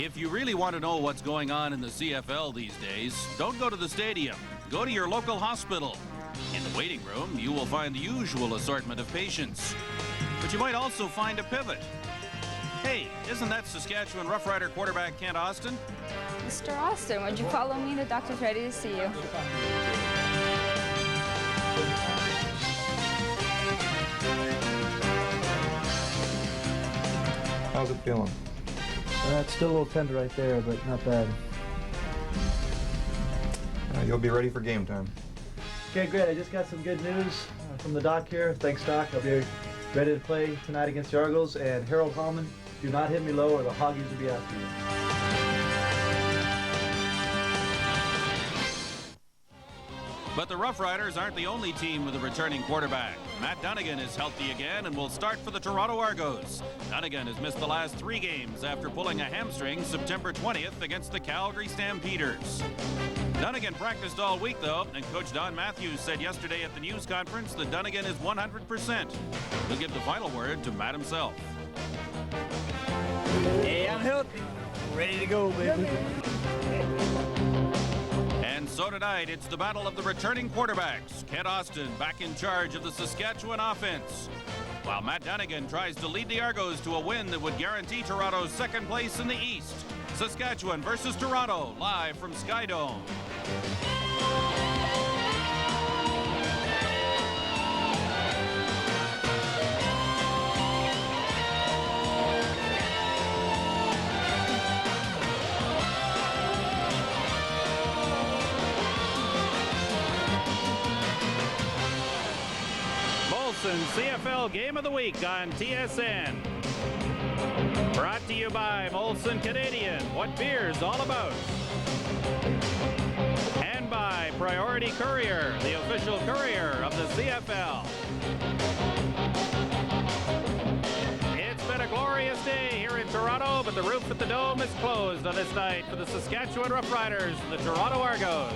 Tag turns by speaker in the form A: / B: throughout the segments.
A: If you really want to know what's going on in the CFL these days, don't go to the stadium. Go to your local hospital. In the waiting room, you will find the usual assortment of patients. But you might also find a pivot. Hey, isn't that Saskatchewan Roughrider quarterback Kent Austin?
B: Mr. Austin, would you follow me? The doctor's ready to see you.
C: How's it feeling?
D: It's still a little tender right there, but not bad.
C: You'll be ready for game time.
D: Okay, great. I just got some good news from the doc here. Thanks, Doc. I'll be ready to play tonight against the Argos. And Harold Hallman, do not hit me low or the Hoggies will be after you.
A: But the Roughriders aren't the only team with a returning quarterback. Matt Dunnigan is healthy again and will start for the Toronto Argos. Dunnigan has missed the last 3 games after pulling a hamstring September 20th against the Calgary Stampeders. Dunnigan practiced all week, though, and Coach Don Matthews said yesterday at the news conference that Dunnigan is 100%. He'll give the final word to Matt himself.
E: Hey, I'm healthy. Ready to go, baby.
A: And so tonight, it's the battle of the returning quarterbacks. Kent Austin back in charge of the Saskatchewan offense, while Matt Dunnigan tries to lead the Argos to a win that would guarantee Toronto's second place in the East. Saskatchewan versus Toronto, live from Skydome. CFL Game of the Week on TSN. Brought to you by Molson Canadian, what beer's all about. And by Priority Courier, the official courier of the CFL. It's been a glorious day here in Toronto, but the roof at the Dome is closed on this night for the Saskatchewan Roughriders and the Toronto Argos.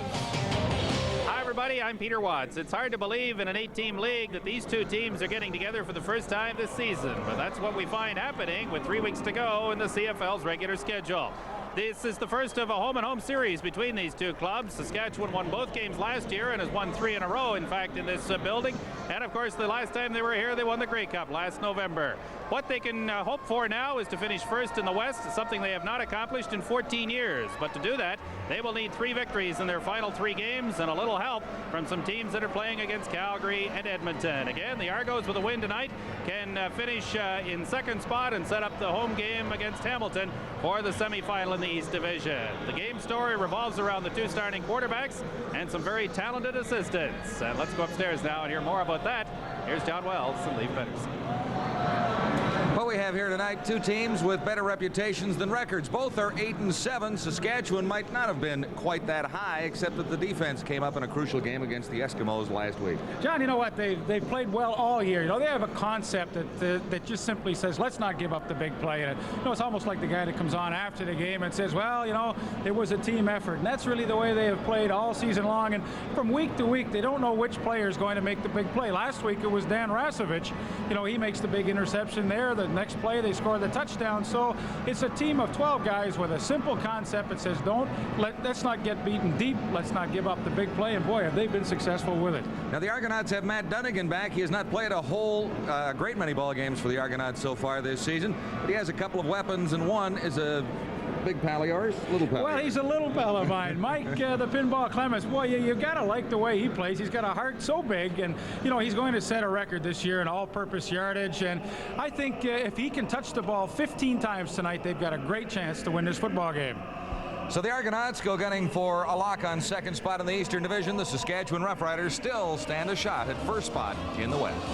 A: Hi everybody, I'm Peter Watts. It's hard to believe in an 8-team league that these two teams are getting together for the first time this season, but that's what we find happening with 3 weeks to go in the CFL's regular schedule. This is the first of a home-and-home series between these two clubs. Saskatchewan won both games last year and has won 3 in a row, in fact, in this building. And, of course, the last time they were here, they won the Grey Cup last November. What they can hope for now is to finish first in the West, something they have not accomplished in 14 years. But to do that, they will need 3 victories in their final 3 games and a little help from some teams that are playing against Calgary and Edmonton. Again, the Argos with a win tonight can finish in second spot and set up the home game against Hamilton for the semifinal in the East Division. The game story revolves around the 2 starting quarterbacks and some very talented assistants. And let's go upstairs now and hear more about that. Here's John Wells and Lee Pedersen.
F: What we have here tonight, 2 teams with better reputations than records. Both are 8-7. Saskatchewan might not have been quite that high, except that the defense came up in a crucial game against the Eskimos last week.
G: John, you know what? They've played well all year. You know, they have a concept that just simply says, let's not give up the big play. And you know, it's almost like the guy that comes on after the game and says, well, you know, it was a team effort. And that's really the way they have played all season long. And from week to week, they don't know which player is going to make the big play. Last week, it was Dan Rasevich. You know, he makes the big interception there. The next play, they score the touchdown. So it's a team of 12 guys with a simple concept that says, let's not get beaten deep. Let's not give up the big play. And boy, have they been successful with it.
F: Now the Argonauts have Matt Dunnigan back. He has not played a great many ball games for the Argonauts so far this season, but he has a couple of weapons, and one is a big pal of yours, little pal.
G: Well, he's a little pal of mine. Mike, the Pinball Clements, boy, you got to like the way he plays. He's got a heart so big, and, you know, he's going to set a record this year in all-purpose yardage, and I think if he can touch the ball 15 times tonight, they've got a great chance to win this football game.
F: So the Argonauts go gunning for a lock on second spot in the Eastern Division. The Saskatchewan Roughriders still stand a shot at first spot in the West.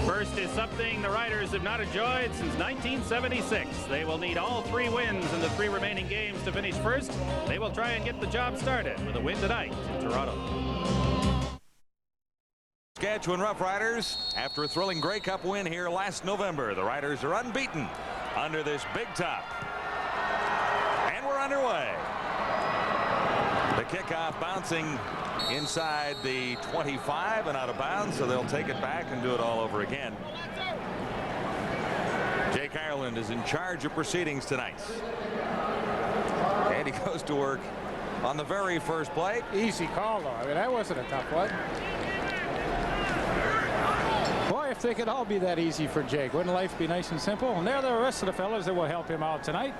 A: First is something the Riders have not enjoyed since 1976. They will need all 3 wins in the 3 remaining games to finish first. They will try and get the job started with a win tonight in Toronto.
F: Saskatchewan Roughriders, after a thrilling Grey Cup win here last November, the Riders are unbeaten under this big top. And we're underway. The kickoff bouncing inside the 25 and out of bounds, so they'll take it back and do it all over again. Jake Ireland is in charge of proceedings tonight. And he goes to work on the very first play.
G: Easy call, though. I mean, that wasn't a tough one. Boy, if they could all be that easy for Jake, wouldn't life be nice and simple? And there are the rest of the fellas that will help him out tonight.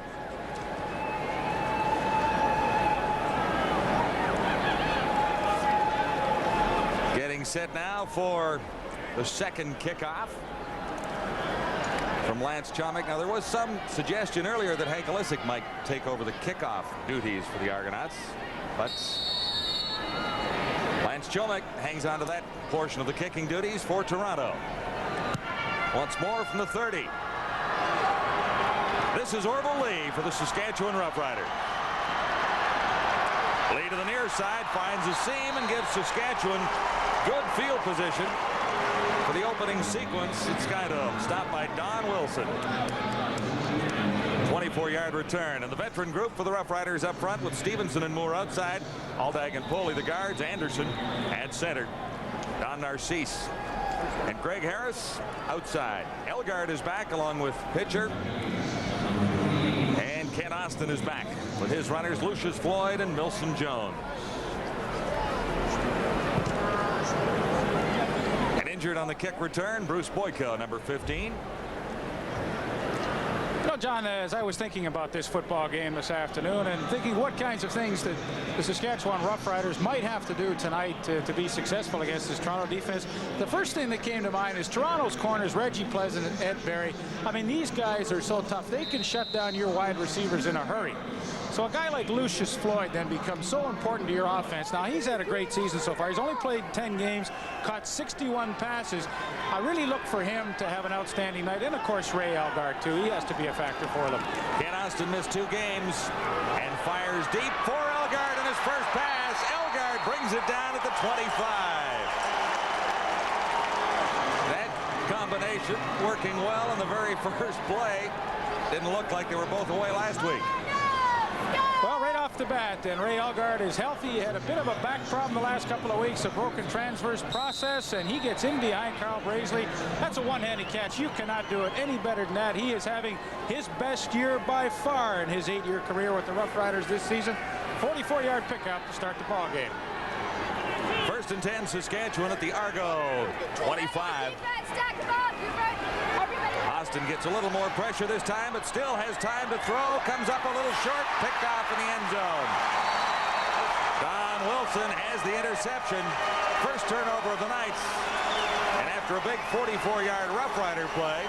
F: Getting set now for the second kickoff from Lance Chomick. Now, there was some suggestion earlier that Hank Alisic might take over the kickoff duties for the Argonauts, but Lance Chomick hangs on to that portion of the kicking duties for Toronto. Once more from the 30. This is Orville Lee for the Saskatchewan Roughriders. Lee to the near side, finds a seam and gives Saskatchewan good field position for the opening sequence at Skydome. Stopped by Don Wilson. 24-yard return, and the veteran group for the Roughriders up front with Stevenson and Moore outside, Aldag and Poley the guards, Anderson at center, Don Narcisse and Greg Harris outside. Elgard is back along with pitcher, and Ken Austin is back with his runners Lucius Floyd and Milson Jones. And injured on the kick return, Bruce Boyko, number 15.
G: You know, John, as I was thinking about this football game this afternoon and thinking what kinds of things that the Saskatchewan Roughriders might have to do tonight to be successful against this Toronto defense, the first thing that came to mind is Toronto's corners, Reggie Pleasant and Ed Berry. I mean, these guys are so tough. They can shut down your wide receivers in a hurry. So a guy like Lucius Floyd then becomes so important to your offense. Now, he's had a great season so far. He's only played 10 games, caught 61 passes. I really look for him to have an outstanding night. And, of course, Ray Elgard, too. He has to be a factor for them.
F: Ken Austin missed 2 games and fires deep for Elgard in his first pass. Elgard brings it down at the 25. That combination working well in the very first play. Didn't look like they were both away last week.
G: Well, right off the bat, and Ray Elgard is healthy. He had a bit of a back problem the last couple of weeks, a broken transverse process, and he gets in behind Carl Braisley. That's a one-handed catch. You cannot do it any better than that. He is having his best year by far in his 8-year career with the Roughriders this season. 44-yard pickup to start the ball game.
F: 1st and 10, Saskatchewan at the Argo 25. Austin gets a little more pressure this time, but still has time to throw. Comes up a little short, picked off in the end zone. Don Wilson has the interception. First turnover of the night. And after a big 44-yard Roughrider play,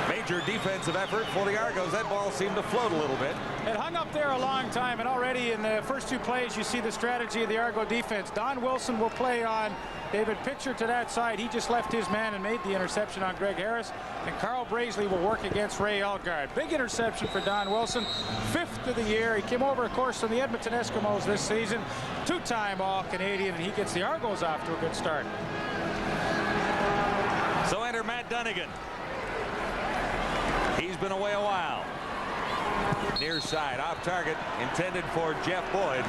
F: major defensive effort for the Argos. That ball seemed to float a little bit.
G: It hung up there a long time, and already in the first 2 plays, you see the strategy of the Argo defense. Don Wilson will play on David Pitcher to that side. He just left his man and made the interception on Greg Harris. And Carl Braisley will work against Ray Elgard. Big interception for Don Wilson. 5th of the year. He came over, of course, from the Edmonton Eskimos this season. 2-time All-Canadian, and he gets the Argos off to a good start.
F: So enter Matt Dunnigan. He's been away a while. Near side, off target, intended for Jeff Boyd.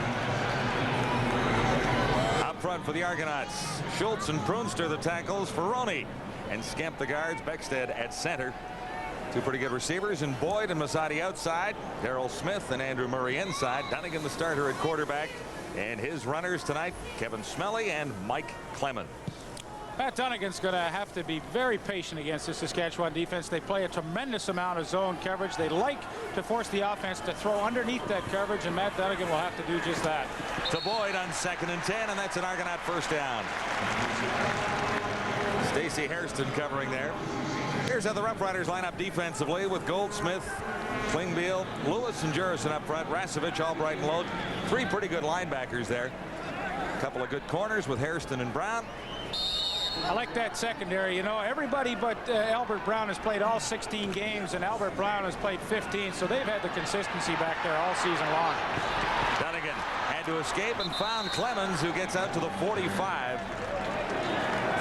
F: Up front for the Argonauts, Schultz and Prunster the tackles for Roney, and Skemp the guards. Beckstead at center. 2 pretty good receivers, and Boyd and Masadi outside. Darrell Smith and Andrew Murray inside. Dunnigan the starter at quarterback, and his runners tonight, Kevin Smelly and Mike Clemens.
G: Matt Dunnigan's going to have to be very patient against the Saskatchewan defense. They play a tremendous amount of zone coverage. They like to force the offense to throw underneath that coverage, and Matt Dunnigan will have to do just that.
F: To Boyd on 2nd and 10, and that's an Argonaut first down. Stacey Hairston covering there. Here's how the Roughriders line up defensively with Goldsmith, Klingbeil, Lewis, and Jurison up front. Rasevich, Albright, and Load. 3 pretty good linebackers there. A couple of good corners with Hairston and Brown.
G: I like that secondary. You know, everybody but Albert Brown has played all 16 games, and Albert Brown has played 15, so they've had the consistency back there all season long.
F: Dunnigan had to escape and found Clemens, who gets out to the 45.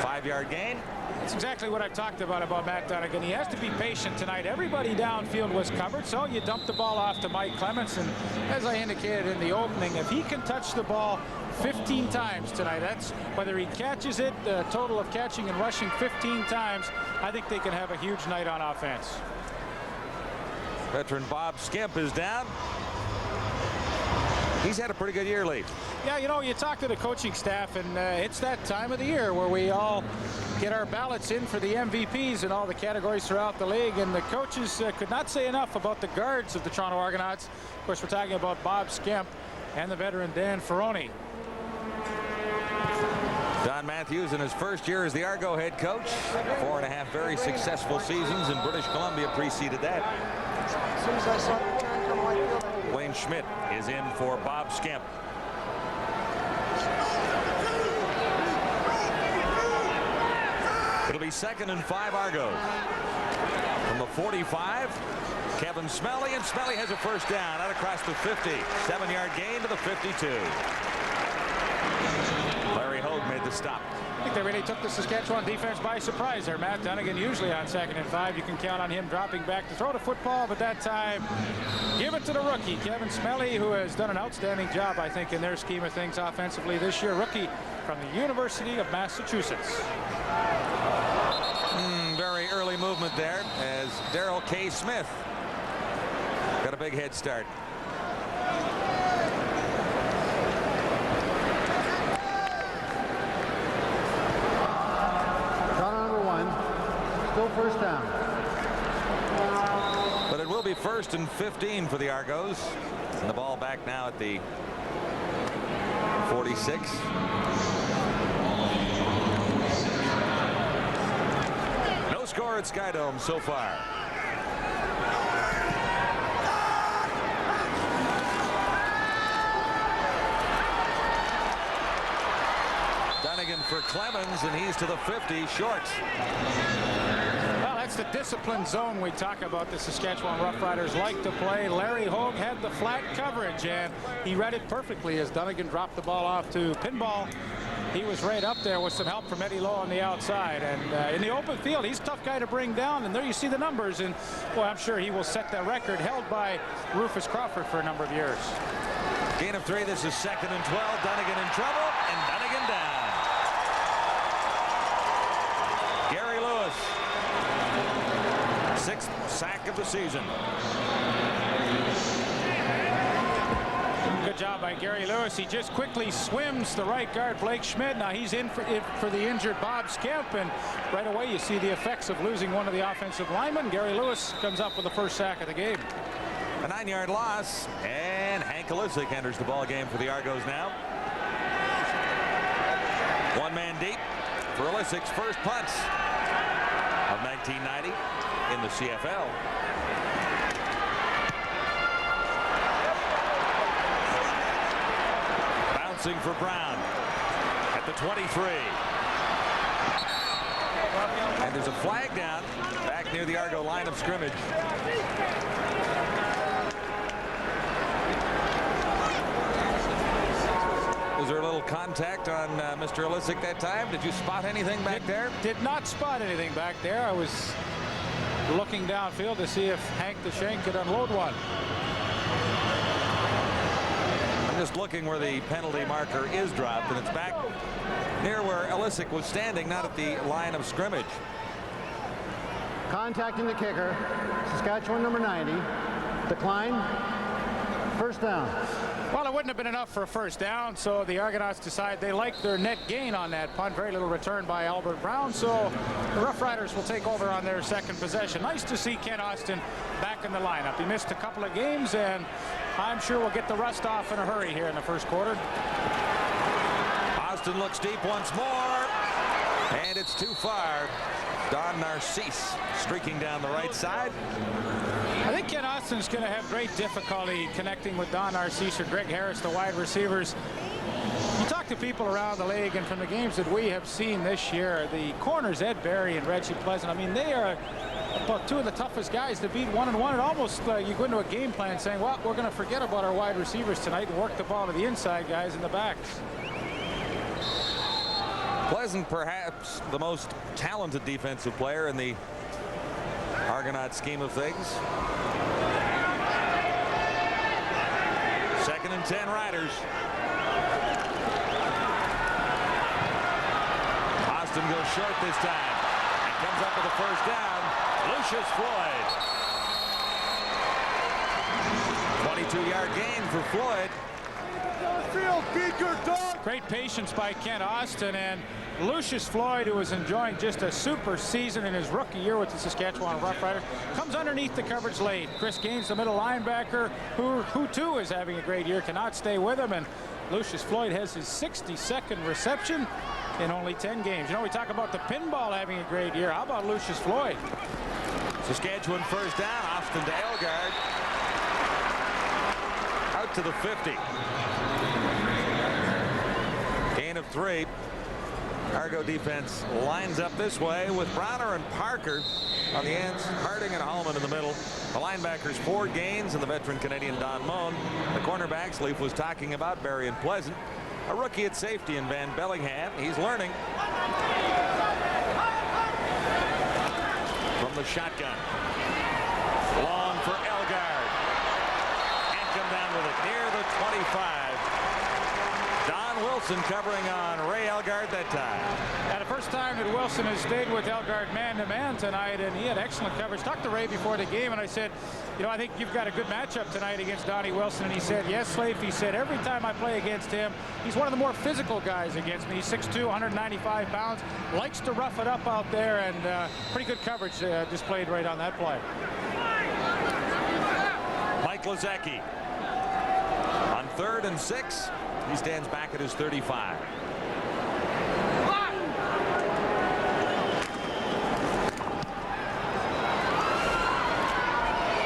F: 5-yard gain.
G: That's exactly what I talked about Matt Dunnigan. He has to be patient tonight. Everybody downfield was covered, so you dump the ball off to Mike Clements. And as I indicated in the opening, if he can touch the ball 15 times tonight, that's whether he catches it, the total of catching and rushing 15 times, I think they can have a huge night on offense.
F: Veteran Bob Skimp is down. He's had a pretty good year, Lee.
G: Yeah, you know, you talk to the coaching staff, and it's that time of the year where we all get our ballots in for the MVPs in all the categories throughout the league, and the coaches could not say enough about the guards of the Toronto Argonauts. Of course, we're talking about Bob Skimp and the veteran Dan Ferroni.
F: Don Matthews in his first year as the Argo head coach. 4.5 very successful seasons in British Columbia preceded that.
E: As soon as I saw the turn come on my field,
F: Wayne Schmidt is in for Bob Skimp. It'll be 2nd and 5 Argos. From the 45, Kevin Smelly, and Smelly has a first down out across the 50. 7-yard gain to the 52. Larry Hogue made the stop.
G: I think they really took the Saskatchewan defense by surprise there. Matt Dunnigan, usually on 2nd and 5, you can count on him dropping back to throw the football, but that time, give it to the rookie, Kevin Smelly, who has done an outstanding job, I think, in their scheme of things offensively this year. Rookie from the University of Massachusetts.
F: Very early movement there as Darrell K. Smith got a big head start.
H: Still first down.
F: But it will be 1st and 15 for the Argos. And the ball back now at the 46. No score at Skydome so far. Dunnigan for Clemens, and he's to the 50 short.
G: Well, that's the disciplined zone we talk about. The Saskatchewan Roughriders like to play. Larry Hogue had the flat coverage, and he read it perfectly as Dunnigan dropped the ball off to Pinball. He was right up there with some help from Eddie Lowe on the outside. And in the open field, he's a tough guy to bring down. And there you see the numbers. And, boy, I'm sure he will set that record held by Rufus Crawford for a number of years.
F: Gain of 3. This is 2nd and 12. Dunnigan in trouble, and Dunnigan down. Gary Lewis, 6th sack of the season.
G: Good job by Gary Lewis. He just quickly swims the right guard, Blake Schmidt. Now he's in for the injured Bob Skimp, and right away you see the effects of losing one of the offensive linemen. Gary Lewis comes up with the first sack of the game.
F: A 9-yard loss, and Hank Olisic enters the ball game for the Argos now. One man deep for Olisic's first punt of 1990 in the CFL. Bouncing for Brown at the 23. And there's a flag down back near the Argo line of scrimmage. Was there a little contact on Mr. Olisic that time? Did you spot anything back there?
G: Did not spot anything back there. I was looking downfield to see if Hank the Shank could unload one.
F: I'm just looking where the penalty marker is dropped, and it's back near where Olisic was standing, not at the line of scrimmage.
H: Contacting the kicker, Saskatchewan number 90. Decline. First down.
G: Well, it wouldn't have been enough for a first down, so the Argonauts decide they like their net gain on that punt. Very little return by Albert Brown, so the Roughriders will take over on their second possession. Nice to see Ken Austin back in the lineup. He missed a couple of games, and I'm sure we'll get the rust off in a hurry here in the first quarter.
F: Austin looks deep once more, and it's too far. Don Narcisse streaking down the right side.
G: I think Ken Austin's going to have great difficulty connecting with Don Narcisse or Greg Harris, the wide receivers. You talk to people around the league, and from the games that we have seen this year, the corners, Ed Barry and Reggie Pleasant, I mean, they are about two of the toughest guys to beat one-on-one. And almost you go into a game plan saying, well, we're going to forget about our wide receivers tonight and work the ball to the inside guys in the backs.
F: Pleasant, perhaps the most talented defensive player in the Argonaut scheme of things. 2nd and 10 Riders. Austin goes short this time and comes up with a first down. Lucius Floyd. 22-yard gain for Floyd.
G: Great patience by Kent Austin, and Lucius Floyd, who was enjoying just a super season in his rookie year with the Saskatchewan Roughriders, comes underneath the coverage late. Chris Gaines, the middle linebacker, who too is having a great year, cannot stay with him, and Lucius Floyd has his 62nd reception in only 10 games. You know, we talk about the pinball having a great year. How about Lucius Floyd?
F: Saskatchewan first down. Austin to Elgard. Out to the 50. Gain of 3. Argo defense lines up this way with Browner and Parker on the ends, Harding and Hallman in the middle. The linebackers, 4 gains, and the veteran Canadian Don Moen. The cornerbacks, Leaf was talking about, Barry and Pleasant. A rookie at safety in Van Bellingham. He's learning. From the shotgun. Long for Elgard. And come down with it near the 25. Don Wilson covering on Ray Elgard that time.
G: And the first time that Wilson has stayed with Elgard man-to-man tonight, and he had excellent coverage. Talked to Ray before the game, and I said, you know, I think you've got a good matchup tonight against Donnie Wilson. And he said, yes, Leif. He said, every time I play against him, he's one of the more physical guys against me. He's 6'2", 195 pounds, likes to rough it up out there, and pretty good coverage displayed right on that play.
F: Mike Lazecki on 3rd and 6. He stands back at his 35.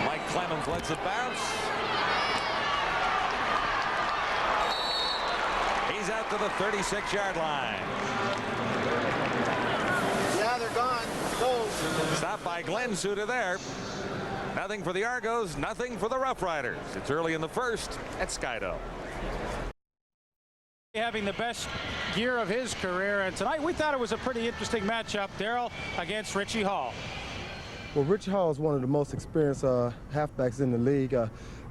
F: Mike Clemens lets it bounce. He's out to the 36-yard line.
E: Yeah, they're gone. Go.
F: Stopped by Glenn Suter there. Nothing for the Argos, nothing for the Roughriders. It's early in the first at Skydo.
G: Having the best year of his career, and tonight we thought it was a pretty interesting matchup. Darryl against Richie Hall.
I: Well, Richie Hall is one of the most experienced halfbacks in the league.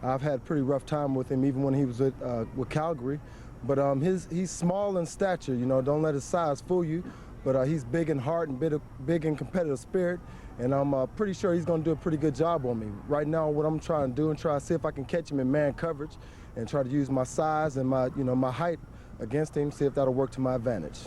I: I've had a pretty rough time with him, even when he was with Calgary. But he's small in stature. You know, don't let his size fool you. But he's big in heart and big in competitive spirit. And I'm pretty sure he's going to do a pretty good job on me. Right now, what I'm trying to do and try to see if I can catch him in man coverage, and try to use my size and my height against him, see if that'll work to my advantage.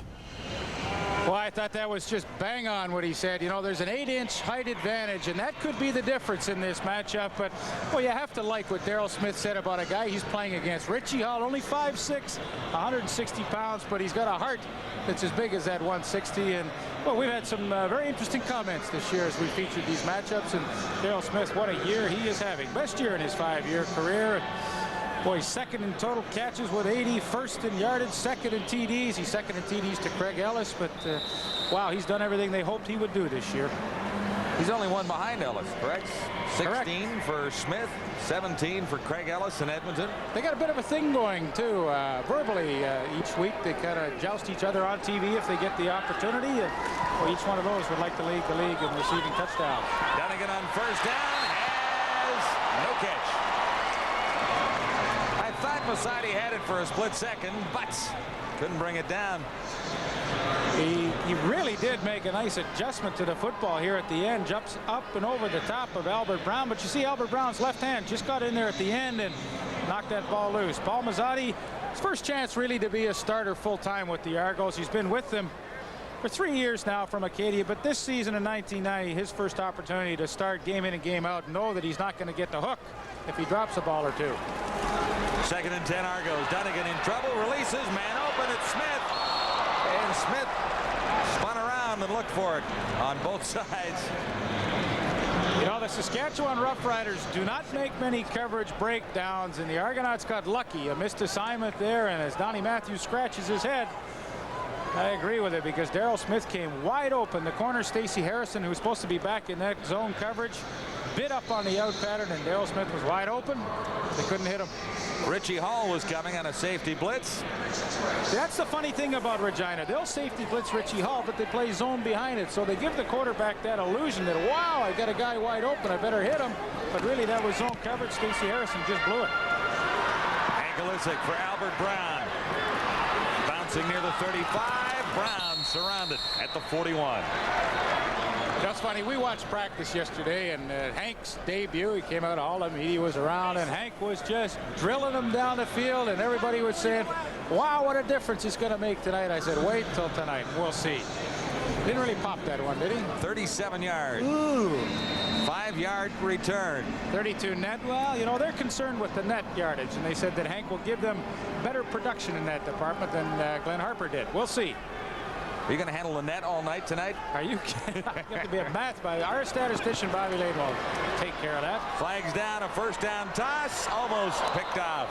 G: Well, I thought that was just bang on what he said. You know, there's an 8-inch height advantage, and that could be the difference in this matchup. But, well, you have to like what Daryl Smith said about a guy he's playing against. Richie Hall, only 5'6", 160 pounds, but he's got a heart that's as big as that 160. And, well, we've had some very interesting comments this year as we featured these matchups. And Daryl Smith, what a year he is having. Best year in his 5-year career. Boy, 2nd in total catches with 80, 1st in yardage, 2nd in TDs. He's 2nd in TDs to Craig Ellis, but wow, he's done everything they hoped he would do this year.
F: He's only one behind Ellis, correct? 16
G: Correct.
F: for Smith, 17 for Craig Ellis in Edmonton.
G: They got a bit of a thing going, too, verbally each week. They kind of joust each other on TV if they get the opportunity. And well, each one of those would like to lead the league in receiving touchdowns.
F: Dunnigan on first down has no catch. I thought Masadi had it for a split second, but couldn't bring it down.
G: He really did make a nice adjustment to the football here at the end. Jumps up and over the top of Albert Brown, but you see Albert Brown's left hand just got in there at the end and knocked that ball loose. Paul Mazzatti, his first chance really to be a starter full-time with the Argos. He's been with them for 3 years now from Acadia, but this season in 1990, his first opportunity to start game in and game out, and know that he's not going to get the hook if he drops a ball or two.
F: 2nd and 10 Argos. Dunnigan in trouble, releases, man open, it's Smith. And Smith spun around and looked for it on both sides.
G: You know, the Saskatchewan Roughriders do not make many coverage breakdowns, and the Argonauts got lucky. A missed assignment there, and as Donnie Matthews scratches his head, I agree with it because Darryl Smith came wide open. The corner, Stacey Harrison, who was supposed to be back in that zone coverage, bit up on the out pattern, and Darryl Smith was wide open. They couldn't hit him.
F: Richie Hall was coming on a safety blitz.
G: That's the funny thing about Regina. They'll safety blitz Richie Hall, but they play zone behind it. So they give the quarterback that illusion that, wow, I got a guy wide open, I better hit him. But really, that was zone coverage. Stacey Harrison just blew it.
F: Angelisic for Albert Brown. Bouncing near the 35. Brown surrounded at the 41.
G: That's funny. We watched practice yesterday, and Hank's debut, he came out, all the media was around, and Hank was just drilling him down the field, and everybody was saying, wow, what a difference he's going to make tonight. I said, wait till tonight. We'll see. Didn't really pop that one, did he?
F: 37 yards. 5-yard return.
G: 32 net. Well, you know, they're concerned with the net yardage, and they said that Hank will give them better production in that department than Glenn Harper did. We'll see.
F: Are you going to handle the net all night tonight?
G: Are you kidding? You have to be a math by our statistician, Bobby Lane, will take care of that.
F: Flags down, a first down toss, almost picked off.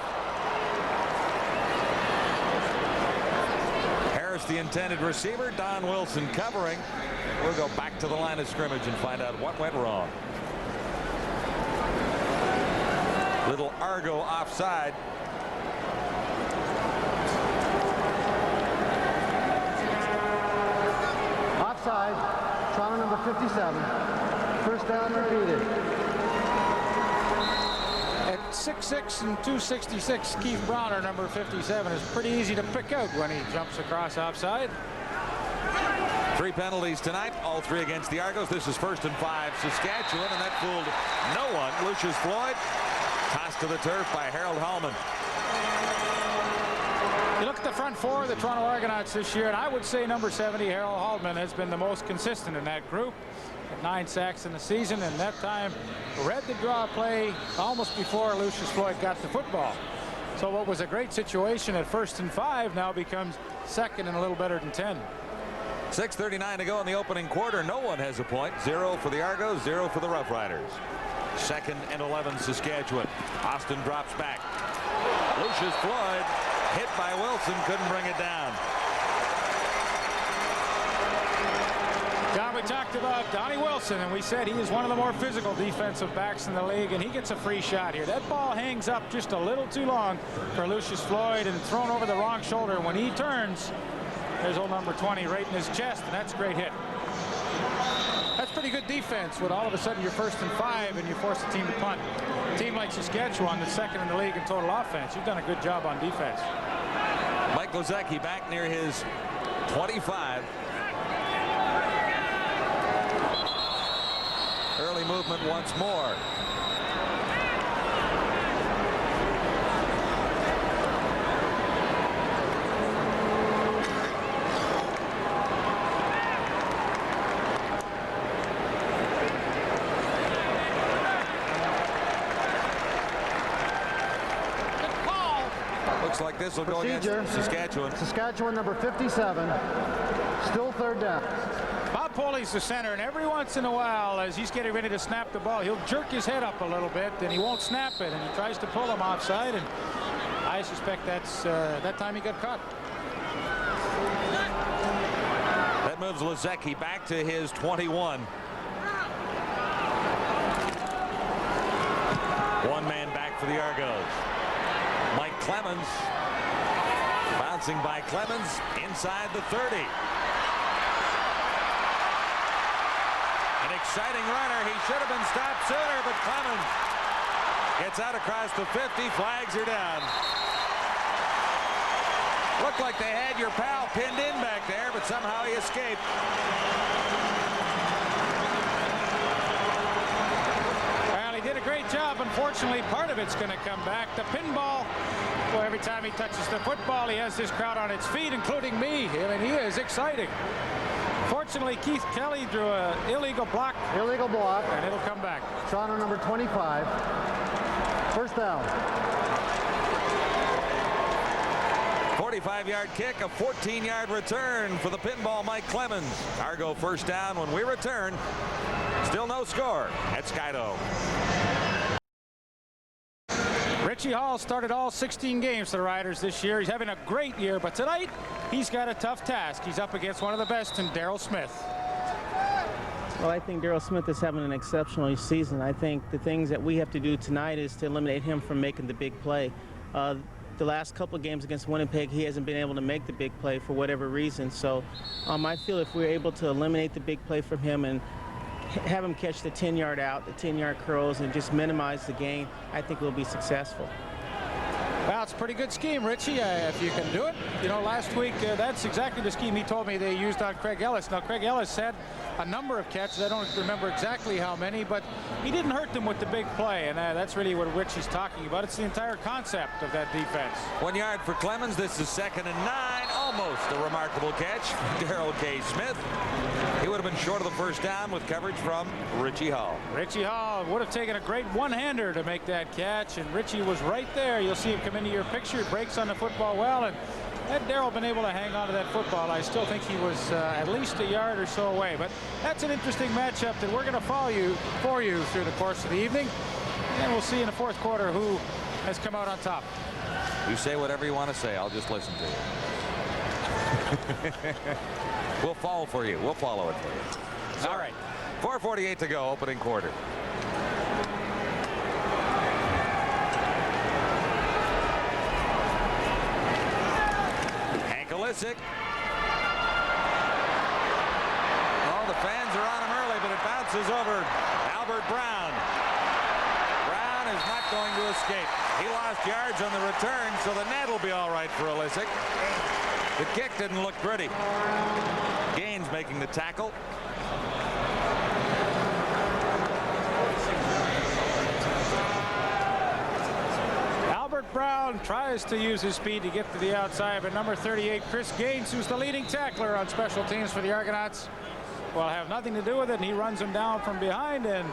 F: Harris, the intended receiver, Don Wilson covering. We'll go back to the line of scrimmage and find out what went wrong. Little Argo offside.
H: Offside, Toronto number 57. First down repeated.
G: At 6'6" and 266, Keith Browner, number 57, is pretty easy to pick out when he jumps across offside.
F: 3 penalties tonight, all 3 against the Argos. This is 1st and 5, Saskatchewan, and that fooled no one. Lucius Floyd tossed to the turf by Harold Hallman.
G: You look at the front four of the Toronto Argonauts this year, and I would say number 70, Harold Hallman, has been the most consistent in that group. 9 sacks in the season, and that time read the draw play almost before Lucius Floyd got the football. So what was a great situation at 1st and 5 now becomes 2nd and a little better than 10.
F: 6:39 to go in the opening quarter. No one has a point. 0 for the Argos, 0 for the Roughriders. 2nd and 11, Saskatchewan. Austin drops back. Lucius Floyd hit by Wilson, couldn't bring it down.
G: John, we talked about Donnie Wilson, and we said he is one of the more physical defensive backs in the league, and he gets a free shot here. That ball hangs up just a little too long for Lucius Floyd and thrown over the wrong shoulder. When he turns, there's old number 20 right in his chest, and that's a great hit. That's pretty good defense when all of a sudden you're 1st and 5 and you force the team to punt. A team like Saskatchewan, that's 2nd in the league in total offense, you've done a good job on defense.
F: Mike Lozecki back near his 25. Early movement once more. Looks like this will go against Saskatchewan.
H: Saskatchewan number 57. Still 3rd down.
G: Bob Poley's the center, and every once in a while, as he's getting ready to snap the ball, he'll jerk his head up a little bit, and he won't snap it, and he tries to pull him offside, and I suspect that's that time he got caught.
F: That moves Lozecki back to his 21. One man back for the Argos. Mike Clemens bouncing by Clemens inside the 30. An exciting runner. He should have been stopped sooner, but Clemens gets out across the 50. Flags are down. Looked like they had your pal pinned in back there, but somehow he escaped.
G: Well, he did a great job. Unfortunately, part of it's going to come back. The pinball, well, every time he touches the football, he has this crowd on its feet, including me. I mean, he is exciting. Fortunately, Keith Kelly drew an illegal block.
H: Illegal block.
G: And it'll come back.
H: Toronto number 25. 1st down.
F: 45-yard kick, a 14-yard return for the pinball Mike Clemens. Argo 1st down when we return. Still no score at Skydome.
G: Richie Hall started all 16 games for the Riders this year. He's having a great year, but tonight he's got a tough task. He's up against one of the best in Daryl Smith.
J: Well, I think Daryl Smith is having an exceptional season. I think the things that we have to do tonight is to eliminate him from making the big play. The last couple of games against Winnipeg, he hasn't been able to make the big play for whatever reason. So I feel if we're able to eliminate the big play from him and have him catch the 10-yard out, the 10-yard curls, and just minimize the gain, I think we'll be successful.
G: Well, it's a pretty good scheme, Richie, if you can do it. You know, last week, that's exactly the scheme he told me they used on Craig Ellis. Now, Craig Ellis had a number of catches. I don't remember exactly how many, but he didn't hurt them with the big play, and that's really what Richie's talking about. It's the entire concept of that defense.
F: 1 yard for Clemens. This is 2nd and 9. Almost a remarkable catch from Daryl K. Smith. He would have been short of the first down with coverage from Richie Hall.
G: Richie Hall would have taken a great one-hander to make that catch, and Richie was right there. You'll see him come into your picture. He breaks on the football well, and had Daryl been able to hang on to that football, I still think he was at least a yard or so away. But that's an interesting matchup that we're going to follow for you through the course of the evening. And we'll see in the fourth quarter who has come out on top.
F: You say whatever you want to say. I'll just listen to you. We'll follow for you. We'll follow it for you. So, all right. 4:48 to go, opening quarter. Lisick. Oh, the fans are on him early, but it bounces over Albert Brown. Brown is not going to escape. He lost yards on the return, so the net will be all right for Lisick. The kick didn't look pretty. Gaines making the tackle.
G: Brown tries to use his speed to get to the outside, but number 38, Chris Gaines, who's the leading tackler on special teams for the Argonauts, will have nothing to do with it, and he runs him down from behind. And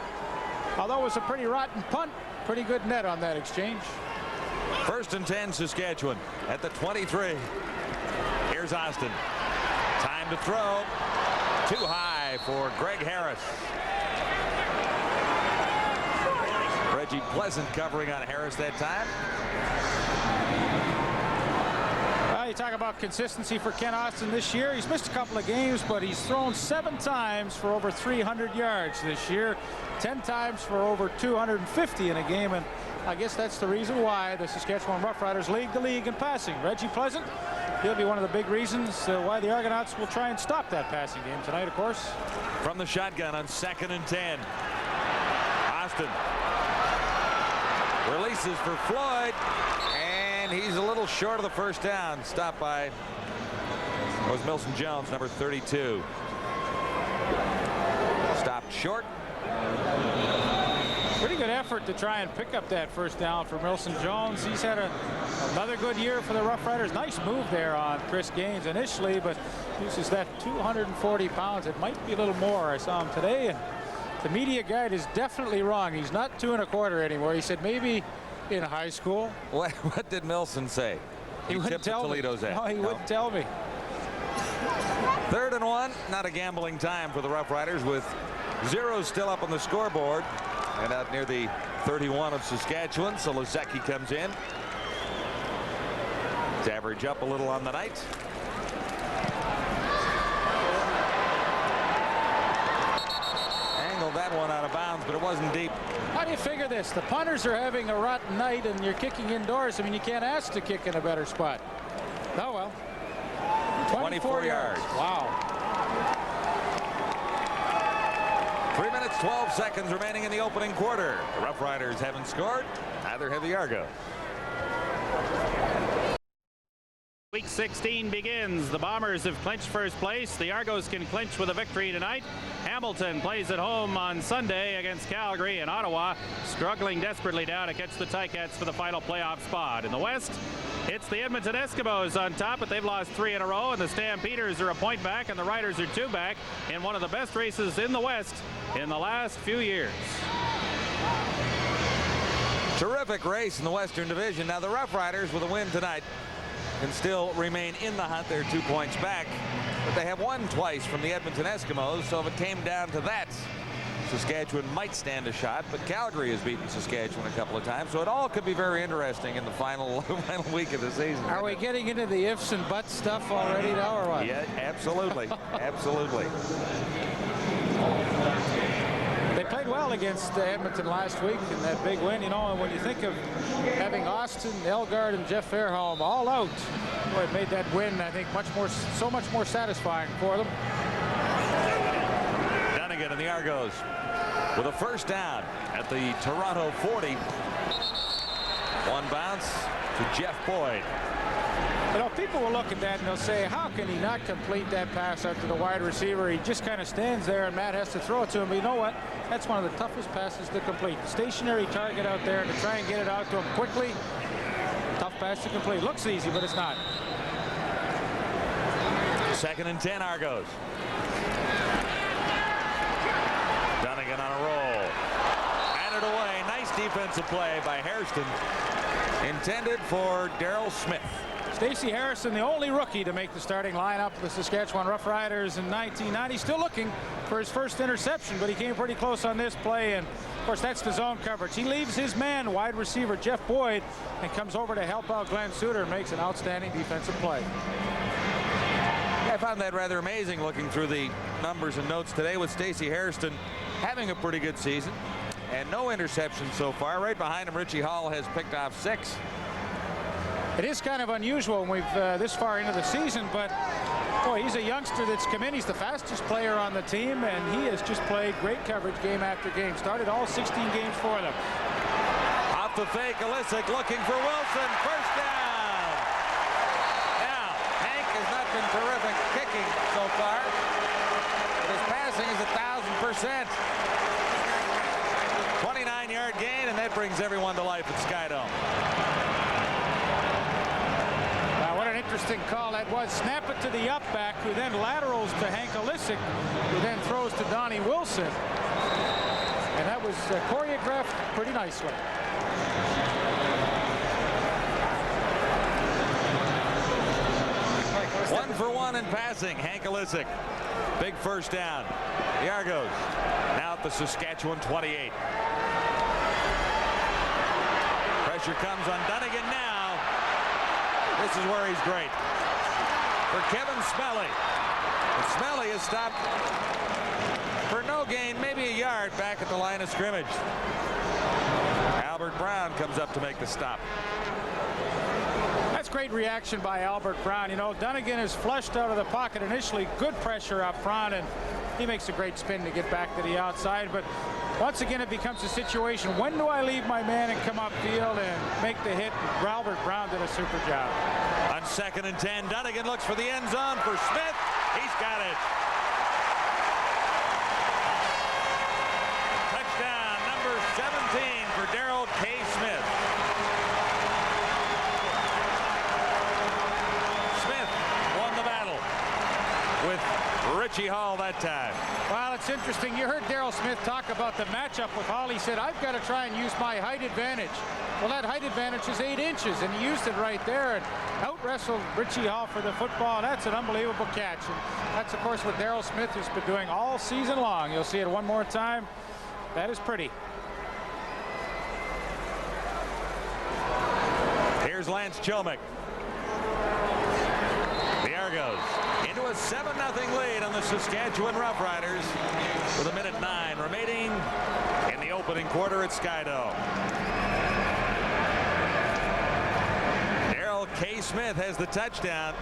G: although it was a pretty rotten punt, pretty good net on that exchange.
F: 1st and 10, Saskatchewan at the 23. Here's Austin. Time to throw. Too high for Greg Harris. Reggie Pleasant covering on Harris that time.
G: Well, you talk about consistency for Ken Austin this year. He's missed a couple of games, but he's thrown 7 times for over 300 yards this year, 10 times for over 250 in a game, and I guess that's the reason why the Saskatchewan Roughriders lead the league in passing. Reggie Pleasant, he'll be one of the big reasons why the Argonauts will try and stop that passing game tonight, of course.
F: From the shotgun on 2nd and 10. Austin releases for Floyd, and he's a little short of the first down. Stopped by was Milson Jones, number 32. Stopped short.
G: Pretty good effort to try and pick up that first down for Milson Jones. He's had another good year for the Roughriders. Nice move there on Chris Gaines initially, but uses that 240 pounds. It might be a little more. I saw him today, and the media guide is definitely wrong. He's not 2 1/4 anymore. He said maybe in high school.
F: What did Milson say?
G: He wouldn't tell me. No, he wouldn't tell me.
F: 3rd and 1. Not a gambling time for the Roughriders, with 0 still up on the scoreboard. And out near the 31 of Saskatchewan, so Lisiecki comes in to average up a little on the night. Angled that one out of bounds, but it wasn't deep.
G: How do you figure this? The punters are having a rotten night, and you're kicking indoors. I mean, you can't ask to kick in a better spot. Oh, well.
F: 24 yards.
G: Wow.
F: 3 minutes, 12 seconds remaining in the opening quarter. The Roughriders haven't scored. Neither have the Argos.
A: Week 16 begins. The Bombers have clinched first place. The Argos can clinch with a victory tonight. Hamilton plays at home on Sunday against Calgary, and Ottawa struggling desperately now to catch the Ticats for the final playoff spot. In the West, it's the Edmonton Eskimos on top, but they've lost 3 in a row, and the Stampeders are a point back, and the Riders are 2 back in one of the best races in the West in the last few years.
F: Terrific race in the Western Division. Now the Roughriders, with a win tonight, can still remain in the hunt. They're 2 points back, but they have won twice from the Edmonton Eskimos, so if it came down to that, Saskatchewan might stand a shot, but Calgary has beaten Saskatchewan a couple of times, so it all could be very interesting in the final week of the season.
G: Are we getting into the ifs and buts stuff already now, or what?
F: Yeah, absolutely. Absolutely.
G: They played well against Edmonton last week in that big win, you know, and when you think of having Austin, Elgard, and Jeff Fairholm all out, boy, it made that win, I think, so much more satisfying for them.
F: Dunnigan and the Argos with a first down at the Toronto 40. One bounce to Jeff Boyd.
G: You know, people will look at that and they'll say, how can he not complete that pass out to the wide receiver? He just kind of stands there and Matt has to throw it to him. But you know what? That's one of the toughest passes to complete. Stationary target out there, and to try and get it out to him quickly, tough pass to complete. Looks easy, but it's not.
F: 2nd and 10, Argos. Dunnigan on a roll. Batted away. Nice defensive play by Hairston. Intended for Daryl Smith.
G: Stacey Harrison, the only rookie to make the starting lineup for the Saskatchewan Roughriders in 1990. Still looking for his first interception, but he came pretty close on this play. And of course, that's the zone coverage. He leaves his man, wide receiver Jeff Boyd, and comes over to help out Glenn Suter and makes an outstanding defensive play.
F: I found that rather amazing looking through the numbers and notes today, with Stacey Hairston having a pretty good season and no interceptions so far. Right behind him, Richie Hall has picked off 6.
G: It is kind of unusual when we've this far into the season, but boy, he's a youngster that's come in. He's the fastest player on the team, and he has just played great coverage game after game. Started all 16 games for them.
F: Off the fake, Alisic looking for Wilson. First down. Now, Hank has not been terrific kicking so far, but his passing is 1,000%. 29-yard gain, and that brings everyone to life at Skydome.
G: Interesting call that was. Snap it to the up back, who then laterals to Hank Alisic, who then throws to Donnie Wilson. And that was choreographed pretty nicely.
F: One for one in passing. Hank Alisic. Big first down. The Argos now at the Saskatchewan 28. Pressure comes on Dunnigan now. This is where he's great. For Kevin Smelly. And Smelly is stopped for no gain, maybe a yard back at the line of scrimmage. Albert Brown comes up to make the stop.
G: That's great reaction by Albert Brown. You know, Dunnigan is flushed out of the pocket initially. Good pressure up front, and he makes a great spin to get back to the outside. But once again, it becomes a situation. When do I leave my man and come upfield and make the hit? Albert Brown did a super job.
F: On 2nd and 10, Dunnigan looks for the end zone for Smith. He's got it. Touchdown, number 17 for Daryl K. Smith. Smith won the battle with Richie Hall that time.
G: Well, it's interesting. You heard Daryl Smith talk about the matchup with Hall. He said, I've got to try and use my height advantage. Well, that height advantage is 8 inches, and he used it right there and out-wrestled Richie Hall for the football. That's an unbelievable catch. And that's, of course, what Daryl Smith has been doing all season long. You'll see it one more time. That is pretty.
F: Here's Lance Chilmick. The Argos into a 7-0 lead on the Saskatchewan Roughriders with 1:09 remaining in the opening quarter at Skydome. Daryl K. Smith has the touchdown.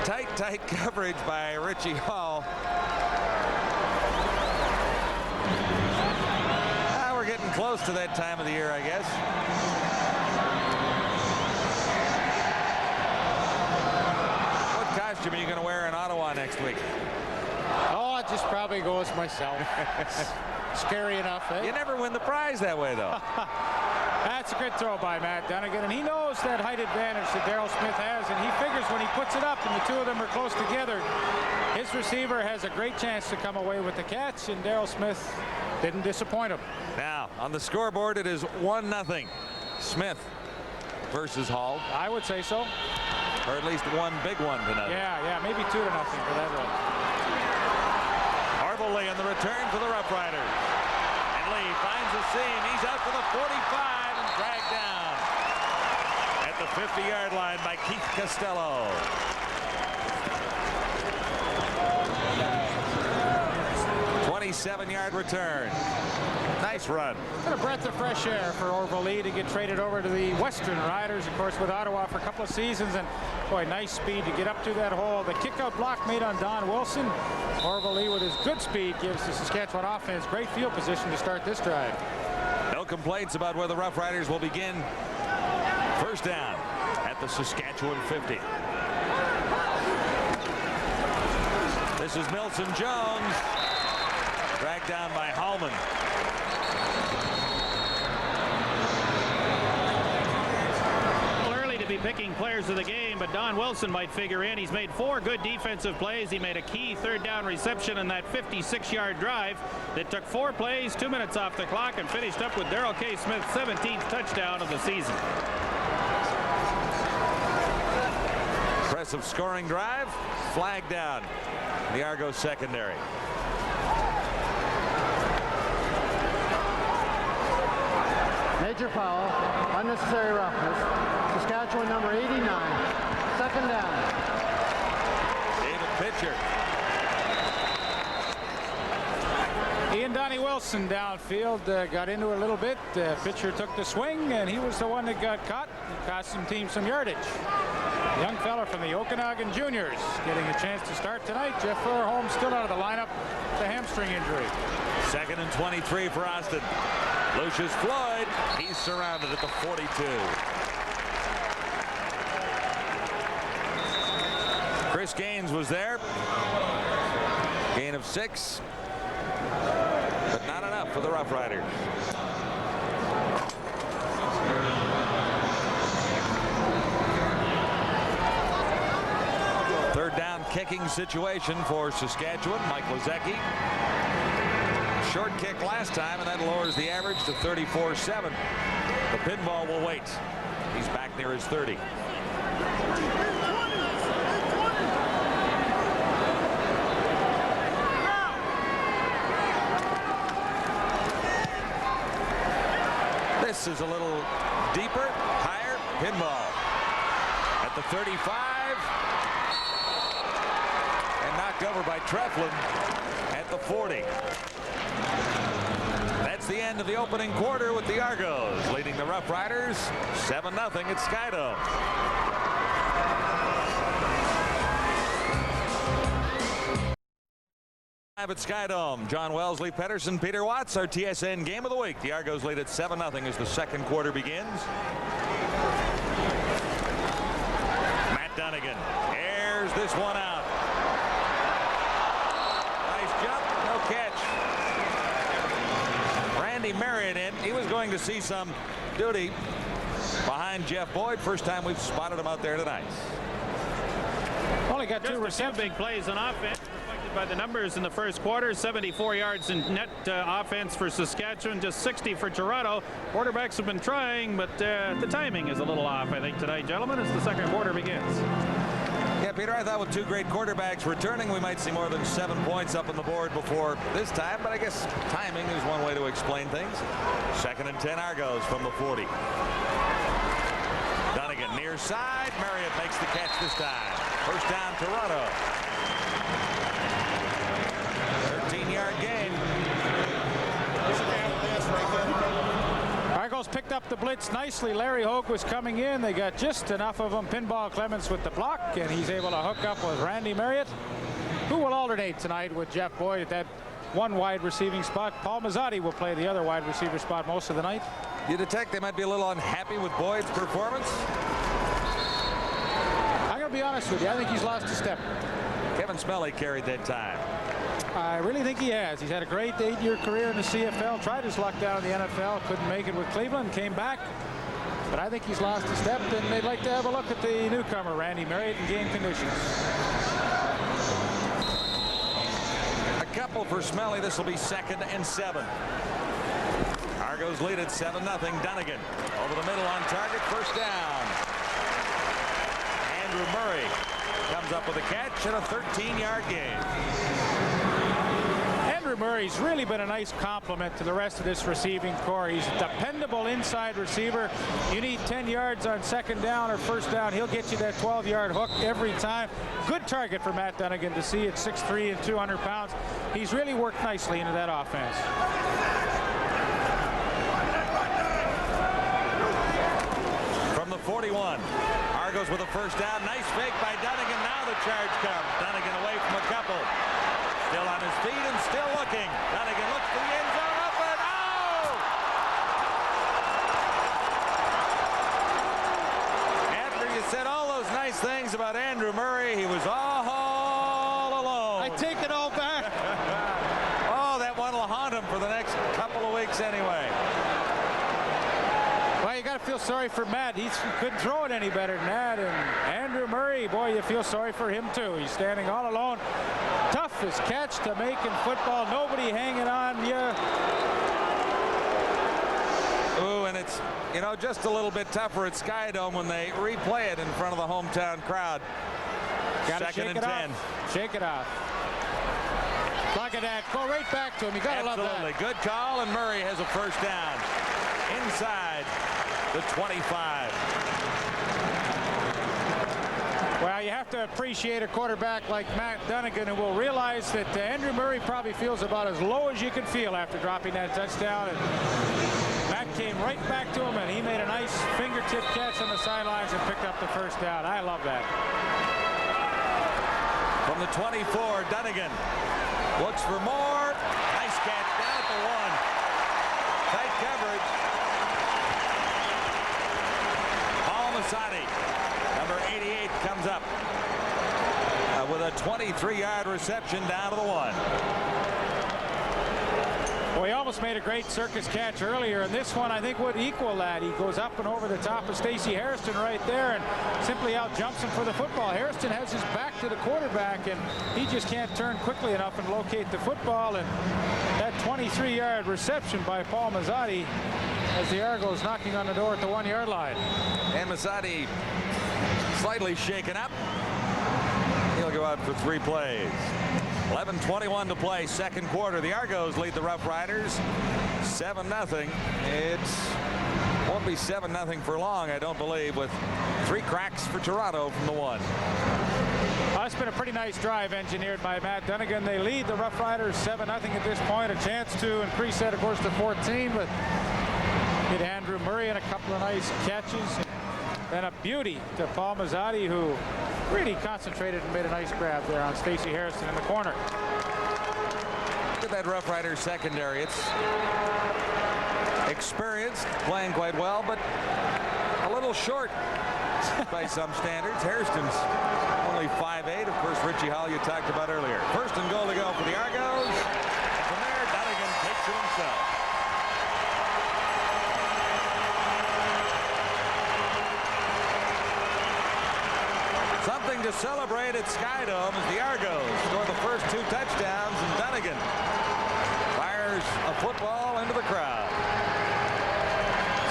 F: Tight coverage by Richie Hall. We're getting close to that time of the year, I guess. What costume are you going to wear in Ottawa next week?
G: Oh, I'll just probably go as myself. Scary enough, eh?
F: You never win the prize that way, though.
G: That's a good throw by Matt Dunnigan, and he knows that height advantage that Daryl Smith has, and he figures when he puts it up and the two of them are close together, his receiver has a great chance to come away with the catch, and Daryl Smith didn't disappoint him.
F: Now, on the scoreboard, it is 1-0. Smith versus Hall.
G: I would say so.
F: Or at least one big one tonight.
G: Yeah, maybe 2-0 for that one.
F: Orville Lee on the return for the Roughriders. And Lee finds a seam. He's out to the 45 and dragged down at the 50-yard line by Keith Costello. Seven-yard return. Nice run.
G: And a breath of fresh air for Orville Lee to get traded over to the Western Riders, of course, with Ottawa for a couple of seasons. And boy, nice speed to get up to that hole. The kick-out block made on Don Wilson. Orville Lee with his good speed gives the Saskatchewan offense great field position to start this drive.
F: No complaints about where the Roughriders will begin. First down at the Saskatchewan 50. This is Milson Jones. Dragged down by Hallman.
A: Well, early to be picking players of the game, but Don Wilson might figure in. He's made 4 good defensive plays. He made a key third down reception in that 56-yard drive that took 4 plays, 2 minutes off the clock, and finished up with Darrell K. Smith's 17th touchdown of the season.
F: Impressive scoring drive. Flag down. The Argos secondary.
H: Major foul, unnecessary roughness. Saskatchewan number 89. Second down.
F: David Pitcher.
G: Ian Donnie Wilson downfield got into it a little bit. Pitcher took the swing, and he was the one that got caught. It cost some team some yardage. Young fella from the Okanagan Juniors getting a chance to start tonight. Jeff Furholm still out of the lineup with a hamstring injury.
F: 2nd and 23 for Austin. Lucius Floyd, he's surrounded at the 42. Chris Gaines was there. Gain of 6, but not enough for the Roughriders. Third down kicking situation for Saskatchewan. Mike Lozecki. Short kick last time, and that lowers the average to 34-7. The pinball will wait. He's back near his 30. This is a little deeper, higher, pinball at the 35, and knocked over by Treflin at the 40. That's the end of the opening quarter with the Argos leading the Roughriders 7-0 at Skydome. Live at Skydome, John Wellesley, Pedersen, Peter Watts, our TSN game of the week. The Argos lead at 7-0 as the second quarter begins. Matt Dunnigan airs this one out. Nice jump, no catch. Randy Marriott in. He was going to see some duty behind Jeff Boyd. First time we've spotted him out there tonight.
G: Only got 2
A: big plays on offense. By the numbers in the first quarter, 74 yards in net offense for Saskatchewan, just 60 for Toronto. Quarterbacks have been trying, but the timing is a little off, I think, tonight, gentlemen, as the second quarter begins.
F: Yeah, Peter, I thought with 2 great quarterbacks returning, we might see more than 7 points up on the board before this time, but I guess timing is one way to explain things. 2nd and 10 Argos from the 40. Dunnigan near side. Marriott makes the catch this time. First down, Toronto. 13-yard gain.
G: Argos picked up the blitz nicely. Larry Hogue was coming in. They got just enough of him. Pinball Clements with the block, and he's able to hook up with Randy Marriott, who will alternate tonight with Jeff Boyd at that one wide receiving spot. Paul Mazzotti will play the other wide receiver spot most of the night.
F: You detect they might be a little unhappy with Boyd's performance?
G: I'm going to be honest with you. I think he's lost a step.
F: Kevin Smelly carried that time.
G: I really think he has. He's had a great 8-year career in the CFL. Tried his luck down in the NFL. Couldn't make it with Cleveland. Came back. But I think he's lost a step, and they'd like to have a look at the newcomer, Randy Marriott, in game conditions.
F: A couple for Smelly. This will be 2nd and 7. Argos lead at 7-0. Dunnigan over the middle on target. First down. Andrew Murray comes up with a catch and a 13-yard gain.
G: Murray's really been a nice complement to the rest of this receiving core. He's a dependable inside receiver. You need 10 yards on second down or first down, he'll get you that 12-yard hook every time. Good target for Matt Dunnigan to see at 6'3" and 200 pounds. He's really worked nicely into that offense.
F: From the 41, Argos with a first down. Nice fake by Dunnigan. Now the charge comes. Dunnigan away from a couple. Still on his feet and still looking. Dunnigan looks to the end zone. Open. Oh! After you said all those nice things about Andrew Murray, he was all alone.
G: I take it all back.
F: Oh, that one will haunt him for the next couple of weeks anyway.
G: Well, you got to feel sorry for Matt. He couldn't throw it any better than that. And Andrew Murray, boy, you feel sorry for him too. He's standing all alone. Toughest catch to make in football. Nobody hanging on you.
F: Ooh, and it's, you know, just a little bit tougher at Skydome when they replay it in front of the hometown crowd.
G: Gotta
F: Second
G: shake
F: and
G: it
F: 10.
G: off. Shake it off. Look at that. Go right back to him. You gotta love that.
F: Absolutely. Good call, and Murray has a first down inside the 25.
G: Well, you have to appreciate a quarterback like Matt Dunnigan, who will realize that Andrew Murray probably feels about as low as you can feel after dropping that touchdown. And Matt came right back to him, and he made a nice fingertip catch on the sidelines and picked up the first down. I love that.
F: From the 24, Dunnigan looks for more. Nice catch down at the 1. Tight coverage. Masadi, number 88, comes up with a 23-yard reception down to the 1.
G: Well, he almost made a great circus catch earlier, and this one I think would equal that. He goes up and over the top of Stacey Hairston right there and simply out jumps him for the football. Hairston has his back to the quarterback, and he just can't turn quickly enough and locate the football. And that 23-yard reception by Paul Mazzatti as the Argos knocking on the door at the 1-yard line.
F: And Mazzatti slightly shaken up. He'll go out for 3 plays. 11:21 to play, second quarter. The Argos lead the Roughriders 7-0. It won't be 7-0 for long, I don't believe, with 3 cracks for Toronto from the 1.
G: Well, it's been a pretty nice drive engineered by Matt Dunnigan. They lead the Roughriders 7-0 at this point. A chance to increase that, of course, to 14 with hit Andrew Murray and a couple of nice catches. And a beauty to Paul Mazzatti, who really concentrated and made a nice grab there on Stacey Hairston in the corner.
F: Look at that Roughriders secondary. It's experienced, playing quite well, but a little short by some standards. Hairston's only 5'8". Of course, Richie Hall you talked about earlier. First and goal to go for the Argos. And from there, Dunnigan takes it himself. Something to celebrate at Skydome as the Argos score the first 2 touchdowns, and Dunnigan fires a football into the crowd.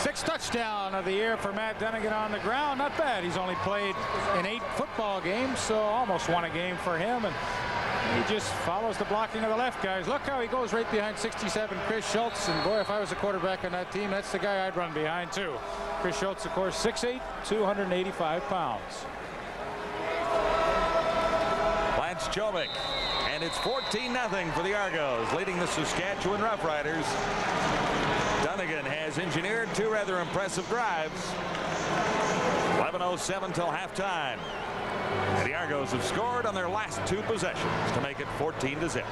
G: 6th touchdown of the year for Matt Dunnigan on the ground. Not bad. He's only played in 8 football games, so almost won a game for him. And he just follows the blocking of the left guys. Look how he goes right behind 67 Chris Schultz. And boy, if I was a quarterback on that team, that's the guy I'd run behind too. Chris Schultz, of course, 6'8", 285 pounds.
F: Lance Chobik, and it's 14-0 for the Argos, leading the Saskatchewan Roughriders. Dunnigan has engineered 2 rather impressive drives. 11:07 till halftime. And the Argos have scored on their last 2 possessions to make it 14-0.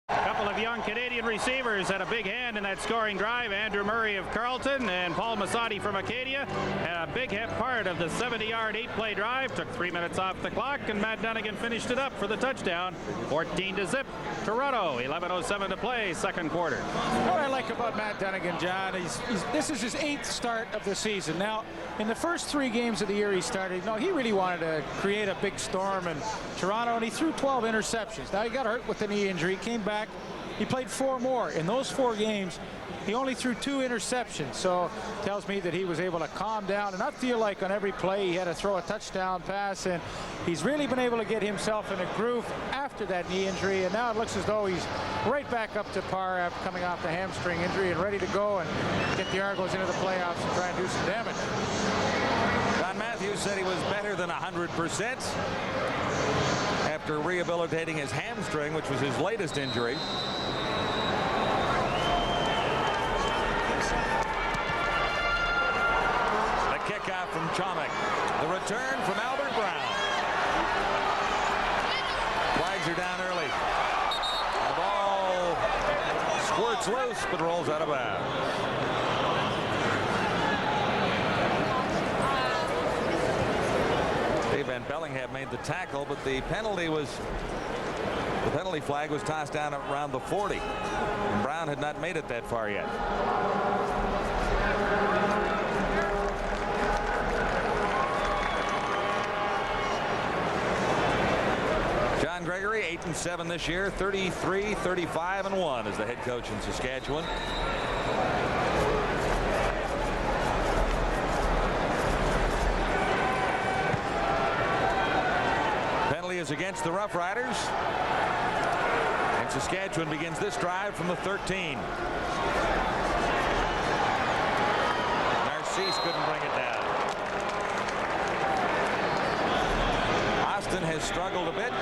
A: Couple of young Canadian receivers had a big hand in that scoring drive. Andrew Murray of Carleton and Paul Mazzatti from Acadia. A big part of the 70-yard 8-play drive. Took 3 minutes off the clock, and Matt Dunnigan finished it up for the touchdown. 14-0. Toronto. 11:07 to play, second quarter.
G: What I like about Matt Dunnigan, John, this is his 8th start of the season. Now, in the first 3 games of the year he started, he really wanted to create a big storm in Toronto, and he threw 12 interceptions. Now, he got hurt with a knee injury, came back He played 4 more. In those 4 games, he only threw 2 interceptions. So tells me that he was able to calm down and not feel like on every play he had to throw a touchdown pass. And he's really been able to get himself in a groove after that knee injury. And now it looks as though he's right back up to par after coming off the hamstring injury and ready to go and get the Argos into the playoffs and try and do some damage.
F: Don Matthews said he was better than 100% after rehabilitating his hamstring, which was his latest injury. The kickoff from Chomick. The return from Albert Brown. Flags are down early. The ball squirts loose but rolls out of bounds. Van Bellingham made the tackle, but the penalty flag was tossed down around the 40. And Brown had not made it that far yet. John Gregory 8-7 this year, 33-35-1 as the head coach in Saskatchewan. Is against the Roughriders, and Saskatchewan begins this drive from the 13. Narcisse couldn't bring it down. Austin has struggled a bit.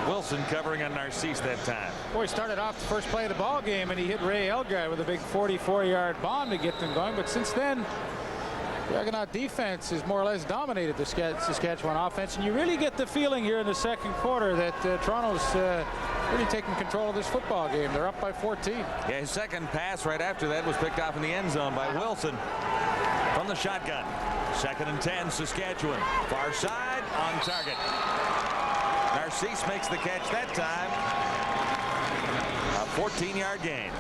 F: Wilson covering on Narcisse that time.
G: Boy, started off the first play of the ball game and he hit Ray Elguy with a big 44-yard bomb to get them going, but since then the Argonaut defense has more or less dominated the Saskatchewan offense, and you really get the feeling here in the second quarter that Toronto's really taking control of this football game. They're up by 14.
F: Yeah, his second pass right after that was picked off in the end zone by Wilson from the shotgun. 2nd and 10, Saskatchewan. Far side, on target. Narcisse makes the catch that time. A 14-yard gain.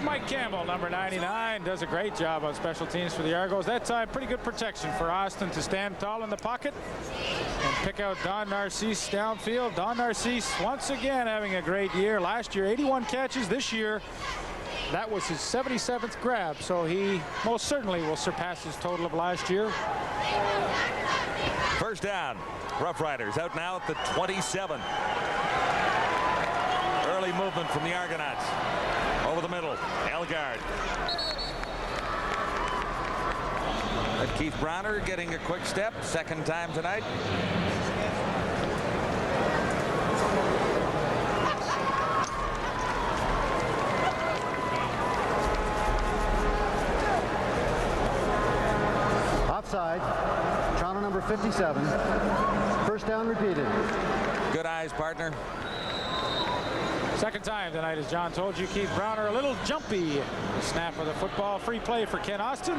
G: Mike Campbell, number 99, does a great job on special teams for the Argos. That time, pretty good protection for Austin to stand tall in the pocket and pick out Don Narcisse downfield. Don Narcisse, once again, having a great year. Last year, 81 catches. This year, that was his 77th grab, so he most certainly will surpass his total of last year.
F: First down. Roughriders out now at the 27. Early movement from the Argonauts. Over the middle, Elgard. And Keith Browner getting a quick step, 2nd time tonight.
H: Offside. Toronto number 57. First down repeated.
F: Good eyes, partner.
G: 2nd time tonight, as John told you. Keith Browner a little jumpy. Snap of the football. Free play for Ken Austin.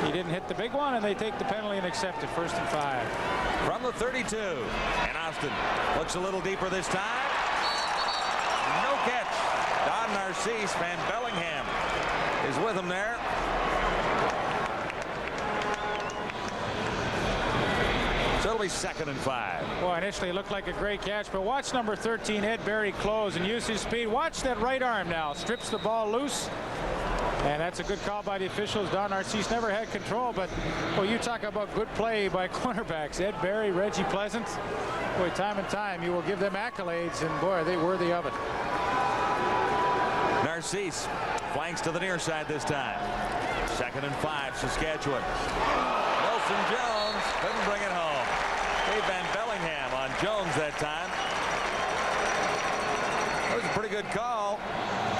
G: He didn't hit the big one, and they take the penalty and accept it. 1st and 5.
F: From the 32. And Austin looks a little deeper this time. No catch. Don Narcisse. Van Bellingham is with him there. So it'll be 2nd and 5.
G: Well, initially it looked like a great catch, but watch number 13, Ed Berry, close and use his speed. Watch that right arm now. Strips the ball loose. And that's a good call by the officials. Don Narcisse never had control, but well, you talk about good play by cornerbacks. Ed Berry, Reggie Pleasant. Boy, time and time you will give them accolades, and boy, are they worthy of it.
F: Narcisse flanks to the near side this time. 2nd and 5, Saskatchewan. Wilson Jones couldn't bring it home. Dave Van Bellingham on Jones that time. That was a pretty good call,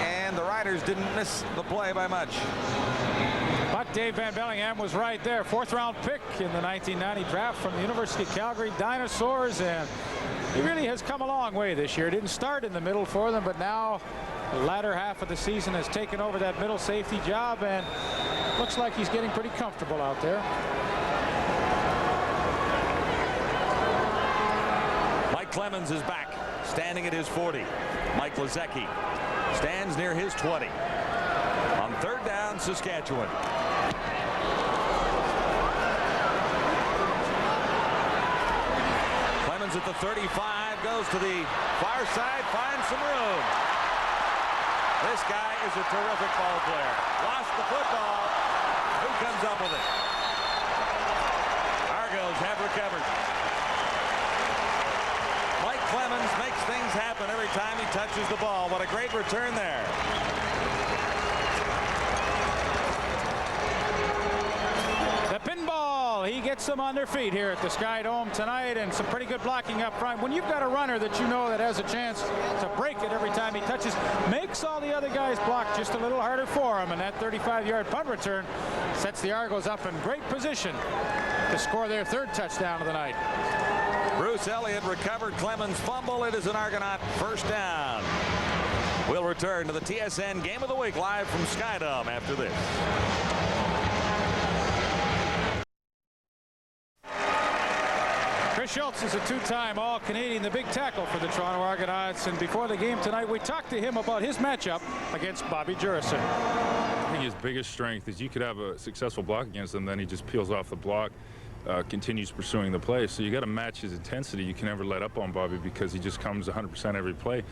F: and the Riders didn't miss the play by much.
G: But Dave Van Bellingham was right there. 4th-round pick in the 1990 draft from the University of Calgary Dinosaurs, and he really has come a long way this year. Didn't start in the middle for them, but now the latter half of the season has taken over that middle safety job, and looks like he's getting pretty comfortable out there.
F: Mike Clemens is back, standing at his 40. Mike Lazecki stands near his 20. On 3rd down, Saskatchewan. Clemens Clemens at the 35 goes to the far side, finds some room. This guy is a terrific ball player. Lost the football. Who comes up with it? Argos have recovered. Mike Clemens makes things happen every time he touches the ball. What a great return there.
G: The pinball, he gets them on their feet here at the Sky Dome tonight, and some pretty good blocking up front. When you've got a runner that you know that has a chance to break it every time he touches, makes all the other guys block just a little harder for him, and that 35-yard punt return sets the Argos up in great position to score their third touchdown of the night.
F: Bruce Elliott recovered Clemens' fumble. It is an Argonaut first down. We'll return to the TSN Game of the Week live from Sky Dome after this.
G: Chris Schultz is a two-time All-Canadian, the big tackle for the Toronto Argonauts, and before the game tonight we talked to him about his matchup against Bobby Jurison.
K: I think his biggest strength is you could have a successful block against him, then he just peels off the block, continues pursuing the play. So you got to match his intensity. You can never let up on Bobby because he just comes 100% every play.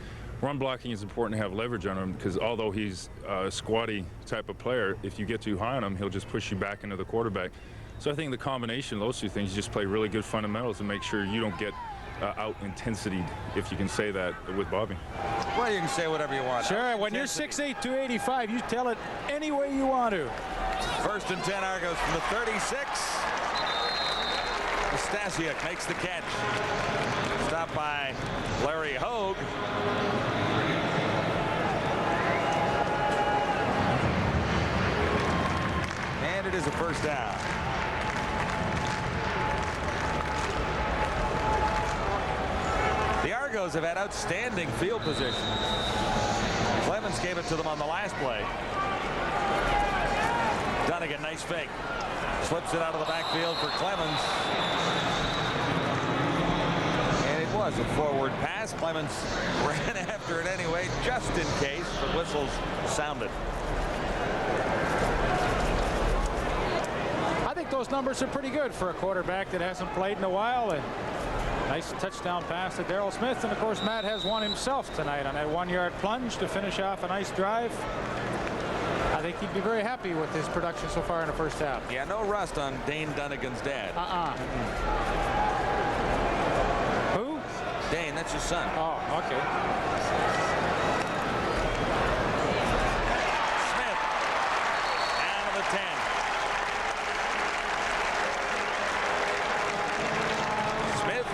K: Run blocking is important to have leverage on him because although he's a squatty type of player, if you get too high on him, he'll just push you back into the quarterback. So I think the combination of those two things, you just play really good fundamentals to make sure you don't get out intensity, if you can say that, with Bobby.
F: Well, you can say whatever you want.
G: Sure, when you're 6'8", 285, you tell it any way you want to.
F: First and 10 Argos from the 36. Stasiuk makes the catch. Stopped by Larry Hogue. And it is a first down. The Argos have had outstanding field position. Clemens gave it to them on the last play. Dunnigan, nice fake. Slips it out of the backfield for Clemens. And it was a forward pass. Clemens ran after it anyway, just in case, but whistles sounded.
G: I think those numbers are pretty good for a quarterback that hasn't played in a while. And nice touchdown pass to Darrell Smith. And, of course, Matt has one himself tonight on that 1-yard plunge to finish off a nice drive. I think he'd be very happy with his production so far in the first half.
F: Yeah, no rust on Dane Dunnigan's dad.
G: Who?
F: Dane, that's his son.
G: Oh, okay.
F: Smith down to the 10. Smith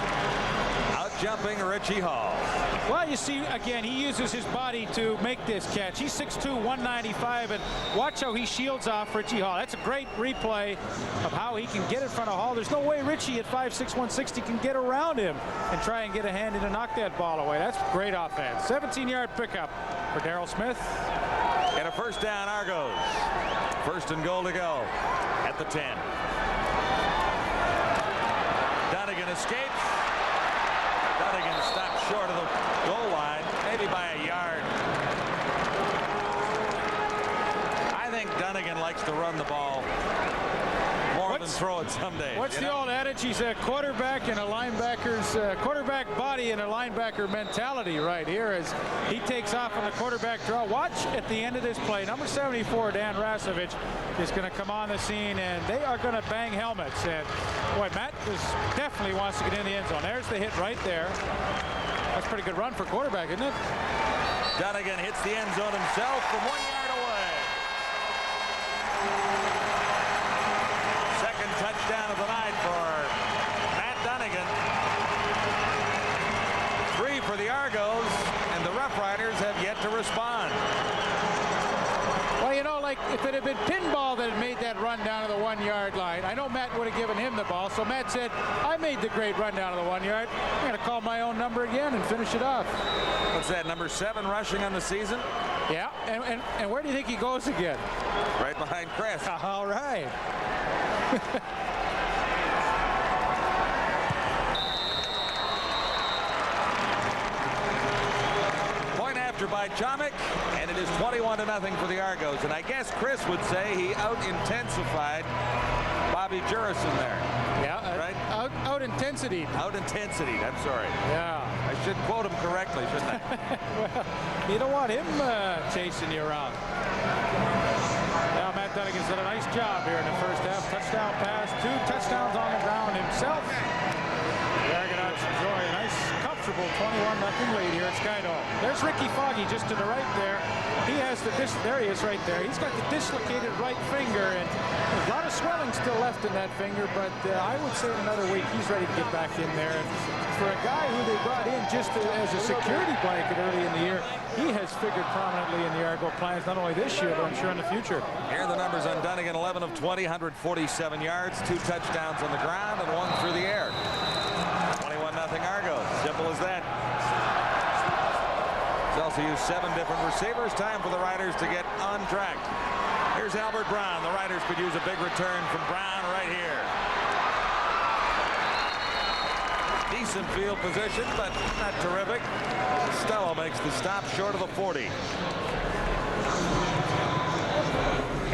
F: out jumping Richie Hall.
G: Well, you see, again, he uses his body to make this catch. He's 6'2", 195, and watch how he shields off Richie Hall. That's a great replay of how he can get in front of Hall. There's no way Richie at 5'6", 160 can get around him and try and get a hand in to knock that ball away. That's great offense. 17-yard pickup for Darrell Smith.
F: And a first down, Argos. First and goal to go at the 10. Dunnigan escapes. Dunnigan stopped short of the goal line, maybe by a yard. I think Dunnigan likes to run the ball more than throw it some days.
G: What's the old adage? He's a quarterback and a linebacker's quarterback body and a linebacker mentality right here as he takes off on the quarterback draw. Watch at the end of this play. Number 74, Dan Rasovich, is going to come on the scene, and they are going to bang helmets. And boy, Matt definitely wants to get in the end zone. There's the hit right there. That's a pretty good run for quarterback, isn't it?
F: Dunnigan hits the end zone himself from 1 yard away. Second touchdown of the night for Matt Dunnigan. 3 for the Argos, and the Roughriders have yet to respond.
G: Well, you know, like if it had been pinball that had made that run down to the 1 yard line, I know Matt would have given him the ball. So Matt said, I made the great run down to the 1 yard. I'm going to call my own number again and finish it off.
F: What's that, number 7 rushing on the season?
G: Yeah, and where do you think he goes again?
F: Right behind Chris.
G: All right.
F: Point after by Chomik, and it is 21-0 for the Argos. And I guess Chris would say he out-intensified Bobby Jurison there.
G: Yeah,
F: right?
G: Out intensity.
F: Out intensity. I'm sorry.
G: Yeah.
F: I should quote him correctly, shouldn't I?
G: Well, you don't want him chasing you around. Now Matt Dunnigan's done a nice job here in the first half. Touchdown pass, 2 touchdowns on the ground himself. The Argonauts enjoy a nice, comfortable 21-0 lead here at Skydome. There's Ricky Foggy just to the right there. He has there he is right there. He's got the dislocated right finger, and a lot of swelling still left in that finger, but I would say in another week he's ready to get back in there. And for a guy who they brought in just as a security blanket early in the year, he has figured prominently in the Argo plans, not only this year, but I'm sure in the future.
F: Here are the numbers on Dunnigan: 11 of 20, 147 yards, 2 touchdowns on the ground, and 1 through the air. 21-0 Argos. Simple as that. He's also used 7 different receivers. Time for the Riders to get on track. Here's Albert Brown. The Riders could use a big return from Brown right here. Decent field position, but not terrific. Costello makes the stop short of the 40.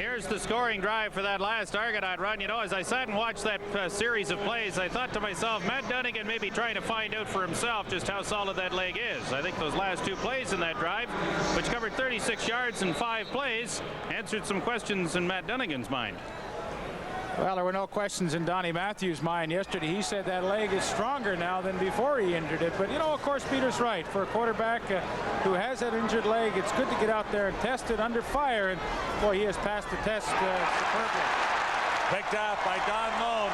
A: Here's the scoring drive for that last Argonaut run. You know, as I sat and watched that series of plays, I thought to myself, Matt Dunnigan may be trying to find out for himself just how solid that leg is. I think those last 2 plays in that drive, which covered 36 yards in 5 plays, answered some questions in Matt Dunnigan's mind.
G: Well, there were no questions in Donnie Matthews' mind yesterday. He said that leg is stronger now than before he injured it. But, you know, of course, Peter's right. For a quarterback who has that injured leg, it's good to get out there and test it under fire. And, boy, he has passed the test superbly.
F: Picked off by Don Moan.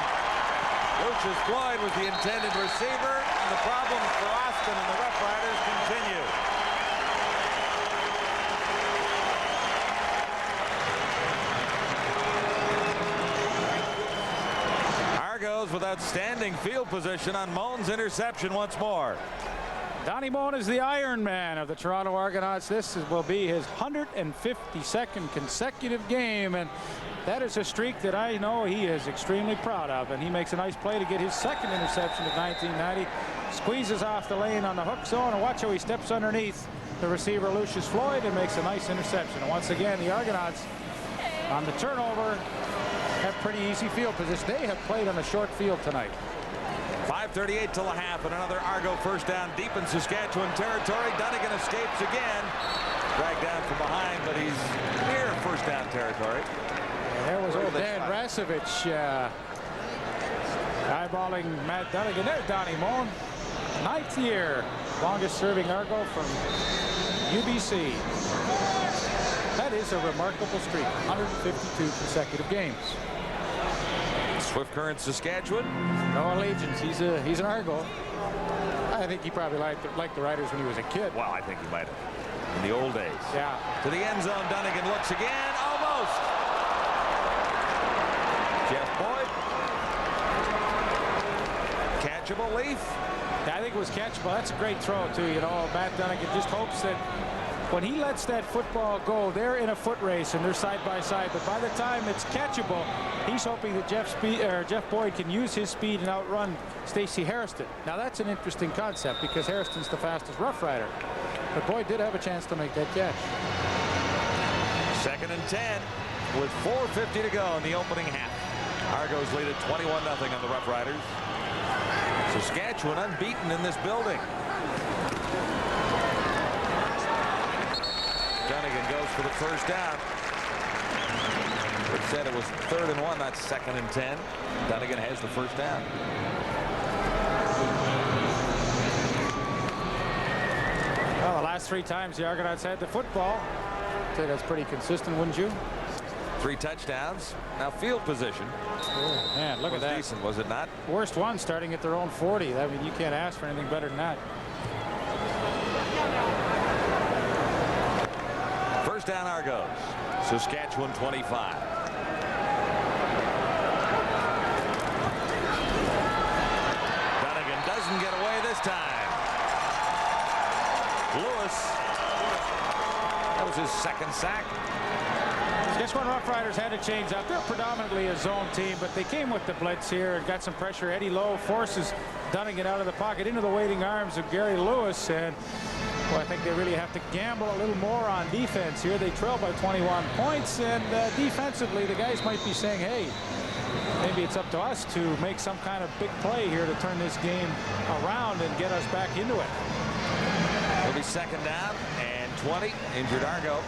F: Lucius Floyd was the intended receiver, and the problems for Austin and the Roughriders continue. Argos with outstanding field position on Moan's interception once more.
G: Donnie Moan is the Iron Man of the Toronto Argonauts. This will be his 152nd consecutive game, and that is a streak that I know he is extremely proud of. And he makes a nice play to get his 2nd interception of 1990. Squeezes off the lane on the hook zone, and watch how he steps underneath the receiver Lucius Floyd and makes a nice interception. And once again, the Argonauts on the turnover have pretty easy field position. They have played on a short field tonight.
F: 5:38 till the half, and another Argo first down deep in Saskatchewan territory. Dunnigan escapes again. Dragged down from behind, but he's near first down territory.
G: And there was old Dan Rasevich eyeballing Matt Dunnigan. There's Donnie Moan, 9th year, longest serving Argo from UBC. That is a remarkable streak, 152 consecutive games.
F: Swift Current, Saskatchewan.
G: No allegiance. He's an Argo. I think he probably liked the Riders when he was a kid.
F: Well, I think he might have in the old days.
G: Yeah.
F: To the end zone, Dunnigan looks again. Almost. Jeff Boyd. Catchable Leaf.
G: I think it was catchable. That's a great throw, too. You know, Matt Dunnigan just hopes that when he lets that football go, they're in a foot race and they're side by side. But by the time it's catchable, he's hoping that Jeff Boyd can use his speed and outrun Stacey Hairston. Now that's an interesting concept because Hairston's the fastest Rough Rider. But Boyd did have a chance to make that catch.
F: 2nd and 10 with 4:50 to go in the opening half. Argos lead at 21-0 on the Rough Riders. Saskatchewan unbeaten in this building. Dunnigan goes for the first down. It said it was 3rd and 1, not 2nd and 10. Dunnigan has the first down.
G: Well, the last 3 times the Argonauts had the football. I'd say that's pretty consistent, wouldn't you?
F: 3 touchdowns. Now field position.
G: Oh, man, look at that.
F: Decent, was it not?
G: Worst one starting at their own 40. I mean, you can't ask for anything better than that.
F: First down Argos. Saskatchewan 25. Dunnigan doesn't get away this time. Lewis. That was his 2nd sack.
G: Saskatchewan Roughriders had to change up. They're predominantly a zone team, but they came with the blitz here and got some pressure. Eddie Lowe forces Dunnigan out of the pocket into the waiting arms of Gary Lewis, and well, I think they really have to gamble a little more on defense here. They trail by 21 points, and defensively, the guys might be saying, hey, maybe it's up to us to make some kind of big play here to turn this game around and get us back into it.
F: It'll be second down and 20. Injured Argo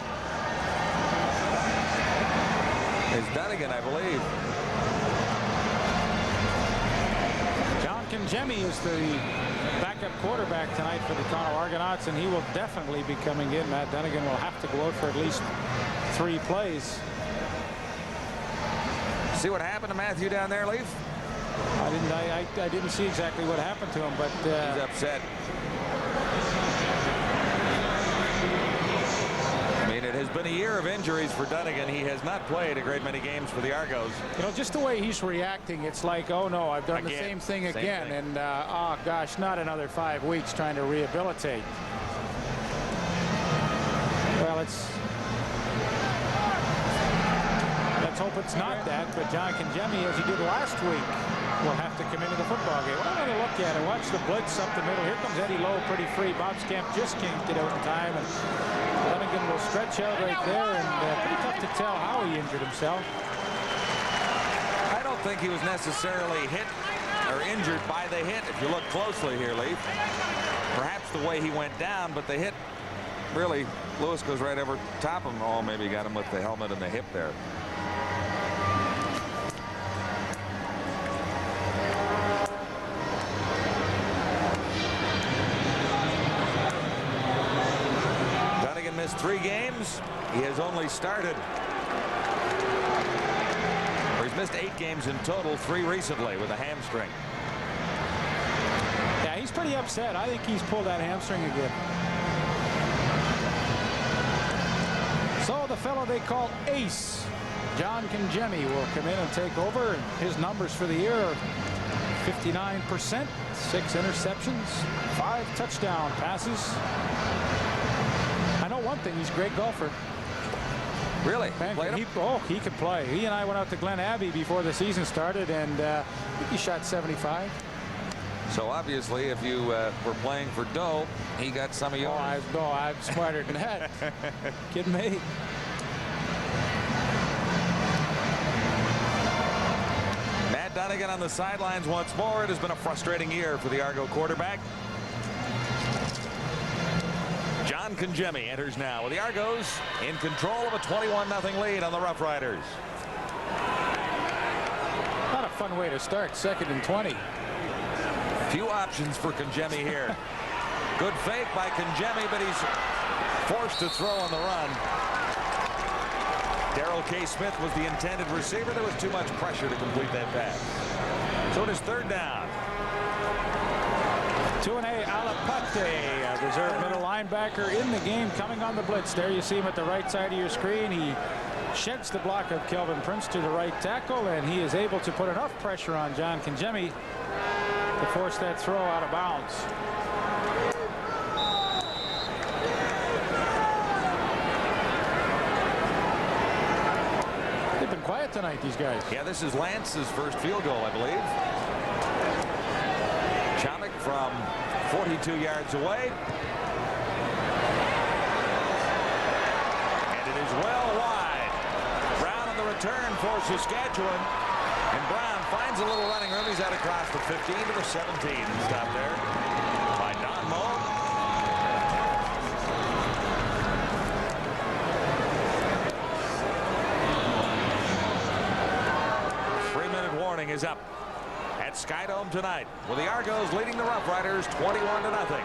F: is Dunnigan, I believe.
G: John Kangemi is the backup quarterback tonight for the Toronto Argonauts, and he will definitely be coming in. Matt Dunnigan will have to go out for at least 3 plays.
F: See what happened to Matthew down there, Leaf?
G: I didn't see exactly what happened to him, but
F: he's upset. I mean, it has been a year of injuries for Dunnigan. He has not played a great many games for the Argos.
G: You know, just the way he's reacting, it's like, oh no, I've done the same thing again. And oh gosh, not another 5 weeks trying to rehabilitate. Well, let's hope it's not that, but John Kangemi, as he did last week, will have to come into the football game. Well, I'm going to look at it. Watch the blitz up the middle. Here comes Eddie Lowe, pretty free. Bobskamp just can't get out in time, and Dunnigan will stretch out right there, and pretty tough to tell how he injured himself.
F: I don't think he was necessarily hit or injured by the hit, if you look closely here, Leaf. Perhaps the way he went down, but the hit, really, Lewis goes right over top of him. Oh, maybe he got him with the helmet and the hip there. Missed 3 games. He has only started, or he's missed 8 games in total, 3 recently with a hamstring.
G: Yeah, he's pretty upset. I think he's pulled that hamstring again. So the fellow they call Ace, John Kangemi, will come in and take over. His numbers for the year are 59%, 6 interceptions, 5 touchdown passes. I know one thing, he's a great golfer.
F: Really?
G: He can play. He and I went out to Glen Abbey before the season started, and he shot 75.
F: So obviously, if you were playing for dough, he got some of yours.
G: I'm smarter than that. Kidding me?
F: Matt Dunnigan on the sidelines once more. It has been a frustrating year for the Argo quarterback. John Kangemi enters now with the Argos in control of a 21-0 lead on the Roughriders.
G: Not a fun way to start, 2nd and 20.
F: Few options for Kangemi here. Good fake by Kangemi, but he's forced to throw on the run. Darrell K. Smith was the intended receiver. There was too much pressure to complete that pass. So it is 3rd down.
G: Tuane Alapate, reserve middle linebacker in the game, coming on the blitz. There you see him at the right side of your screen. He sheds the block of Kelvin Prince to the right tackle, and he is able to put enough pressure on John Kangemi to force that throw out of bounds. They've been quiet tonight, these guys.
F: Yeah, this is Lance's first field goal, I believe. Chomik from 42 yards away. And it is well wide. Brown on the return for Saskatchewan. And Brown finds a little running room. He's out across the 15 to the 17. Stop there by Don Moe. Three-minute warning is up at Skydome tonight, with the Argos leading the Roughriders 21-0.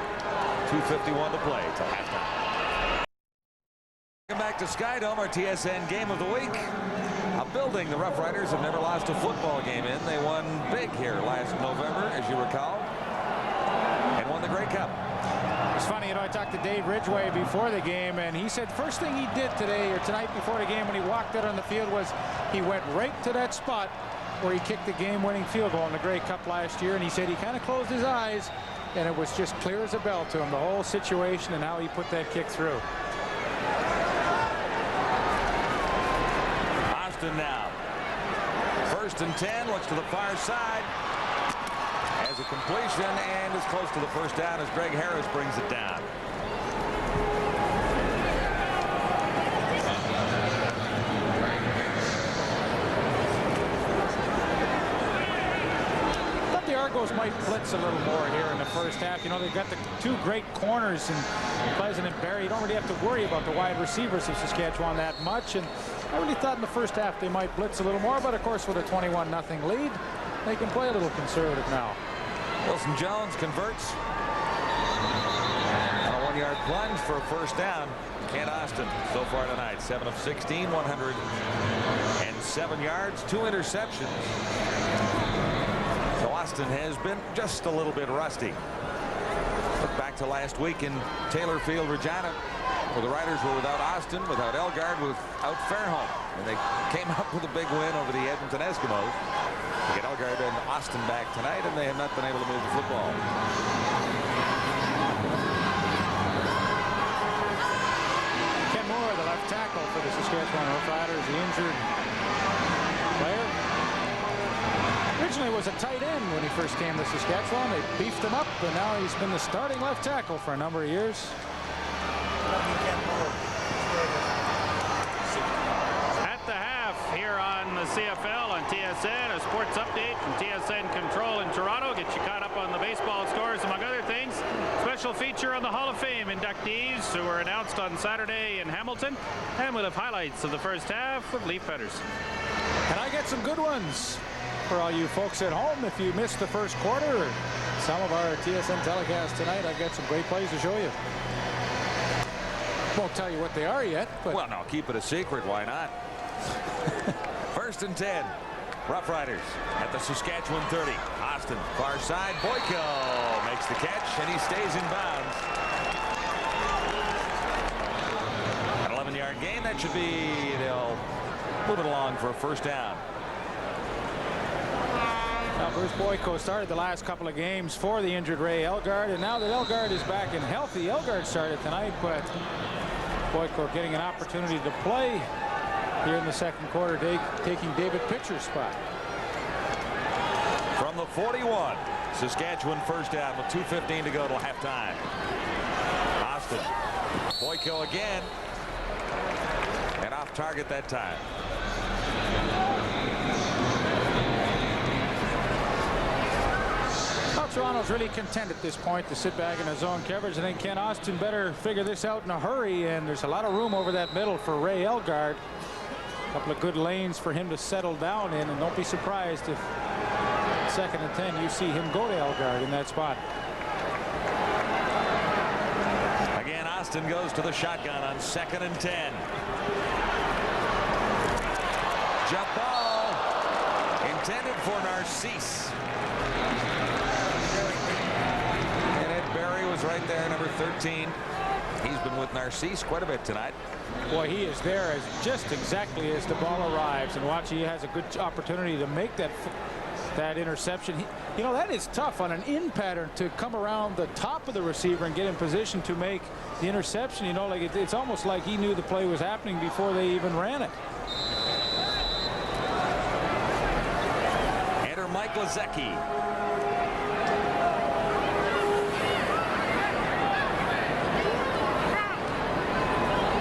F: 2:51 to play till halftime. Welcome back to Skydome, our TSN game of the week. A building the Roughriders have never lost a football game in. They won big here last November, as you recall, and won the Grey Cup.
G: It's funny, you know, I talked to Dave Ridgway before the game, and he said first thing he did today or tonight before the game when he walked out on the field was he went right to that spot where he kicked the game-winning field goal in the Grey Cup last year, and he said he kind of closed his eyes, and it was just clear as a bell to him, the whole situation and how he put that kick through.
F: Austin now. 1st and 10, looks to the far side. Has a completion and is close to the first down as Greg Harris brings it down.
G: Argos might blitz a little more here in the first half. You know, they've got the two great corners in Pleasant and Barry. You don't really have to worry about the wide receivers of Saskatchewan that much. And I really thought in the first half they might blitz a little more. But, of course, with a 21-0 lead, they can play a little conservative now.
F: Wilson Jones converts on a 1-yard plunge for a first down. Kent Austin so far tonight, 7 of 16, 107 yards, 2 interceptions. So Austin has been just a little bit rusty. Look back to last week in Taylor Field, Regina, where the Riders were without Austin, without Elgard, without Fairholm. And they came up with a big win over the Edmonton Eskimos. They get Elgard and Austin back tonight, and they have not been able to move the football.
G: The left tackle for the Saskatchewan Roughriders, the injured player. Originally was a tight end when he first came to Saskatchewan. They beefed him up, and now he's been the starting left tackle for a number of years.
A: At the half here on the CFL on TSN, a sports update from TSN Control in Toronto. Get you caught up on the baseball scores, among other things. Special feature on the Hall of Fame inductees who were announced on Saturday in Hamilton, and we'll have highlights of the first half of Leaf Headers.
G: And I get some good ones for all you folks at home. If you missed the first quarter or some of our TSN telecasts tonight, I've got some great plays to show you. Won't tell you what they are yet, but
F: well, no, keep it a secret. Why not? 1st and 10. Roughriders at the Saskatchewan 30. Austin, far side. Boyko makes the catch, and he stays in bounds. An 11-yard gain. That should be, they'll move it along for a first down.
G: Now, Bruce Boyko started the last couple of games for the injured Ray Elgard, and now that Elgard is back and healthy, Elgard started tonight, but Boyko getting an opportunity to play here in the second quarter, taking David Pitcher's spot.
F: From the 41, Saskatchewan first down with 2:15 to go till halftime. Austin, Boyko again, and off target that time.
G: Well, Toronto's really content at this point to sit back in his zone coverage. I think Ken Austin better figure this out in a hurry, and there's a lot of room over that middle for Ray Elgard. A couple of good lanes for him to settle down in, and don't be surprised if 2nd and 10 you see him go to Elgard in that spot.
F: Again, Austin goes to the shotgun on 2nd and 10. Jump ball intended for Narcisse. And Ed Barry was right there, number 13. He's been with Narcisse quite a bit tonight.
G: Boy, he is there as just exactly as the ball arrives, and watch, he has a good opportunity to make that interception. You know, that is tough on an in pattern to come around the top of the receiver and get in position to make the interception. You know, like it's almost like he knew the play was happening before they even ran it.
F: Enter Mike Lazecki.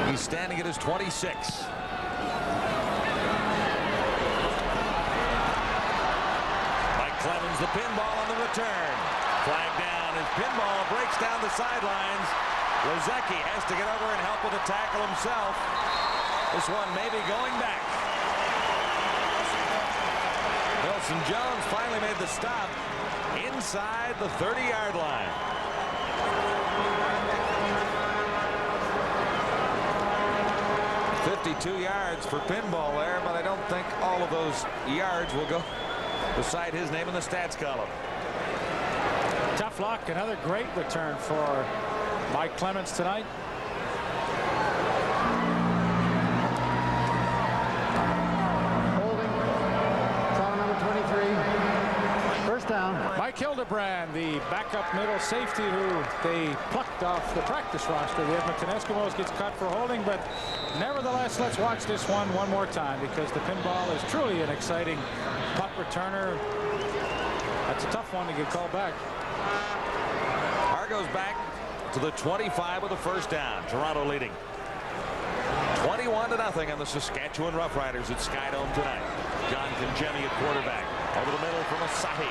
F: He's standing at his 26. Clemens, the pinball on the return. Flag down as pinball breaks down the sidelines. Lazecki has to get over and help with the tackle himself. This one may be going back. Wilson Jones finally made the stop inside the 30-yard line. "52 yards for pinball there, but I don't think all of those yards will go beside his name in the stats column."
G: Tough luck. Another great return for Mike Clemens tonight.
H: Holding. It's on number 23. First down.
G: Mike Hildebrand, the backup middle safety who they plucked off the practice roster. The Edmonton Eskimos gets cut for holding, but nevertheless, let's watch this one more time because the pinball is truly an exciting punt returner. That's a tough one to get called back.
F: Argos back to the 25 with a first down. Toronto leading 21-0 on the Saskatchewan Roughriders at Skydome tonight. John Congemi at quarterback. Over the middle from Asahi.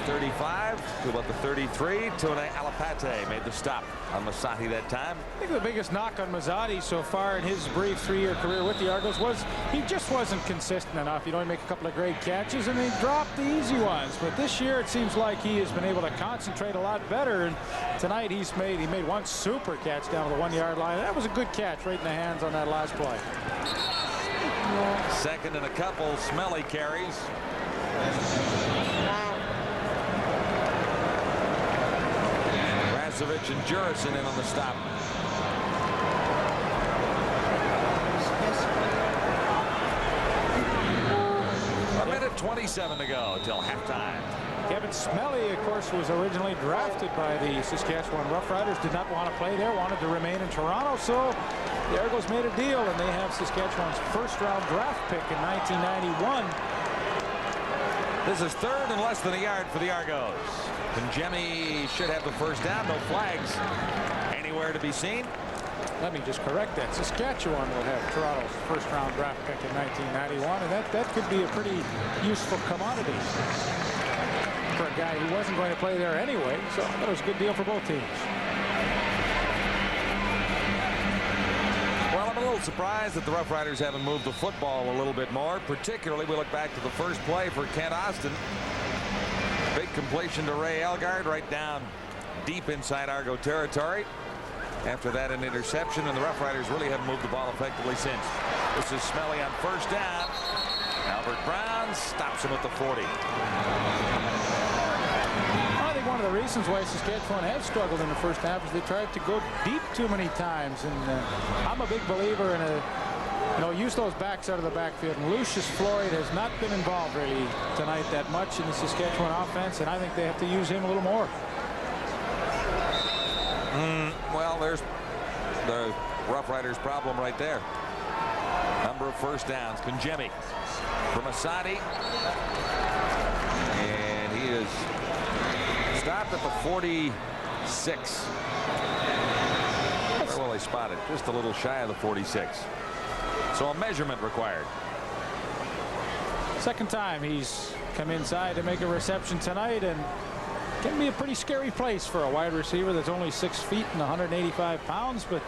F: 35 to about the 33. Tune Alapate made the stop on Masati that time.
G: I think the biggest knock on Mazzotti so far in his brief 3-year career with the Argos was he just wasn't consistent enough. He'd only make a couple of great catches and he dropped the easy ones. But this year it seems like he has been able to concentrate a lot better. And tonight he made one super catch down to the 1-yard line. That was a good catch right in the hands on that last play.
F: Second and a couple. Smelly carries. Rasovic and Jurison in on the stop. A minute 27 to go till halftime.
G: Kevin Smelly, of course, was originally drafted by the Saskatchewan Roughriders. Did not want to play there, wanted to remain in Toronto. So the Argos made a deal, and they have Saskatchewan's first-round draft pick in 1991.
F: This is third and less than a yard for the Argos. Jemmy should have the first down. No flags anywhere to be seen.
G: Let me just correct that. Saskatchewan will have Toronto's first-round draft pick in 1991, and that could be a pretty useful commodity for a guy who wasn't going to play there anyway. So that was a good deal for both teams.
F: Well, I'm a little surprised that the Roughriders haven't moved the football a little bit more. Particularly, we look back to the first play for Kent Austin. Big completion to Ray Elgard right down deep inside Argo territory. After that, an interception, and the Roughriders really haven't moved the ball effectively since. This is Smelly on first down. Albert Brown stops him at the 40.
G: I think one of the reasons why Saskatchewan has struggled in the first half is they tried to go deep too many times. And I'm a big believer in use those backs out of the backfield. And Lucius Floyd has not been involved really tonight that much in the Saskatchewan offense, and I think they have to use him a little more.
F: Well, there's the Roughriders problem right there. Number of first downs. Conjemi from Asadi. And he is stopped at the 46. Where will they spot it? Just a little shy of the 46. So a measurement required.
G: Second time he's come inside to make a reception tonight, and can be a pretty scary place for a wide receiver that's only 6 feet and 185 pounds, but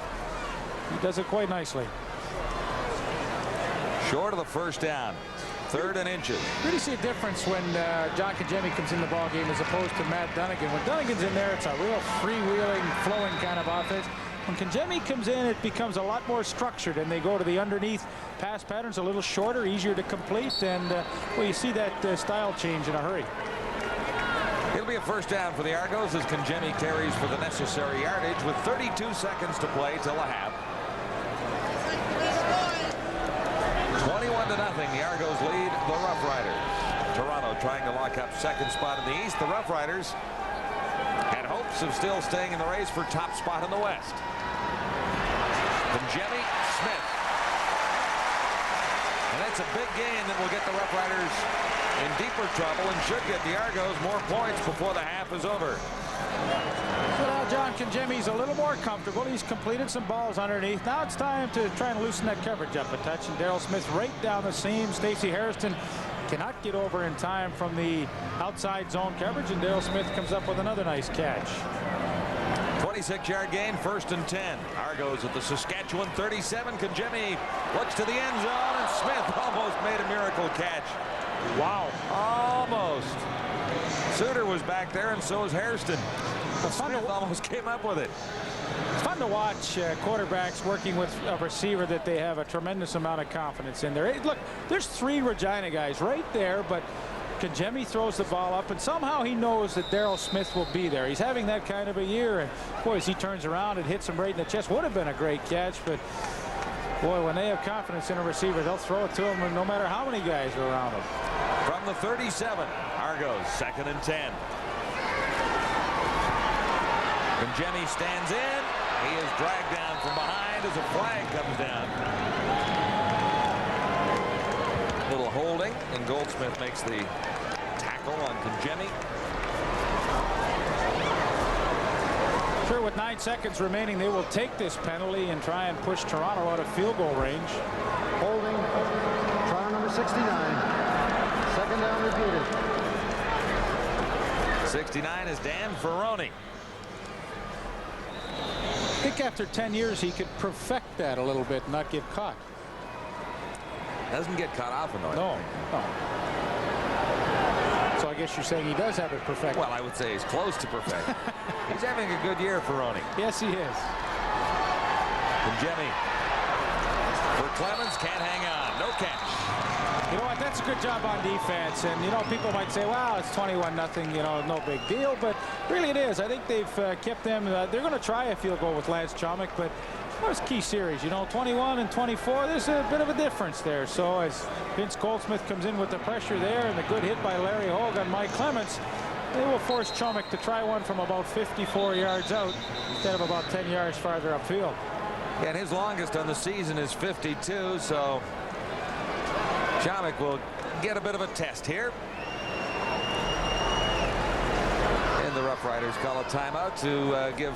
G: he does it quite nicely.
F: Short of the first down. Third and inches.
G: Really see a difference when John Conjemi comes in the ball game as opposed to Matt Dunnigan. When Dunnigan's in there, it's a real freewheeling, flowing kind of offense. When Conjemi comes in, it becomes a lot more structured, and they go to the underneath pass patterns, a little shorter, easier to complete, and well, you see that style change in a hurry.
F: It'll be a first down for the Argos as Conjemi carries for the necessary yardage with 32 seconds to play till a half. 21-0. The Argos lead the Roughriders. Toronto trying to lock up second spot in the East. The Roughriders had hopes of still staying in the race for top spot in the West. Conjemi, Smith. And that's a big gain that will get the Roughriders in deeper trouble and should get the Argos more points before the half is over.
G: So now John Conjemi's a little more comfortable. He's completed some balls underneath. Now it's time to try and loosen that coverage up a touch. And Daryl Smith right down the seam. Stacey Harrison cannot get over in time from the outside zone coverage, and Daryl Smith comes up with another nice catch.
F: 26-yard gain, first and 10. Argos at the Saskatchewan 37. Conjemi looks to the end zone, and Smith almost made a miracle catch. Wow, almost. Suter was back there, and so was Hairston. Smith almost came up with it.
G: It's fun to watch quarterbacks working with a receiver that they have a tremendous amount of confidence in there. Hey, look, there's 3 Regina guys right there, but Conjemi throws the ball up, and somehow he knows that Daryl Smith will be there. He's having that kind of a year, and boy, as he turns around and hits him right in the chest, would have been a great catch, but boy, when they have confidence in a receiver, they'll throw it to him no matter how many guys are around him.
F: From the 37, Argos, second and 10. Conjemi stands in. He is dragged down from behind as a flag comes down. Little holding, and Goldsmith makes the tackle on Conjemi.
G: Sure, with 9 seconds remaining, they will take this penalty and try and push Toronto out of field goal range.
H: Holding, trial number 69. Second down repeated.
F: 69 is Dan Ferroni.
L: I think after 10 years he could perfect that a little bit and not get caught.
F: Doesn't get caught often, though.
L: No. So I guess you're saying he does have it perfect.
F: Well, I would say he's close to perfect. He's having a good year, Ferroni.
L: Yes, he is.
F: And Jemmy for Clemens, can't hang on. No catch.
L: You know what? That's a good job on defense. And, you know, people might say, well, it's 21-0, you know, no big deal. But really it is. I think they've kept them. They're going to try a field goal with Lance Chomick. But that was key series. You know, 21 and 24, there's a bit of a difference there. So as Vince Goldsmith comes in with the pressure there and the good hit by Larry Hogue on Mike Clements, they will force Chomick to try one from about 54 yards out instead of about 10 yards farther upfield.
F: Yeah, and his longest on the season is 52, so Chomick will get a bit of a test here. And the Roughriders call a timeout to give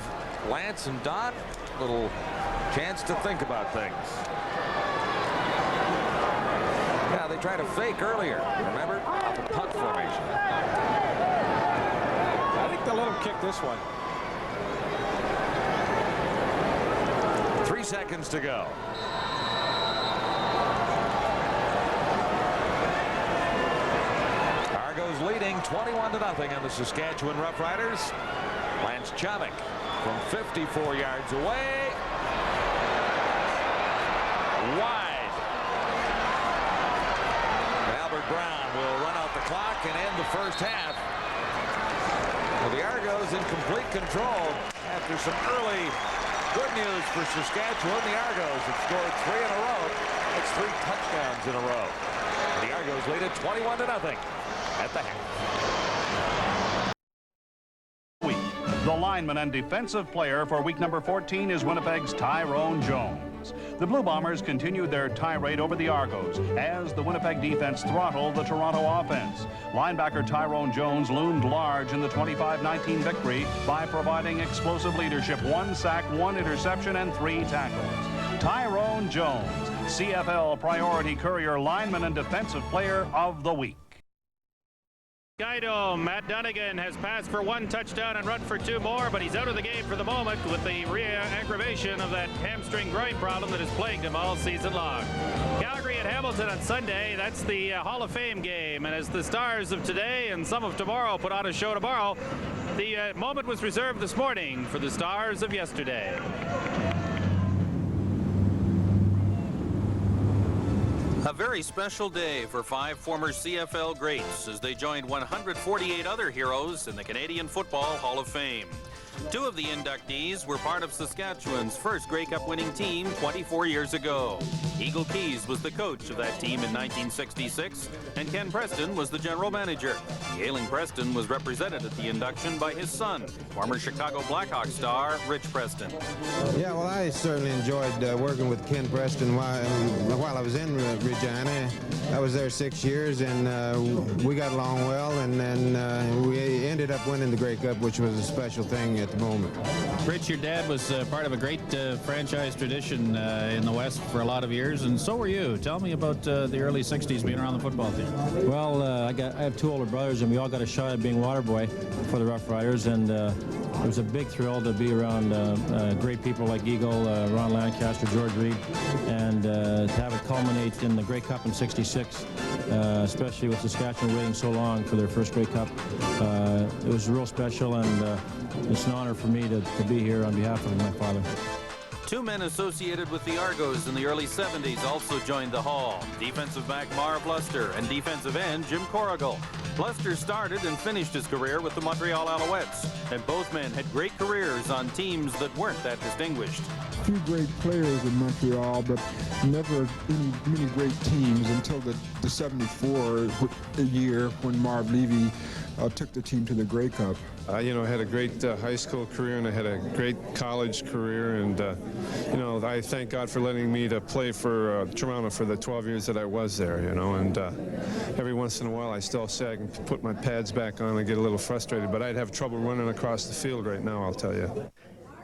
F: Lance and Don a little chance to think about things. Yeah, they tried to fake earlier, remember? Off a punt formation.
L: I think they'll let him kick this one.
F: 3 seconds to go. Argos leading 21-0 on the Saskatchewan Roughriders. Lance Chomick from 54 yards away. Wide. Albert Brown will run out the clock and end the first half. Well, the Argos in complete control after some early good news for Saskatchewan. The Argos have scored 3 in a row. That's 3 touchdowns in a row. The Argos lead it 21-0 at the half.
M: The lineman and defensive player for week number 14 is Winnipeg's Tyrone Jones. The Blue Bombers continued their tirade over the Argos as the Winnipeg defense throttled the Toronto offense. Linebacker Tyrone Jones loomed large in the 25-19 victory by providing explosive leadership, 1 sack, 1 interception, and 3 tackles. Tyrone Jones, CFL Priority Courier Lineman and Defensive Player of the Week.
A: Skydome, Matt Dunnigan has passed for 1 touchdown and run for 2 more, but he's out of the game for the moment with the re-aggravation of that hamstring groin problem that has plagued him all season long. Calgary at Hamilton on Sunday, that's the Hall of Fame game, and as the stars of today and some of tomorrow put on a show tomorrow, the moment was reserved this morning for the stars of yesterday.
N: A very special day for 5 former CFL greats as they joined 148 other heroes in the Canadian Football Hall of Fame. 2 of the inductees were part of Saskatchewan's first Grey Cup winning team 24 years ago. Eagle Keys was the coach of that team in 1966, and Ken Preston was the general manager. The ailing Preston was represented at the induction by his son, former Chicago Blackhawks star Rich Preston.
O: Yeah, well, I certainly enjoyed working with Ken Preston while I was in Regina. I was there 6 years, and we got along well, and then we ended up winning the Grey Cup, which was a special thing at the moment.
P: Rich, your dad was part of a great franchise tradition in the West for a lot of years, and so were you. Tell me about the early 60s being around the football team.
Q: Well, I have 2 older brothers, and we all got a shot at being water boy for the Roughriders, and it was a big thrill to be around great people like Eagle, Ron Lancaster, George Reed, and to have it culminate in the Grey Cup in '66, especially with Saskatchewan waiting so long for their first Grey Cup. It was real special, and it's an honor for me to be here on behalf of my father.
N: 2 men associated with the Argos in the early 70s also joined the Hall. Defensive back Marv Luster and defensive end Jim Corrigal. Luster started and finished his career with the Montreal Alouettes, and both men had great careers on teams that weren't that distinguished.
R: A few great players in Montreal, but never many great teams until the 74 year when Marv Levy took the team to the Grey Cup.
S: I had a great high school career, and I had a great college career, and I thank God for letting me to play for Toronto for the 12 years that I was there, and every once in a while I still say I can put my pads back on and get a little frustrated, but I'd have trouble running across the field right now, I'll tell you.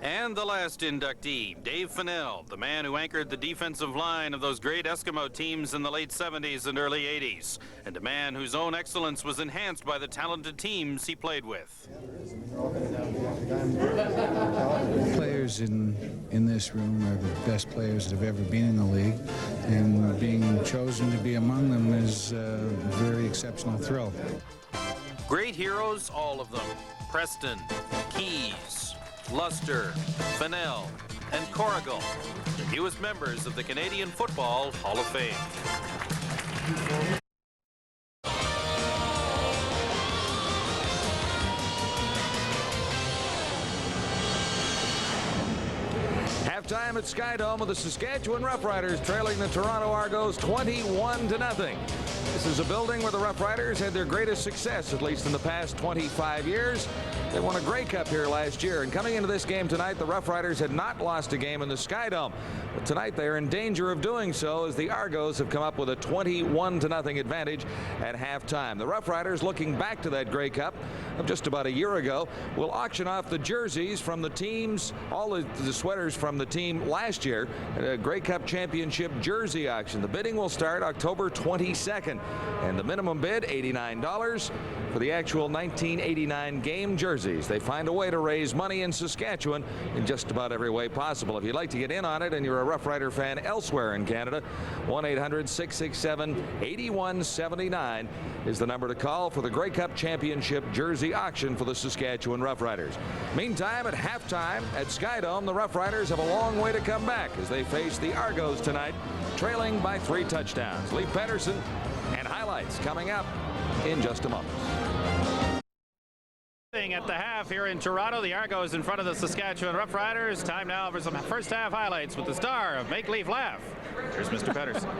N: And the last inductee, Dave Fennell, the man who anchored the defensive line of those great Eskimo teams in the late 70s and early 80s, and a man whose own excellence was enhanced by the talented teams he played with.
T: Players in this room are the best players that have ever been in the league, and being chosen to be among them is a very exceptional thrill.
N: Great heroes, all of them. Preston, Keys, Luster, Fennell, and Corrigal, the newest members of the Canadian Football Hall of Fame.
F: Halftime at Skydome with the Saskatchewan Roughriders trailing the Toronto Argos 21-0. This is a building where the Roughriders had their greatest success, at least in the past 25 years. They won a Grey Cup here last year, and coming into this game tonight, the Roughriders had not lost a game in the Skydome. But tonight they are in danger of doing so as the Argos have come up with a 21-0 advantage at halftime. The Roughriders, looking back to that Grey Cup of just about a year ago, will auction off the jerseys from the teams, all the sweaters from the team last year at a Grey Cup championship jersey auction. The bidding will start October 22nd, and the minimum bid $89 for the actual 1989 game jerseys. They find a way to raise money in Saskatchewan in just about every way possible. If you'd like to get in on it and you're a Rough Rider fan elsewhere in Canada, 1-800-667-8179 is the number to call for the Grey Cup championship jersey auction for the Saskatchewan Roughriders. Meantime, at halftime at Skydome, the Roughriders have a long way to come back as they face the Argos tonight, trailing by 3 touchdowns. Lee Pedersen and highlights coming up in just a moment.
A: At the half here in Toronto, the Argos in front of the Saskatchewan Roughriders. Time now for some first half highlights with the star of Make Leaf Laugh. Here's Mr. Pedersen.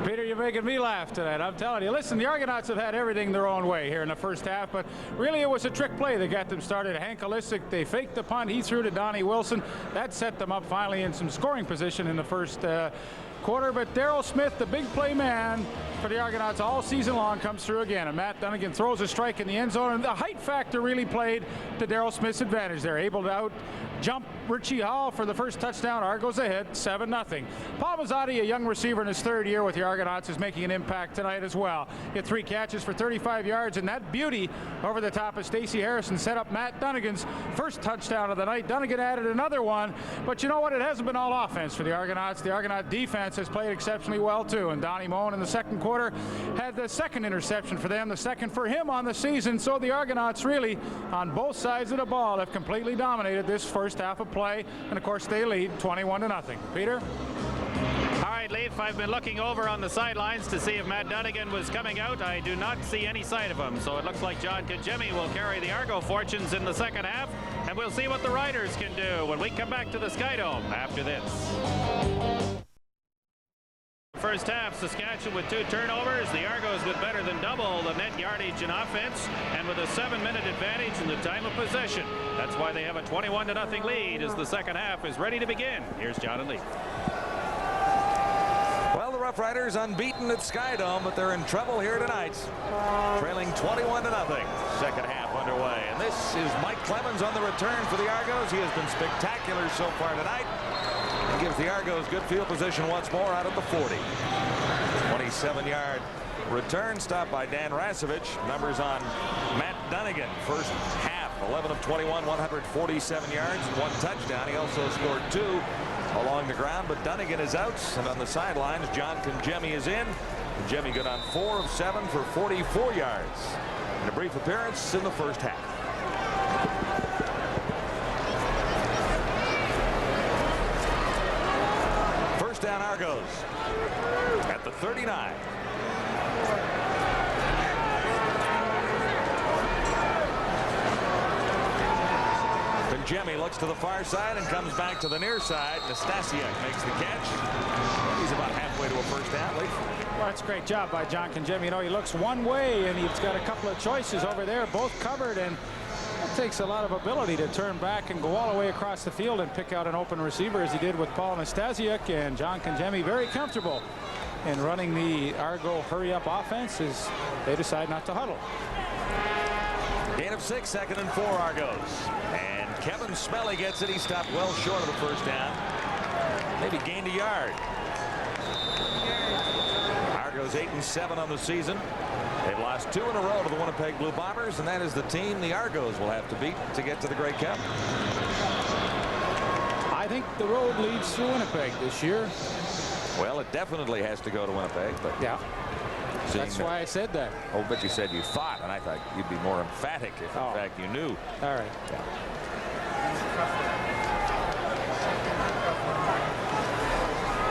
G: Peter, you're making me laugh tonight. I'm telling you. Listen, the Argonauts have had everything their own way here in the first half, but really it was a trick play that got them started. Hank Olisic, they faked the punt. He threw to Donnie Wilson. That set them up finally in some scoring position in the first quarter, but Daryl Smith, the big play man for the Argonauts all season long, comes through again, and Matt Dunnigan throws a strike in the end zone, and the height factor really played to Daryl Smith's advantage there, able to out jump Richie Hall for the first touchdown. Argos ahead 7-0. Paul Mazzotti, a young receiver in his third year with the Argonauts, is making an impact tonight as well. He had 3 catches for 35 yards, and that beauty over the top of Stacey Harrison set up Matt Dunnigan's first touchdown of the night. Dunnigan added another one, but you know what? It hasn't been all offense for the Argonauts. The Argonaut defense has played exceptionally well too, and Donnie Moen in the second quarter had the second interception for them, the second for him on the season. So the Argonauts really on both sides of the ball have completely dominated this first half of play, and of course they lead 21-0. Peter?
A: All right, Leaf, I've been looking over on the sidelines to see if Matt Dunnigan was coming out. I do not see any sight of him, so it looks like John Kajemi will carry the Argo fortunes in the second half, and we'll see what the Riders can do when we come back to the Skydome after this. First half, Saskatchewan with 2 turnovers. The Argos with better than double the net yardage in offense and with a 7-minute advantage in the time of possession. That's why they have a 21-0 lead as the second half is ready to begin. Here's John and Lee.
F: Well, the Roughriders unbeaten at Skydome, but they're in trouble here tonight. Trailing 21-0. Second half underway. And this is Mike Clemens on the return for the Argos. He has been spectacular so far tonight. He gives the Argos good field position once more out at the 40. 27-yard return stop by Dan Rasevich. Numbers on Matt Dunnigan. First half, 11 of 21, 147 yards, 1 touchdown. He also scored 2 along the ground, but Dunnigan is out, and on the sidelines, John Kajemi is in. Kajemi got on 4 of 7 for 44 yards in a brief appearance in the first half. First down, Argos at the 39. Kajemi looks to the far side and comes back to the near side. Nastasiuk makes the catch. He's about halfway to a first down.
G: Well, that's a great job by John Kajemi. You know, he looks one way, and he's got a couple of choices over there, both covered, and it takes a lot of ability to turn back and go all the way across the field and pick out an open receiver, as he did with Paul Nastasiuk. And John Kajemi very comfortable in running the Argo hurry-up offense as they decide not to huddle.
F: Gain of 6, 2nd and 4 Argos. And Kevin Smelly gets it. He stopped well short of the first down. Maybe gained a yard. Argos 8-7 on the season. They've lost 2 in a row to the Winnipeg Blue Bombers, and that is the team the Argos will have to beat to get to the Grey Cup.
L: I think the road leads through Winnipeg this year.
F: Well, it definitely has to go to Winnipeg, but
L: yeah, that's why I said that.
F: Oh, but you said you thought, and I thought you'd be more emphatic if in fact you knew.
L: All right.
F: Yeah.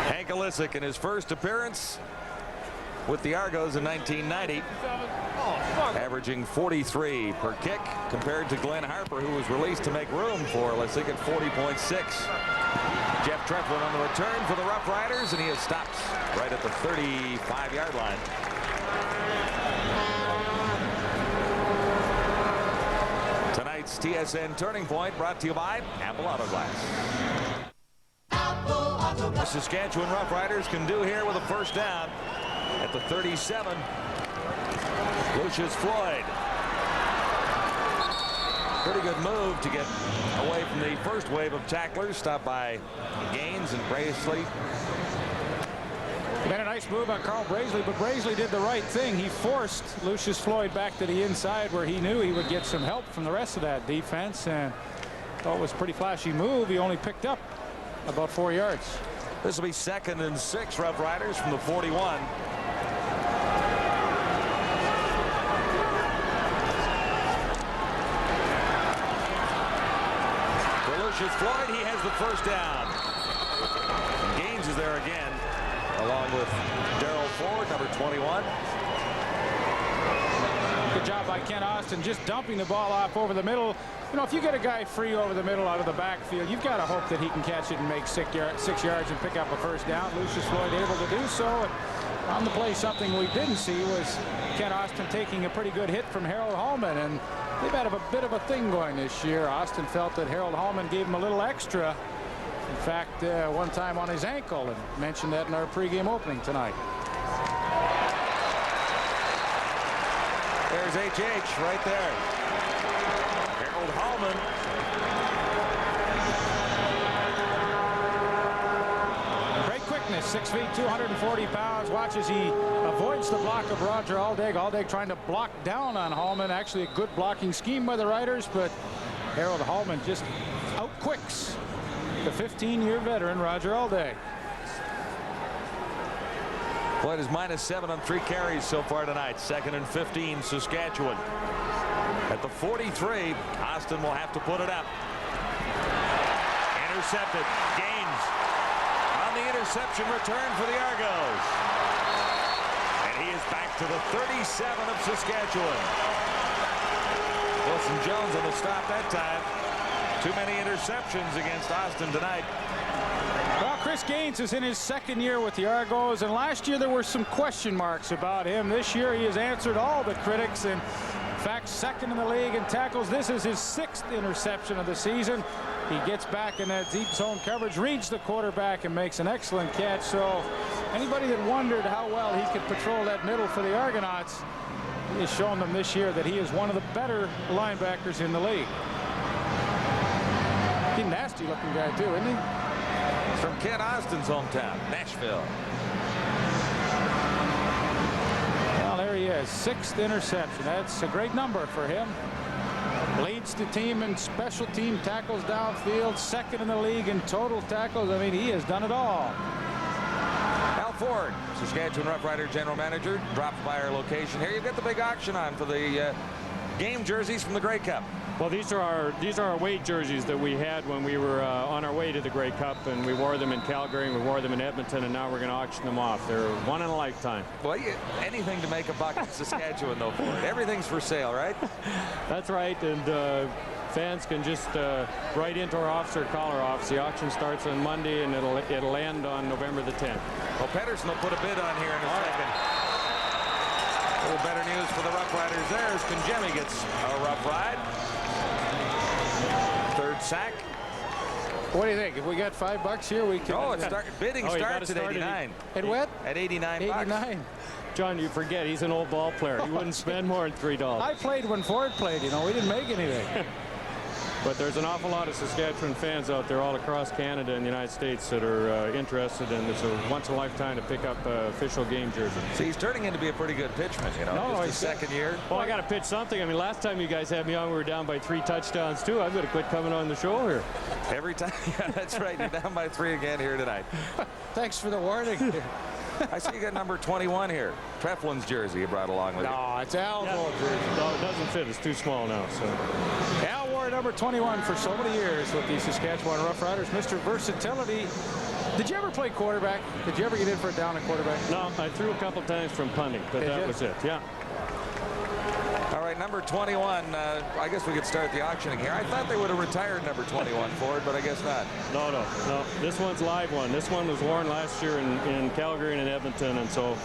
F: Hank Olisic in his first appearance with the Argos in 1990, averaging 43 per kick compared to Glenn Harper, who was released to make room for Olisic at 40.6. Jeff Treflin on the return for the Roughriders, and he has stopped right at the 35-yard line. Tonight's TSN Turning Point brought to you by Apple Auto Glass. The Saskatchewan Roughriders can do here with a first down at the 37. Lucius Floyd. Pretty good move to get away from the first wave of tacklers. Stopped by Gaines and Braisley.
L: Been a nice move on Carl Braisley, but Braisley did the right thing. He forced Lucius Floyd back to the inside where he knew he would get some help from the rest of that defense, and thought it was a pretty flashy move. He only picked up about 4 yards.
F: This will be 2nd and 6 Roughriders from the 41. For Lucius Floyd, he has the first down. And Gaines is there again, along with Darryl Ford, number 21.
L: Good job by Ken Austin, just dumping the ball off over the middle. You know, if you get a guy free over the middle out of the backfield, you've got to hope that he can catch it and make 6 yards and pick up a first down. Lucius Floyd able to do so. And on the play, something we didn't see was Ken Austin taking a pretty good hit from Harold Hallman, and they've had a bit of a thing going this year. Austin felt that Harold Hallman gave him a little extra. In fact, one time on his ankle, and mentioned that in our pregame opening tonight.
F: There's H.H. right there. Harold Hallman.
L: Great quickness, 6 feet, 240 pounds. Watch as he avoids the block of Roger Aldag. Aldag trying to block down on Hallman. Actually a good blocking scheme by the Riders, but Harold Hallman just outquicks the 15-year veteran Roger Aldag.
F: Floyd is -7 on 3 carries so far tonight. 2nd and 15 Saskatchewan. At the 43, Austin will have to put it up. Intercepted. Gaines on the interception return for the Argos. And he is back to the 37 of Saskatchewan. Wilson Jones on the stop that time. Too many interceptions against Austin tonight.
L: Well, Chris Gaines is in his 2nd year with the Argos, and last year there were some question marks about him. This year he has answered all the critics, and in fact 2nd in the league in tackles. This is his 6th interception of the season. He gets back in that deep zone coverage, reads the quarterback, and makes an excellent catch. So anybody that wondered how well he could patrol that middle for the Argonauts, he has shown them this year that he is one of the better linebackers in the league. He's a nasty looking guy too, isn't he?
F: From Ken Austin's hometown, Nashville.
L: Well, there he is, 6th interception. That's a great number for him. Leads the team in special team tackles downfield, 2nd in the league in total tackles. I mean, he has done it all.
F: Al Ford, Saskatchewan Roughrider general manager, dropped by our location here. You've got the big auction on for the game jerseys from the Grey Cup.
U: Well, these are our away jerseys that we had when we were on our way to the Grey Cup, and we wore them in Calgary, and we wore them in Edmonton, and now we're going to auction them off. They're one in a lifetime.
F: Well, anything to make a buck in Saskatchewan, though, Ford. Everything's for sale, right?
U: That's right, and fans can just write into our office or call our office. The auction starts on Monday, and it'll end on November the 10th.
F: Well, Pedersen will put a bid on here in a second. A little better news for the Roughriders there as Conjemi gets a rough ride. 3rd sack
L: What do you think? If we got $5 here, we can.
F: Oh, bidding starts at 89.
L: At what?
F: At 89 bucks.
L: 89.
U: John, you forget he's an old ball player. He wouldn't spend more than $3.
L: I played when Ford played. You know, we didn't make anything.
U: But there's an awful lot of Saskatchewan fans out there all across Canada and the United States that are interested, and it's a once-in-a-lifetime to pick up official game jersey.
F: So he's turning into be a pretty good pitchman, you know.
U: No,
F: his second year.
U: Well, I got to pitch something. I mean, last time you guys had me on, we were down by 3 touchdowns, too. I'm going to quit coming on the show here.
F: Every time. Yeah, that's right. You're down by 3 again here tonight.
L: Thanks for the warning.
F: I see you got number 21 here. Treflin's jersey you brought along with you.
L: No, it's Al's old jersey.
U: No, it doesn't fit. It's too small now. So
L: Al wore number 21 for so many years with the Saskatchewan Roughriders. Mr. Versatility. Did you ever play quarterback? Did you ever get in for a down at quarterback?
U: No, I threw a couple times from punting, but that was it. Yeah.
F: All right, number 21. I guess we could start the auctioning here. I thought they would have retired number 21 for it, but I guess not.
U: No. This one's live one. This one was worn last year in Calgary and in Edmonton, and so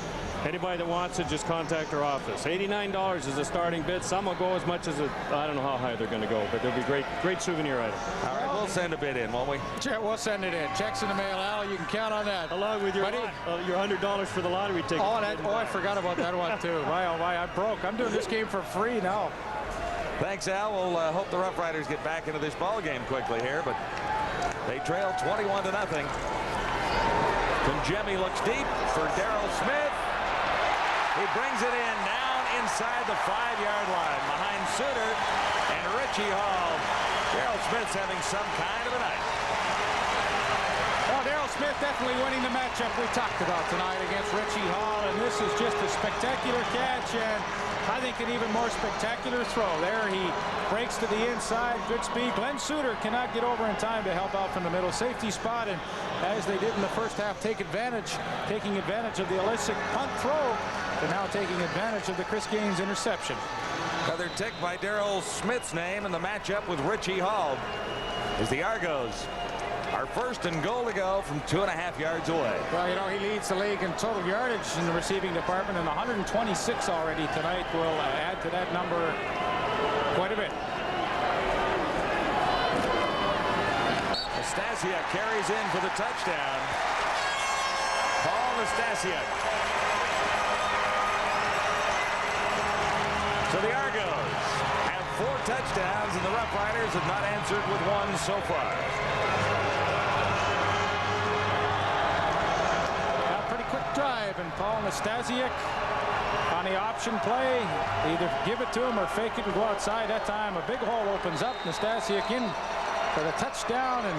U: anybody that wants it, just contact our office. $89 is the starting bid. Some will go as much as I don't know how high they're going to go, but they'll be great souvenir item.
F: All right, we'll send a bid in, won't we?
L: We'll send it in. Checks in the mail, Al. You can count on that.
U: Along with your $100 for the lottery ticket.
L: I forgot about that one too. Why, I'm broke. I'm doing this game for free now.
F: Thanks, Al. We'll hope the Roughriders get back into this ball game quickly here, but they trail 21-0. Jemmy looks deep for Daryl Smith. He brings it in down inside the 5-yard line behind Suter and Richie Hall. Daryl Smith's having some kind of a night.
L: Well, Daryl Smith definitely winning the matchup we talked about tonight against Richie Hall, and this is just a spectacular catch, and I think an even more spectacular throw. There he breaks to the inside, good speed. Glenn Suter cannot get over in time to help out from the middle safety spot, and as they did in the first half, taking advantage of the illicit punt throw, and now taking advantage of the Chris Gaines interception.
F: Another tick by Daryl Smith's name in the matchup with Richie Hall as the Argos are first and goal to go from 2.5 yards away.
L: Well, you know, he leads the league in total yardage in the receiving department, and 126 already tonight will add to that number quite a bit.
F: Nastasiuk carries in for the touchdown. Paul Nastasiuk. So the Argos have 4 touchdowns, and the Roughriders have not answered with one so far.
L: A pretty quick drive, and Paul Nastasiuk on the option play. Either give it to him or fake it and go outside. That time a big hole opens up. Nastasiuk in for the touchdown, and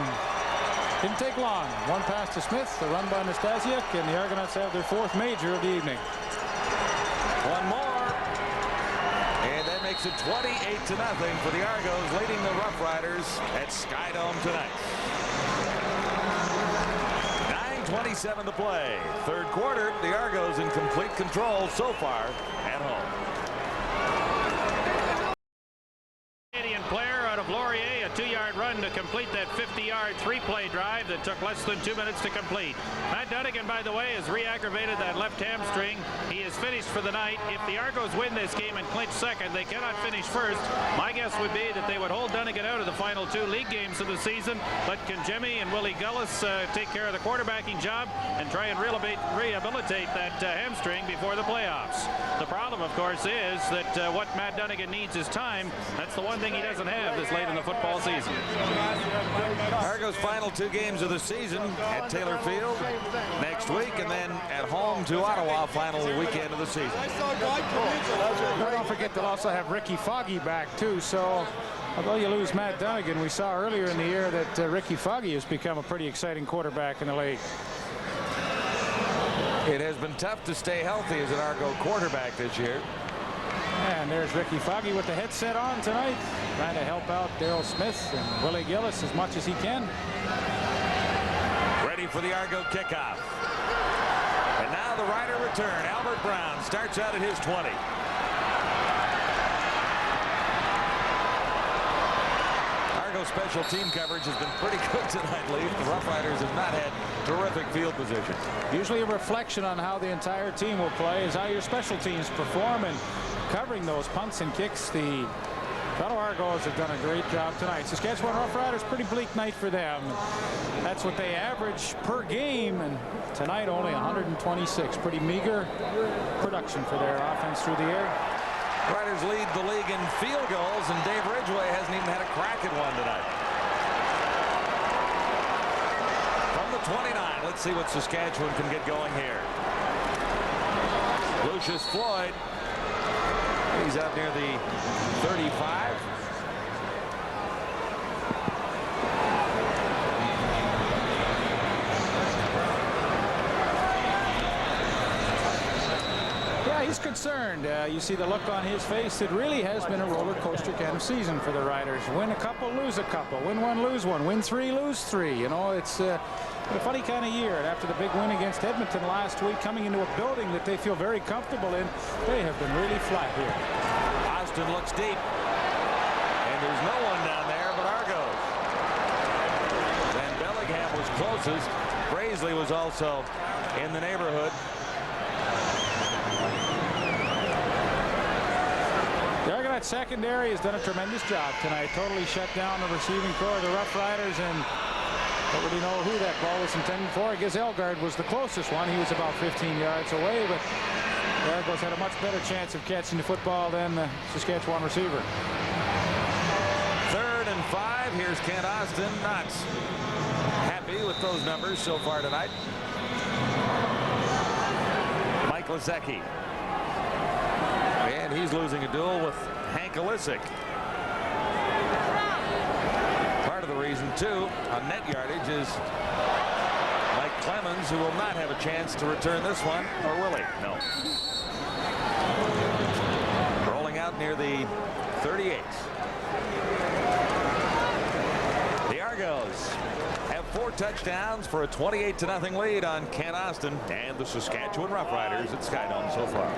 L: didn't take long. One pass to Smith, the run by Nastasiuk, and the Argonauts have their 4th major of the evening.
F: One more. And that makes it 28-0 for the Argos, leading the Roughriders at Skydome tonight. 9:27 to play. Third quarter, the Argos in complete control so far at home.
A: Canadian player out of Laurier, a 2-yard run to complete that 50-yard 3-play drive that took less than 2 minutes to complete. Matt Dunnigan, by the way, has re-aggravated that left hamstring. He is finished for the night. If the Argos win this game and clinch second, they cannot finish first. My guess would be that they would hold Dunnigan out of the final 2 league games of the season. But can Jemmy and Willie Gullis take care of the quarterbacking job and try and rehabilitate that hamstring before the playoffs? The problem, of course, is that what Matt Dunnigan needs is time. That's the one thing he doesn't have this late in the football season.
F: Argos' final 2 games of the season at Taylor Field next week, and then at home to Ottawa, final weekend of the season.
L: Don't forget they'll also have Ricky Foggy back too, so although you lose Matt Dunnigan, we saw earlier in the year that Ricky Foggy has become a pretty exciting quarterback in the league.
F: It has been tough to stay healthy as an Argo quarterback this year.
L: And there's Ricky Foggy with the headset on tonight, trying to help out Daryl Smith and Willie Gillis as much as he can.
F: Ready for the Argo kickoff. And now the Rider return. Albert Brown starts out at his 20. Argo special team coverage has been pretty good tonight, Lee. The Roughriders have not had terrific field position.
L: Usually a reflection on how the entire team will play is how your special teams perform, and covering those punts and kicks, the
G: Toronto Argos have done a great job tonight. Saskatchewan Roughriders, pretty bleak night for them. That's what they average per game, and tonight only 126. Pretty meager production for their offense through the air.
F: Riders lead the league in field goals, and Dave Ridgway hasn't even had a crack at one tonight. From the 29, let's see what Saskatchewan can get going here. Lucius Floyd, he's out near the 35.
G: He's concerned. You see the look on his face. It really has been a roller coaster kind of season for the Riders. Win a couple, lose a couple. Win one, lose one. Win three, lose three. You know, it's a funny kind of year. And after the big win against Edmonton last week, coming into a building that they feel very comfortable in, they have been really flat here.
F: Austin looks deep, and there's no one down there but Argos. Van Bellingham was closest. Brazley was also in the neighborhood.
G: The Argonauts secondary has done a tremendous job tonight. Totally shut down the receiving core of the Roughriders, and don't really know who that ball was intended for. I guess Elgard was the closest one. He was about 15 yards away, but the Argos had a much better chance of catching the football than the Saskatchewan receiver.
F: 3rd and 5. Here's Kent Austin. Not happy with those numbers so far tonight. Mike Lisecki. And he's losing a duel with Hank Olisic. Part of the reason, too, on net yardage is Mike Clemens, who will not have a chance to return this one. Or will he? No. Rolling out near the 38. The Argos have 4 touchdowns for a 28-0 lead on Kent Austin and the Saskatchewan Roughriders at Skydome so far.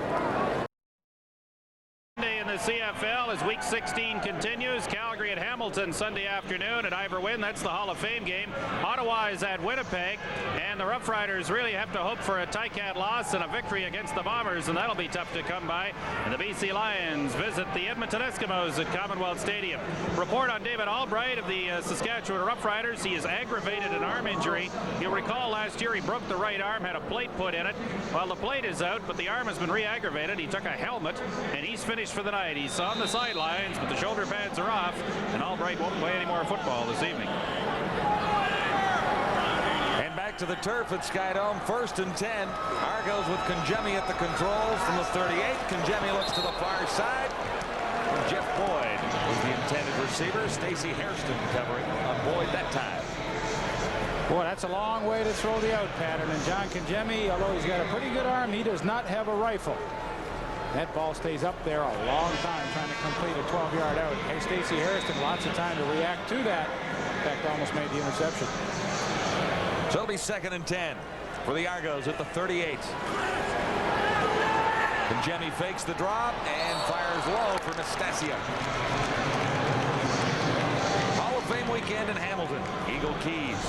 A: In the CFL as Week 16 continues. Calgary at Hamilton Sunday afternoon at Ivor Wynne. That's the Hall of Fame game. Ottawa is at Winnipeg, and the Roughriders really have to hope for a Ticat loss and a victory against the Bombers, and that'll be tough to come by. And the BC Lions visit the Edmonton Eskimos at Commonwealth Stadium. Report on David Albright of the Saskatchewan Roughriders. He has aggravated an arm injury. You'll recall last year he broke the right arm, had a plate put in it. Well, the plate is out, but the arm has been re-aggravated. He took a helmet, and he's finished for the night. He's on the sidelines, but the shoulder pads are off, and Albright won't play any more football this evening.
F: And back to the turf at Skydome. 1st and 10. Argos with Kangemi at the controls from the 38. Kangemi looks to the far side. And Jeff Boyd was the intended receiver. Stacey Hairston covering on Boyd that time.
G: Boy, that's a long way to throw the out pattern. And John Kangemi, although he's got a pretty good arm, he does not have a rifle. That ball stays up there a long time trying to complete a 12-yard out. Hey, Stacey Hairston, lots of time to react to that. In fact, almost made the interception.
F: So it'll be 2nd and 10 for the Argos at the 38. And Jemmy fakes the drop and fires low for Nastasia. Hall of Fame weekend in Hamilton. Eagle Keys.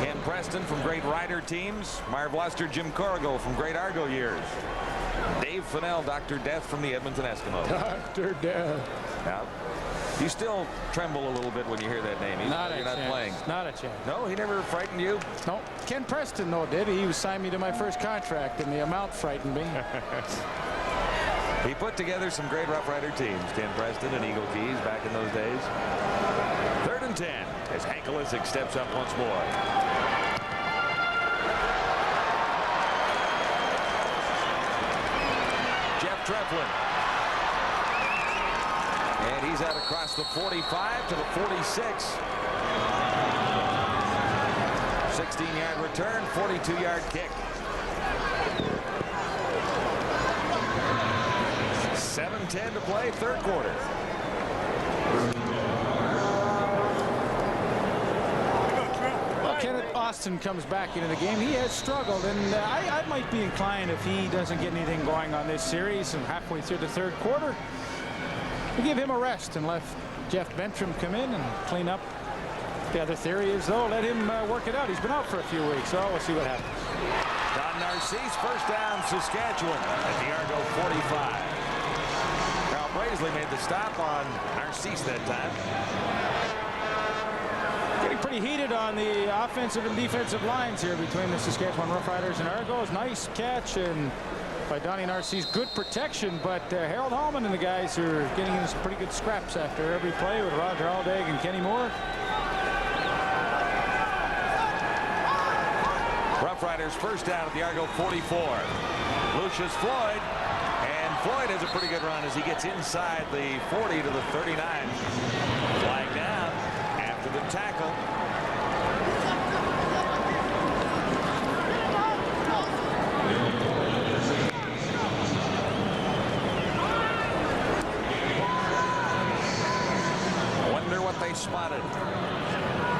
F: Ken Preston from great Rider teams. Marv Lester, Jim Corrigal from great Argo years. Dave Fennell, Dr. Death from the Edmonton Eskimos.
G: Dr. Death.
F: Now, you still tremble a little bit when you hear that name. You're not playing.
G: Not a chance.
F: No, he never frightened you?
G: No. Ken Preston, though, did. He signed me to my first contract, and the amount frightened me.
F: He put together some great Rough Rider teams. Ken Preston and Eagle Keys back in those days. 3rd and 10 as Hank Olisic steps up once more. Treflin. And he's out across the 45 to the 46. 16-yard return, 42-yard kick. 7:10 to play, 3rd quarter.
G: Kenneth Austin comes back into the game. He has struggled, and I might be inclined, if he doesn't get anything going on this series and halfway through the 3rd quarter, to give him a rest and let Jeff Bentrim come in and clean up. The other theory is, though, let him work it out. He's been out for a few weeks, so we'll see what happens.
F: Don Narcisse, 1st down, Saskatchewan at the Argo 45. Carl Braisley made the stop on Narcisse that time.
G: Getting pretty heated on the offensive and defensive lines here between the Saskatchewan Roughriders and Argos. Nice catch and by Donnie Narcisse. Good protection, but Harold Hallman and the guys are getting into some pretty good scraps after every play with Roger Aldag and Kenny Moore.
F: Roughriders first down at the Argo 44. Lucius Floyd, and Floyd has a pretty good run as he gets inside the 40 to the 39. Flag down after the tackle. I wonder what they spotted.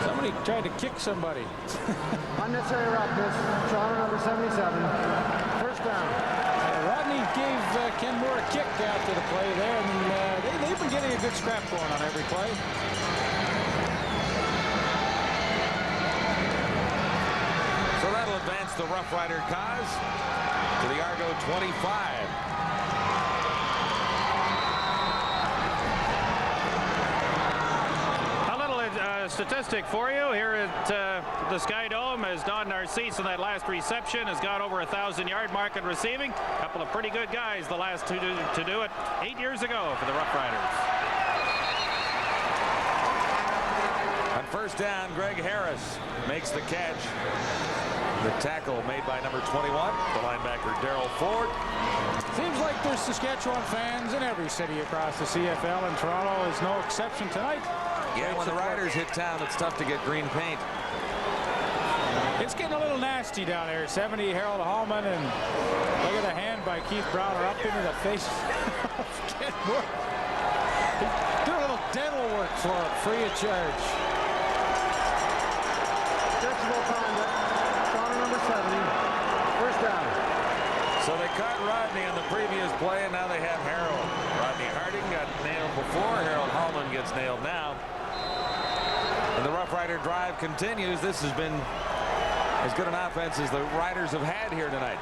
G: Somebody tried to kick somebody.
H: Unnecessary roughness. Toronto number 77. First down.
G: Rodney gave Ken Moore a kick after the play there, and they've been getting a good scrap going on every play.
F: So that'll advance the Rough Rider cause to the Argo 25.
A: Statistic for you here at the Sky Dome as Don Narcisse in that last reception has got over 1,000-yard mark in receiving. A couple of pretty good guys the last two to do it 8 years ago for the Rough Riders.
F: On first down, Greg Harris makes the catch. The tackle made by number 21, the linebacker Darrell Ford.
G: Seems like there's Saskatchewan fans in every city across the CFL, and Toronto is no exception tonight.
F: Yeah, when the Riders hit town, it's tough to get green paint.
G: It's getting a little nasty down there. 70 Harold Hallman, and look at the hand by Keith Browner up into the face of Ken Moore. Do a little dental work for him, free of charge.
H: Flexible conduct. Toronto number 70. First down.
F: So they caught Rodney on the previous play, and now they have Harold. Rodney Harding got nailed before. Harold Hallman gets nailed now. And the Rough Rider drive continues. This has been as good an offense as the Riders have had here tonight.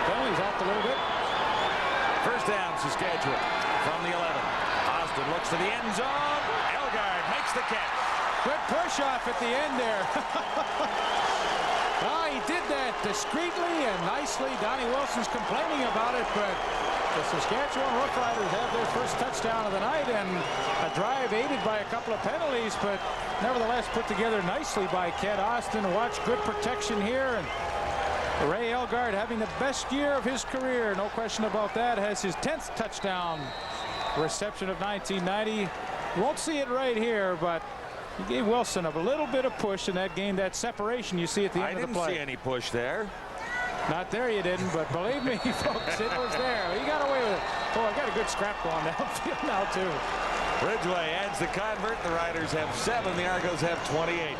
G: Penalties helped a little bit.
F: First down, Saskatchewan from the 11. Austin looks to the end zone. Elgard makes the catch.
G: Good push off at the end there. He did that discreetly and nicely. Donnie Wilson's complaining about it, but the Saskatchewan Roughriders have their first touchdown of the night, and a drive aided by a couple of penalties, but nevertheless put together nicely by Ken Austin. Watch good protection here, and Ray Elgard having the best year of his career, no question about that. Has his 10th touchdown reception of 1990. Won't see it right here, but he gave Wilson a little bit of push, and that gained that separation you see at the end of the play.
F: I didn't see any push there.
G: Not there you didn't, but believe me, folks, it was there. He got away with it. Oh, I got a good scrap going downfield now, too.
F: Ridgway adds the convert. The Riders have 7. The Argos have 28.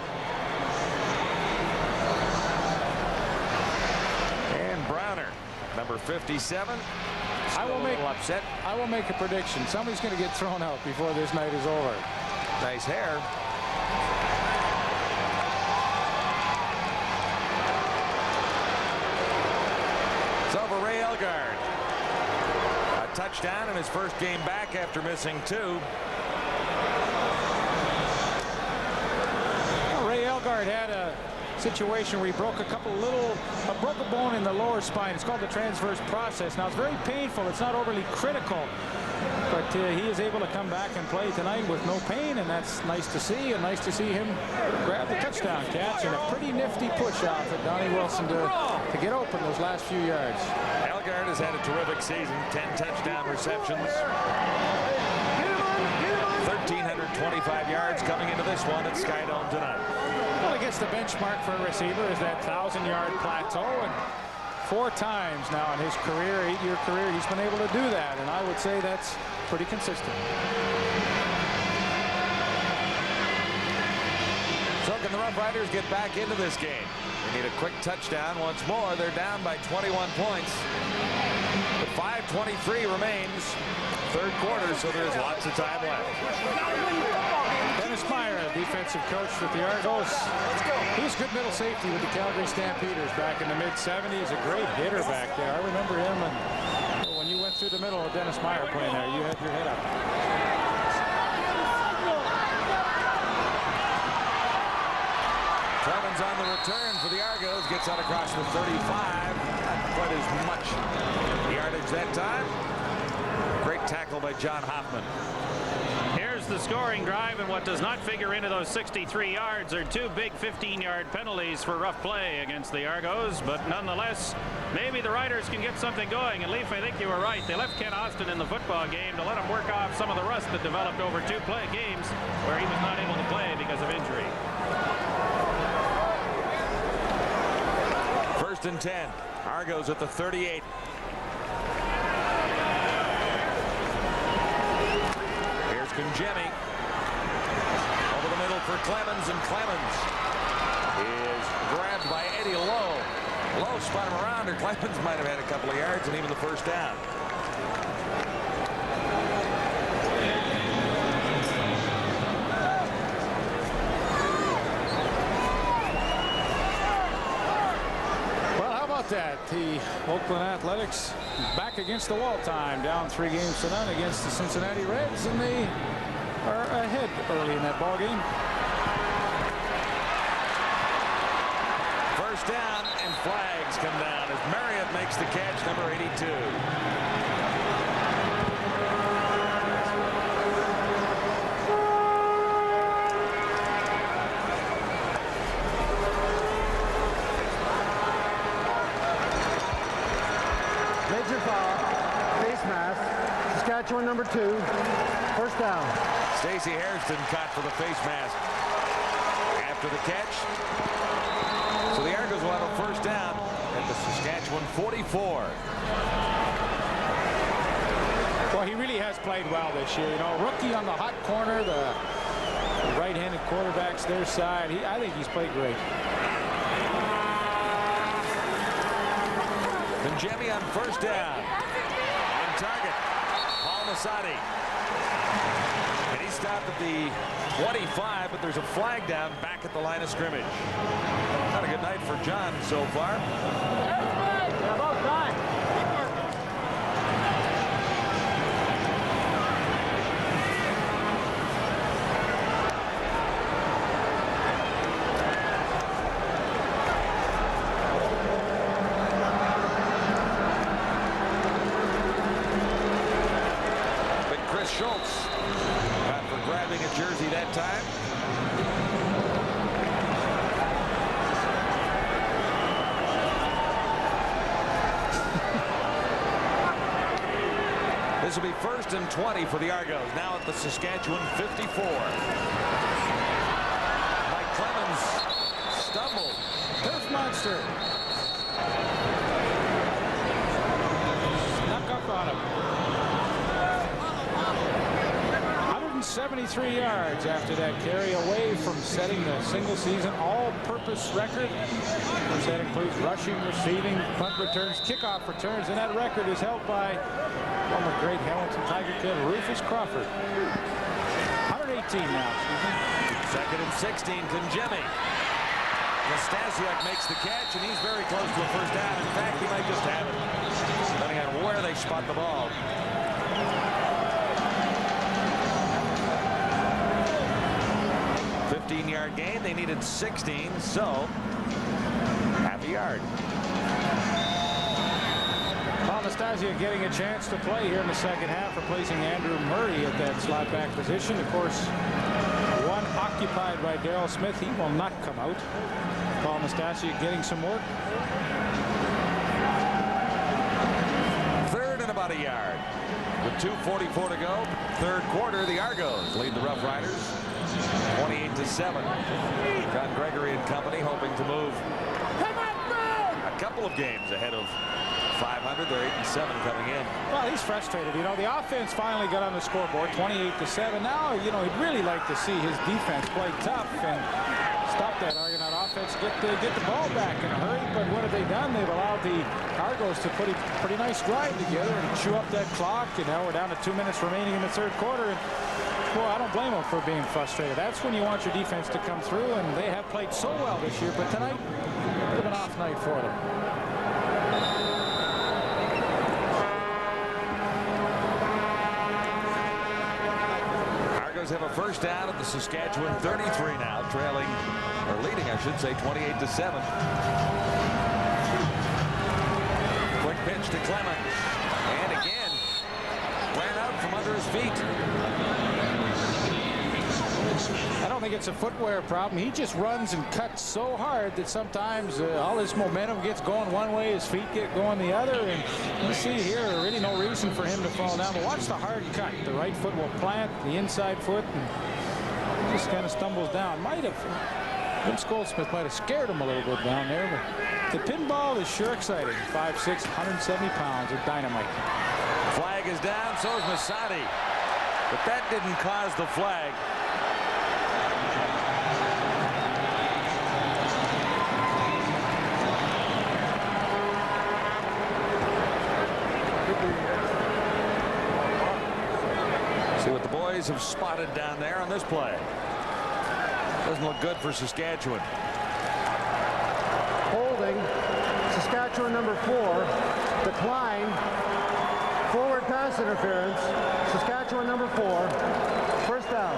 F: And Browner, number 57.
G: I will make a prediction. Somebody's going to get thrown out before this night is over.
F: Nice hair. It's over Ray Elgard. A touchdown in his first game back after missing 2.
G: Well, Ray Elgard had a situation where he broke broke a bone in the lower spine. It's called the transverse process. Now, it's very painful. It's not overly critical, but he is able to come back and play tonight with no pain, and that's nice to see, and nice to see him grab the touchdown catch and a pretty nifty push off at Donnie Wilson to get open those last few yards.
F: Elgard has had a terrific season, 10 touchdown receptions, 1,325 yards coming into this one at Sky Dome tonight.
G: Well, I guess the benchmark for a receiver is that 1,000-yard plateau, and 4 times now in his career, 8-year career, he's been able to do that, and I would say that's pretty consistent.
F: So can the Rough Riders get back into this game? They need a quick touchdown once more. They're down by 21 points. But 5:23 remains, third quarter, so there's lots of time left.
G: Dennis Meyer, defensive coach with the Argos. He's good middle safety with the Calgary Stampeders back in the mid-70s. A great hitter back there. I remember him, and when you went through the
L: the middle of Dennis Meyer playing there. You had your head up.
F: Clemens on the return for the Argos. Gets out across the 35. Not quite as much yardage that time. Great tackle by John Hoffman.
A: Here's the scoring drive, and what does not figure into those 63 yards are 2 big 15-yard penalties for rough play against the Argos. But nonetheless, maybe the Riders can get something going. And Leaf, I think you were right. They left Ken Austin in the football game to let him work off some of the rust that developed over 2 games where he was not able to play because of injury.
F: 1st and 10. Argos at the 38. Here's Conjemi. Over the middle for Clemens, and Clemens is grabbed by Eddie Lowe. Lowe spun him around, or Clemens might have had a couple of yards and even the first down.
L: That the Oakland Athletics back against the wall time, down 3 games to none against the Cincinnati Reds, and they are ahead early in that ball game.
F: First down, and flags come down as Marriott makes the catch, number 82.
H: Saskatchewan number 2, 1st down.
F: Stacey Hairston caught for the face mask after the catch. So the Argos will have a 1st down at the Saskatchewan 44.
L: Well, he really has played well this year. You know, rookie on the hot corner, the right-handed quarterbacks their side. I think he's played great.
F: Conjemi on 1st down. On target. Masadi. And he stopped at the 25, but there's a flag down back at the line of scrimmage. Not a good night for John so far.
H: About time.
F: 1st and 20 for the Argos, now at the Saskatchewan 54. Mike Clemens stumbled.
L: Turf monster. Snuck up on him. 173 yards after that carry, away from setting the single-season all-purpose record. That includes rushing, receiving, punt returns, kickoff returns, and that record is held by former great Hamilton Tiger kid Rufus Crawford. 118 now.
F: 2nd and 16, Conjemi. Nastasiuk makes the catch, and he's very close to a 1st down. In fact, he might just have it, depending on where they spot the ball. Yard gain. They needed 16, so half a yard.
L: Paul Nastasiuk getting a chance to play here in the 2nd half, replacing Andrew Murray at that slot back position. Of course, one occupied by Darrell Smith. He will not come out. Paul Nastasiuk getting some work.
F: 3rd and about a yard. With 2:44 to go, 3rd quarter, the Argos lead the Roughriders 28-7. John Gregory and company hoping to move a couple of games ahead of 500. They're 8-7 coming in.
L: Well, he's frustrated. You know, the offense finally got on the scoreboard, 28-7. Now, you know, he'd really like to see his defense play tough and stop that Argonaut offense, get the ball back in a hurry. But what have they done? They've allowed the Argos to put a pretty nice drive together and chew up that clock. And now we're down to 2 minutes remaining in the 3rd quarter. And well, I don't blame them for being frustrated. That's when you want your defense to come through, and they have played so well this year. But tonight, a bit of an off night for them.
F: Roughriders have a first down at the Saskatchewan 33 now, trailing, or leading, I should say, 28-7. Quick pitch to Clemens. And again, ran out from under his feet.
L: I don't think it's a footwear problem. He just runs and cuts so hard that sometimes all his momentum gets going one way, his feet get going the other, and you see here really no reason for him to fall down. But watch the hard cut. The right foot will plant, the inside foot, and just kind of stumbles down. Vince Goldsmith might have scared him a little bit down there, but the pinball is sure exciting. 5'6", 170 pounds of dynamite.
F: Flag is down, so is Masadi. But that didn't cause the flag. See what the boys have spotted down there on this play. Doesn't look good for Saskatchewan.
H: Holding. Saskatchewan number 4. Decline. Forward pass interference. Saskatchewan number 4. First down.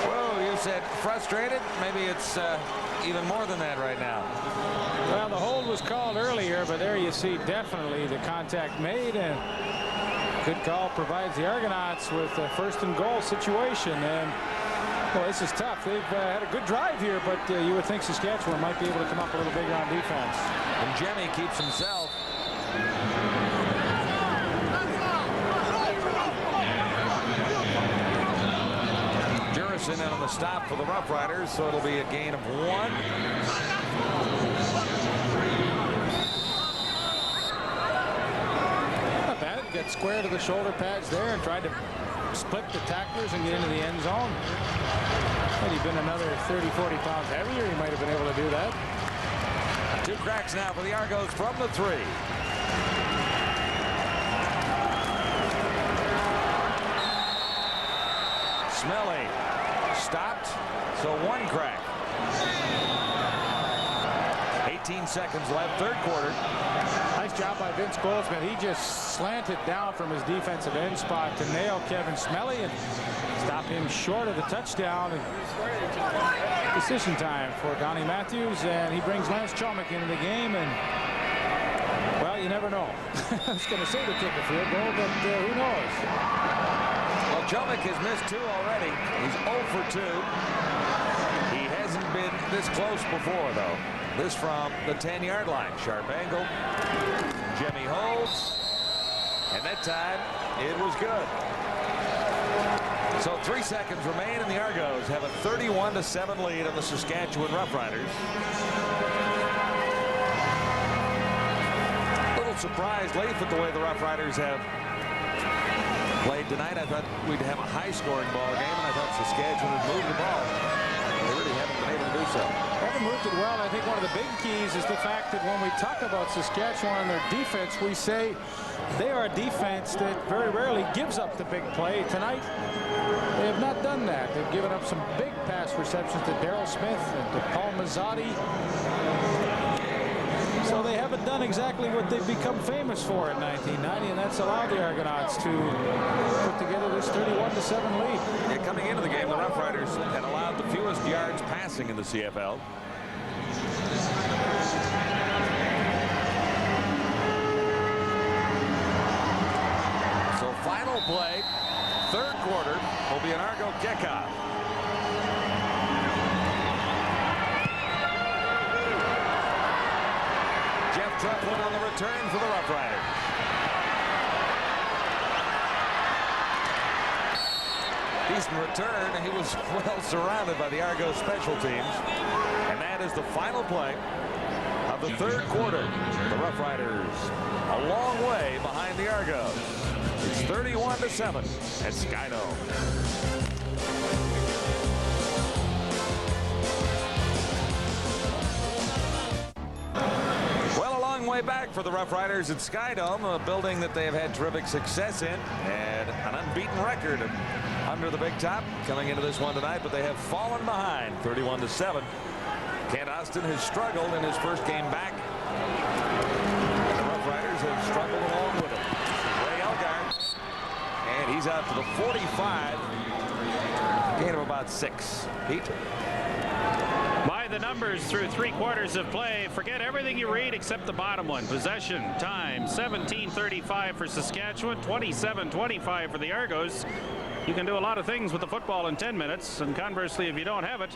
F: Whoa, you said frustrated? Maybe it's even more than that right now.
L: Well, the hold was called earlier, but there you see definitely the contact made, and good call provides the Argonauts with a first and goal situation. And well, this is tough. They've had a good drive here, but you would think Saskatchewan might be able to come up a little bigger on defense.
F: And Jemmy keeps himself. Jurison in on the stop for the Roughriders, so it'll be a gain of 1.
L: Get square to the shoulder pads there and tried to split the tacklers and get into the end zone. Had he been another 30-40 pounds heavier, he might have been able to do that.
F: 2 cracks now for the Argos from the 3. Smelly stopped, so 1 crack. 18 seconds left, third quarter.
L: Nice job by Vince Goldsmith. He just slanted down from his defensive end spot to nail Kevin Smelly and stop him short of the touchdown. Decision time for Donnie Matthews, and he brings Lance Chomick into the game, and well, you never know. I was going to say to kick a field goal, but who knows?
F: Well, Chomick has missed 2 already. He's 0 for 2. He hasn't been this close before, though. This from the 10-yard line. Sharp angle. Jemmy holds. And that time, it was good. So 3 seconds remain, and the Argos have a 31-7 lead on the Saskatchewan Roughriders. A little surprised, Leif, at the way the Roughriders have played tonight. I thought we'd have a high-scoring ball game, and I thought Saskatchewan would move the ball. They really haven't been able to do so.
L: Haven't moved it well. I think one of the big keys is the fact that when we talk about Saskatchewan and their defense, we say they are a defense that very rarely gives up the big play. Tonight, they have not done that. They've given up some big pass receptions to Darryl Smith and to Paul Mazzotti. So they haven't done exactly what they've become famous for in 1990, and that's allowed the Argonauts to put together this 31-7 lead.
F: Yeah, coming into the game, the Roughriders had allowed the fewest yards passing in the CFL. So final play, third quarter, will be an Argo kickoff. Truckland on the return for the Roughriders. Decent return. He was well surrounded by the Argos special teams. And that is the final play of the third quarter. The Roughriders a long way behind the Argos. It's 31-7 at Skydome. Way back for the Roughriders at Skydome, a building that they have had terrific success in, and an unbeaten record under the big top coming into this one tonight, but they have fallen behind 31-7. Kent Austin has struggled in his first game back. And the Roughriders have struggled along with him. Ray Elgar, and he's out to the 45. Gain of about 6. Pete?
A: By the numbers through 3 quarters of play, forget everything you read except the bottom one. Possession time, 17:35 for Saskatchewan, 27:25 for the Argos. You can do a lot of things with the football in 10 minutes, and conversely, if you don't have it,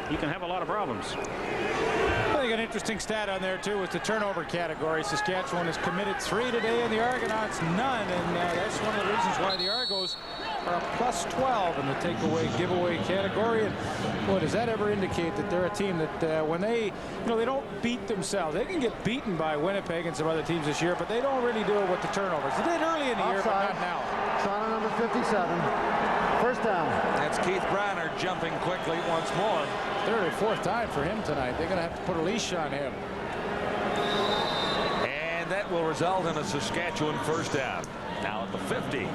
A: you can have a lot of problems.
L: I think an interesting stat on there, too, was the turnover category. Saskatchewan has committed 3 today, and the Argonauts none, and that's one of the reasons why the Argos are a plus 12 in the takeaway giveaway category. And boy, does that ever indicate that they're a team that when they they don't beat themselves. They can get beaten by Winnipeg and some other teams this year, but they don't really do it with the turnovers. They did early in the year, but not now.
H: Toronto number 57. First down.
F: That's Keith Browner jumping quickly once more.
L: Third or fourth time for him tonight. They're going to have to put a leash on him.
F: And that will result in a Saskatchewan first down. Now at the 50.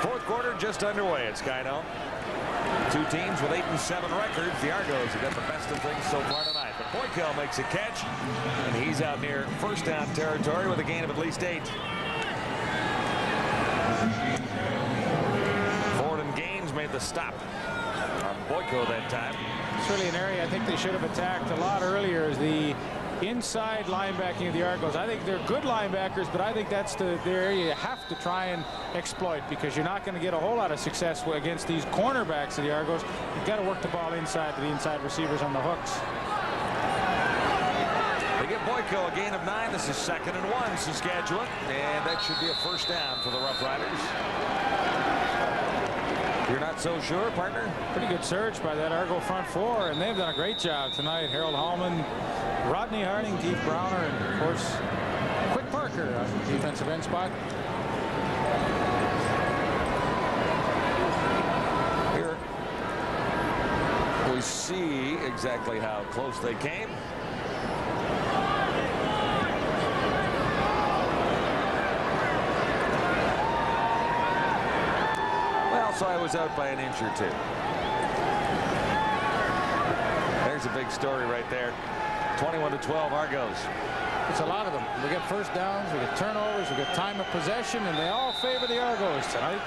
F: Fourth quarter just underway at Skyno. 2 teams with 8 and 7 records. The Argos have got the best of things so far tonight. But Boykel makes a catch, and he's out near first down territory with a gain of at least 8. Ford and Gaines made the stop on Boyko that time.
L: It's really an area I think they should have attacked a lot earlier, is the inside linebacking of the Argos. I think they're good linebackers, but I think that's the area you have to try and exploit, because you're not going to get a whole lot of success against these cornerbacks of the Argos. You've got to work the ball inside to the inside receivers on the hooks.
F: They give Boyko a gain of 9. This is 2nd and 1, Saskatchewan, and that should be a first down for the Roughriders. You're not so sure, partner?
L: Pretty good surge by that Argo front 4, and they've done a great job tonight. Harold Hallman, Rodney Harding, Keith Browner, and of course Quick Parker on the defensive end spot.
F: Here we see exactly how close they came. So I was out by an inch or 2. There's a big story right there. 21-12 Argos.
L: It's a lot of them. We get first downs, we get turnovers, we get time of possession, and they all favor the Argos tonight.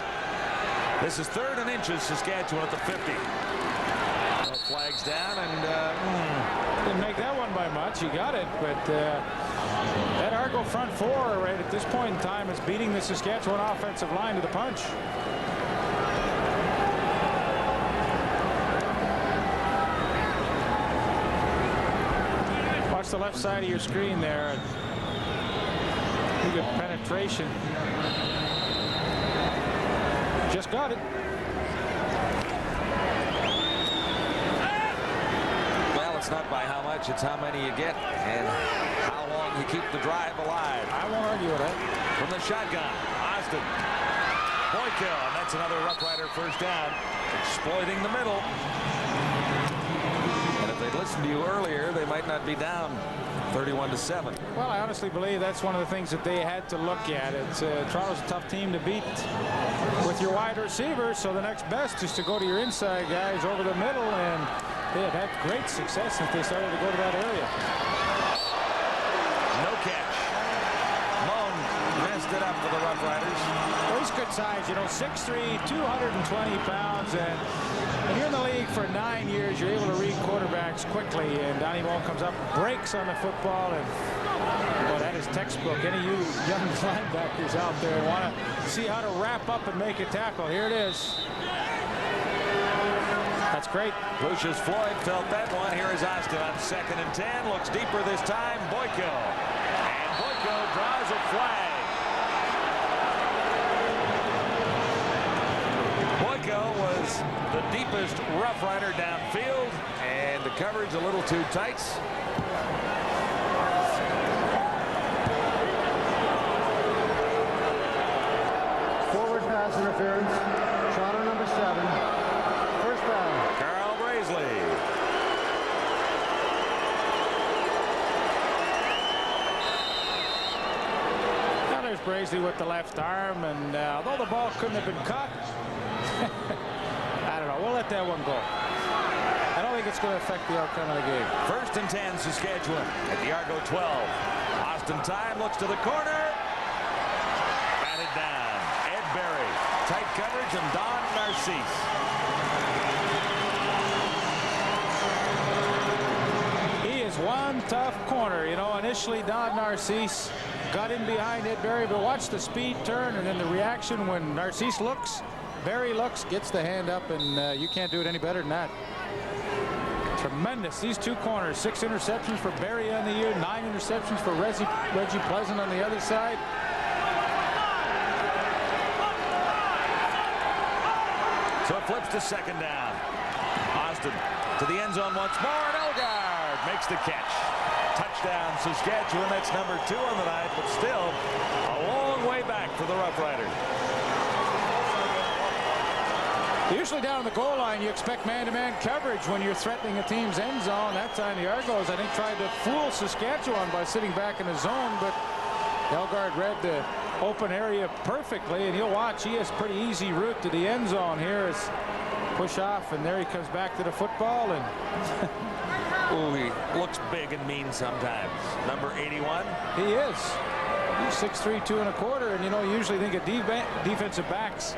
F: This is 3rd and inches, Saskatchewan at the 50. No flags down, and
L: didn't make that one by much. You got it, but that Argo front 4 right at this point in time is beating the Saskatchewan offensive line to the punch. Watch the left side of your screen there. Pretty good penetration. Just got it.
F: Well, it's not by how much, it's how many you get and how long you keep the drive alive.
L: I won't argue with that.
F: From the shotgun, Austin. Boyko, and that's another Roughrider first down. Exploiting the middle. And if they'd listened to you earlier, they might not be down 31-7.
L: Well, I honestly believe that's one of the things that they had to look at. It's Toronto's a tough team to beat with your wide receivers, so the next best is to go to your inside guys over the middle, and they have had great success since they started to go to that area.
F: No catch. Moan messed it up for the Roughriders.
L: Well, he's good size, 6'3", 220 pounds, and when you're in the league for 9 years, you're able to read quarterbacks quickly, and Donnie Moan comes up, breaks on the football, and well, that is textbook. Any of you young linebackers out there want to see how to wrap up and make a tackle. Here it is. That's great.
F: Lucius Floyd felt that one. Here is Austin on 2nd and 10. Looks deeper this time. Boyko. And Boyko draws a flag. Boyko was the deepest Roughrider downfield, and the coverage a little too tight.
H: Forward pass interference. Toronto number 7. First down.
F: Carl Braisley.
L: Now there's Braisley with the left arm, and although the ball couldn't have been caught, I don't know. We'll let that one go. I don't think it's going to affect the outcome of the game.
F: 1st and 10, Saskatchewan at the Argo 12. Austin Time looks to the corner. Batted down. Ed Berry. Tight coverage. Belgian Don Narcisse.
G: He is one tough corner. You know, initially Don Narcisse got in behind Ed Berry, but watch the speed turn and then the reaction when Narcisse looks, Berry looks, gets the hand up, and you can't do it any better than that. Tremendous. These two corners, 6 interceptions for Berry on the year, 9 interceptions for Reggie Pleasant on the other side.
F: So it flips to second down. Austin to the end zone once more, and Elgard makes the catch. Touchdown, Saskatchewan. That's number 2 on the night, but still a long way back for the Roughriders.
G: Usually down the goal line, you expect man-to-man coverage when you're threatening a team's end zone. That time the Argos, I think, tried to fool Saskatchewan by sitting back in the zone, but Elgard read the open area perfectly, and you'll watch, he has pretty easy route to the end zone here. Is push off, and there he comes back to the football, and
F: ooh, he looks big and mean sometimes. Number 81.
G: He is. He's 6'3", 2 1/4, and you know, you usually think of defensive backs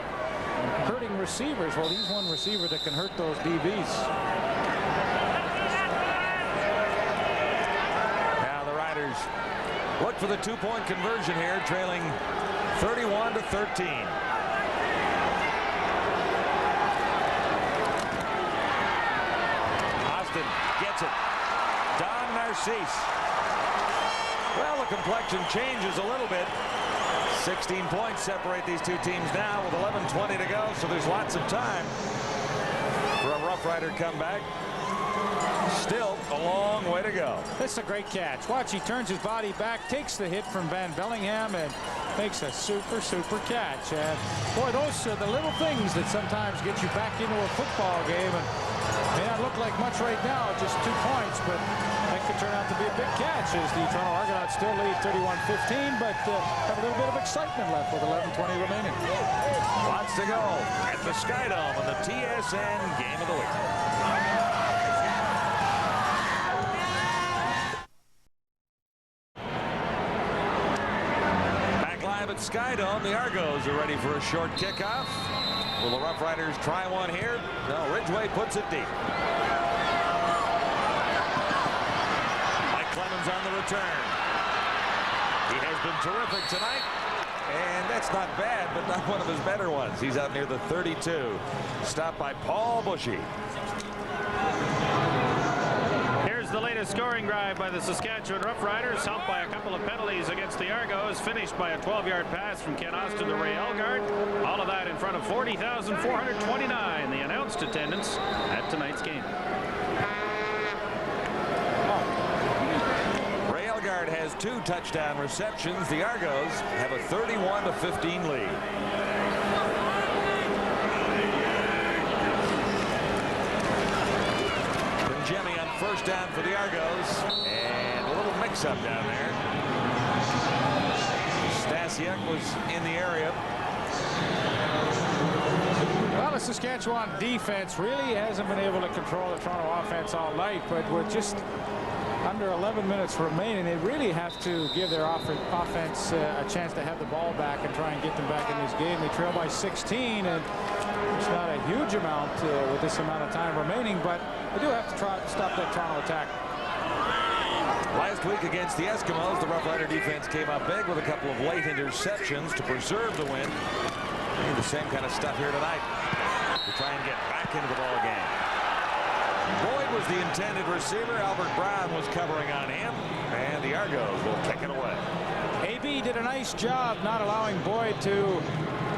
G: hurting receivers. Well, he's one receiver that can hurt those DBs.
F: Now the Riders look for the 2-point conversion here, trailing 31-13. Austin gets it. Don Narcisse. Well, the complexion changes a little bit. 16 points separate these two teams now with 11:20 to go, so there's lots of time for a Rough Rider comeback. Still a long way to go.
G: That's a great catch. Watch, he turns his body back, takes the hit from Van Bellingham, and makes a super catch. And boy, those are the little things that sometimes get you back into a football game. And may not look like much right now, just 2 points, but that could turn out to be a big catch as the Toronto Argonauts still lead 31-15, but have a little bit of excitement left with 11:20 remaining.
F: Lots to go at the Skydome in the TSN Game of the Week. At Skydome, the Argos are ready for a short kickoff. Will the Rough Riders try one here? No, Ridgway puts it deep. Mike Clemens on the return. He has been terrific tonight, and that's not bad, but not one of his better ones. He's out near the 32. Stopped by Paul Bushy.
A: The latest scoring drive by the Saskatchewan Roughriders, helped by a couple of penalties against the Argos, finished by a 12-yard pass from Ken Austin to Ray Elgard. All of that in front of 40,429, the announced attendance at tonight's game.
F: Ray Elgard has 2 touchdown receptions. The Argos have a 31-15 lead. Jemmy on first down for the Argos, and a little mix-up down there. Stasiuk was in the area.
G: Well, the Saskatchewan defense really hasn't been able to control the Toronto offense all night, but with just under 11 minutes remaining, they really have to give their offense a chance to have the ball back and try and get them back in this game. They trail by 16, and it's not a huge amount with this amount of time remaining, but they do have to try to stop that Toronto attack.
F: Last week against the Eskimos, the Rough Rider defense came up big with a couple of late interceptions to preserve the win. They need the same kind of stuff here tonight to try and get back into the ball game. Boyd was the intended receiver. Albert Brown was covering on him, and the Argos will kick it away.
G: AB did a nice job not allowing Boyd to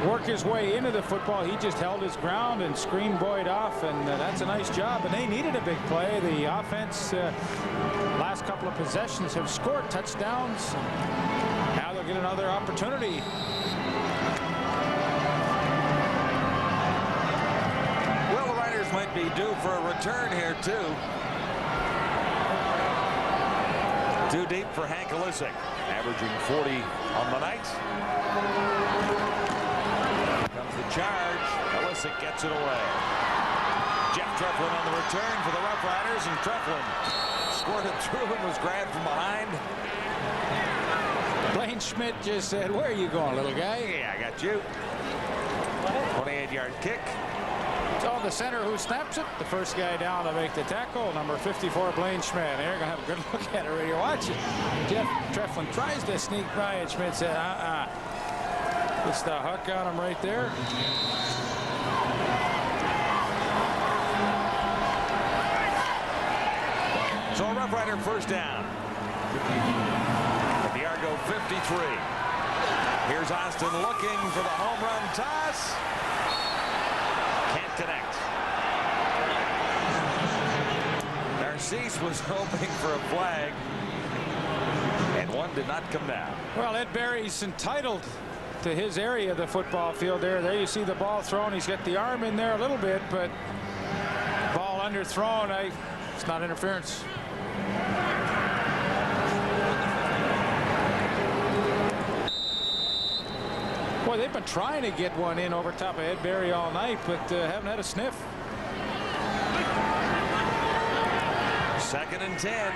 G: work his way into the football. He just held his ground and screened Boyd off, and that's a nice job. And they needed a big play. The offense last couple of possessions have scored touchdowns. Now they'll get another opportunity.
F: Well, the Riders might be due for a return here too. Too deep for Hank Olisic, averaging 40 on the night. Comes the charge. Olisic gets it away. Jeff Treflin on the return for the Rough Riders, and Treflin squirted through and was grabbed from behind.
G: Blaine Schmidt just said, "Where are you going, little guy?"
F: Yeah, I got you. 28-yard kick.
G: It's on the center who snaps it. The first guy down to make the tackle, number 54, Blaine Schmidt. They're going to have a good look at it right here. Watch it. Jeff Treflin tries to sneak by it. Schmidt said, It's the hook on him right there.
F: So a Rough Rider first down. At the Argo 53. Here's Austin looking for the home run toss. Can't connect. Narcisse was hoping for a flag, and one did not come down.
G: Well, Ed Barry's entitled to his area of the football field there. There you see the ball thrown. He's got the arm in there a little bit, but ball underthrown. It's not interference. Boy, they've been trying to get one in over top of Ed Barry all night, but haven't had a sniff.
F: 2nd and 10.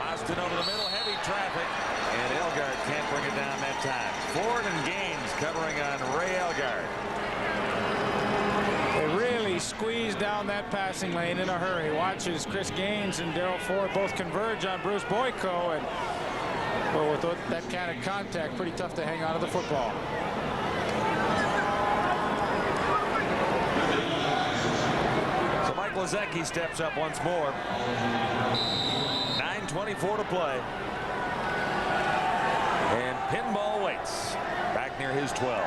F: Austin over the middle, heavy traffic, and Elgard can't bring it down that time. Ford and Gaines covering on Ray Elgard.
G: They really squeezed down that passing lane in a hurry. Watch as Chris Gaines and Darryl Ford both converge on Bruce Boyko, and well, with that kind of contact, pretty tough to hang on to the football.
F: So Mike Lazecki steps up once more. 9:24 to play. And Pinball waits back near his 12.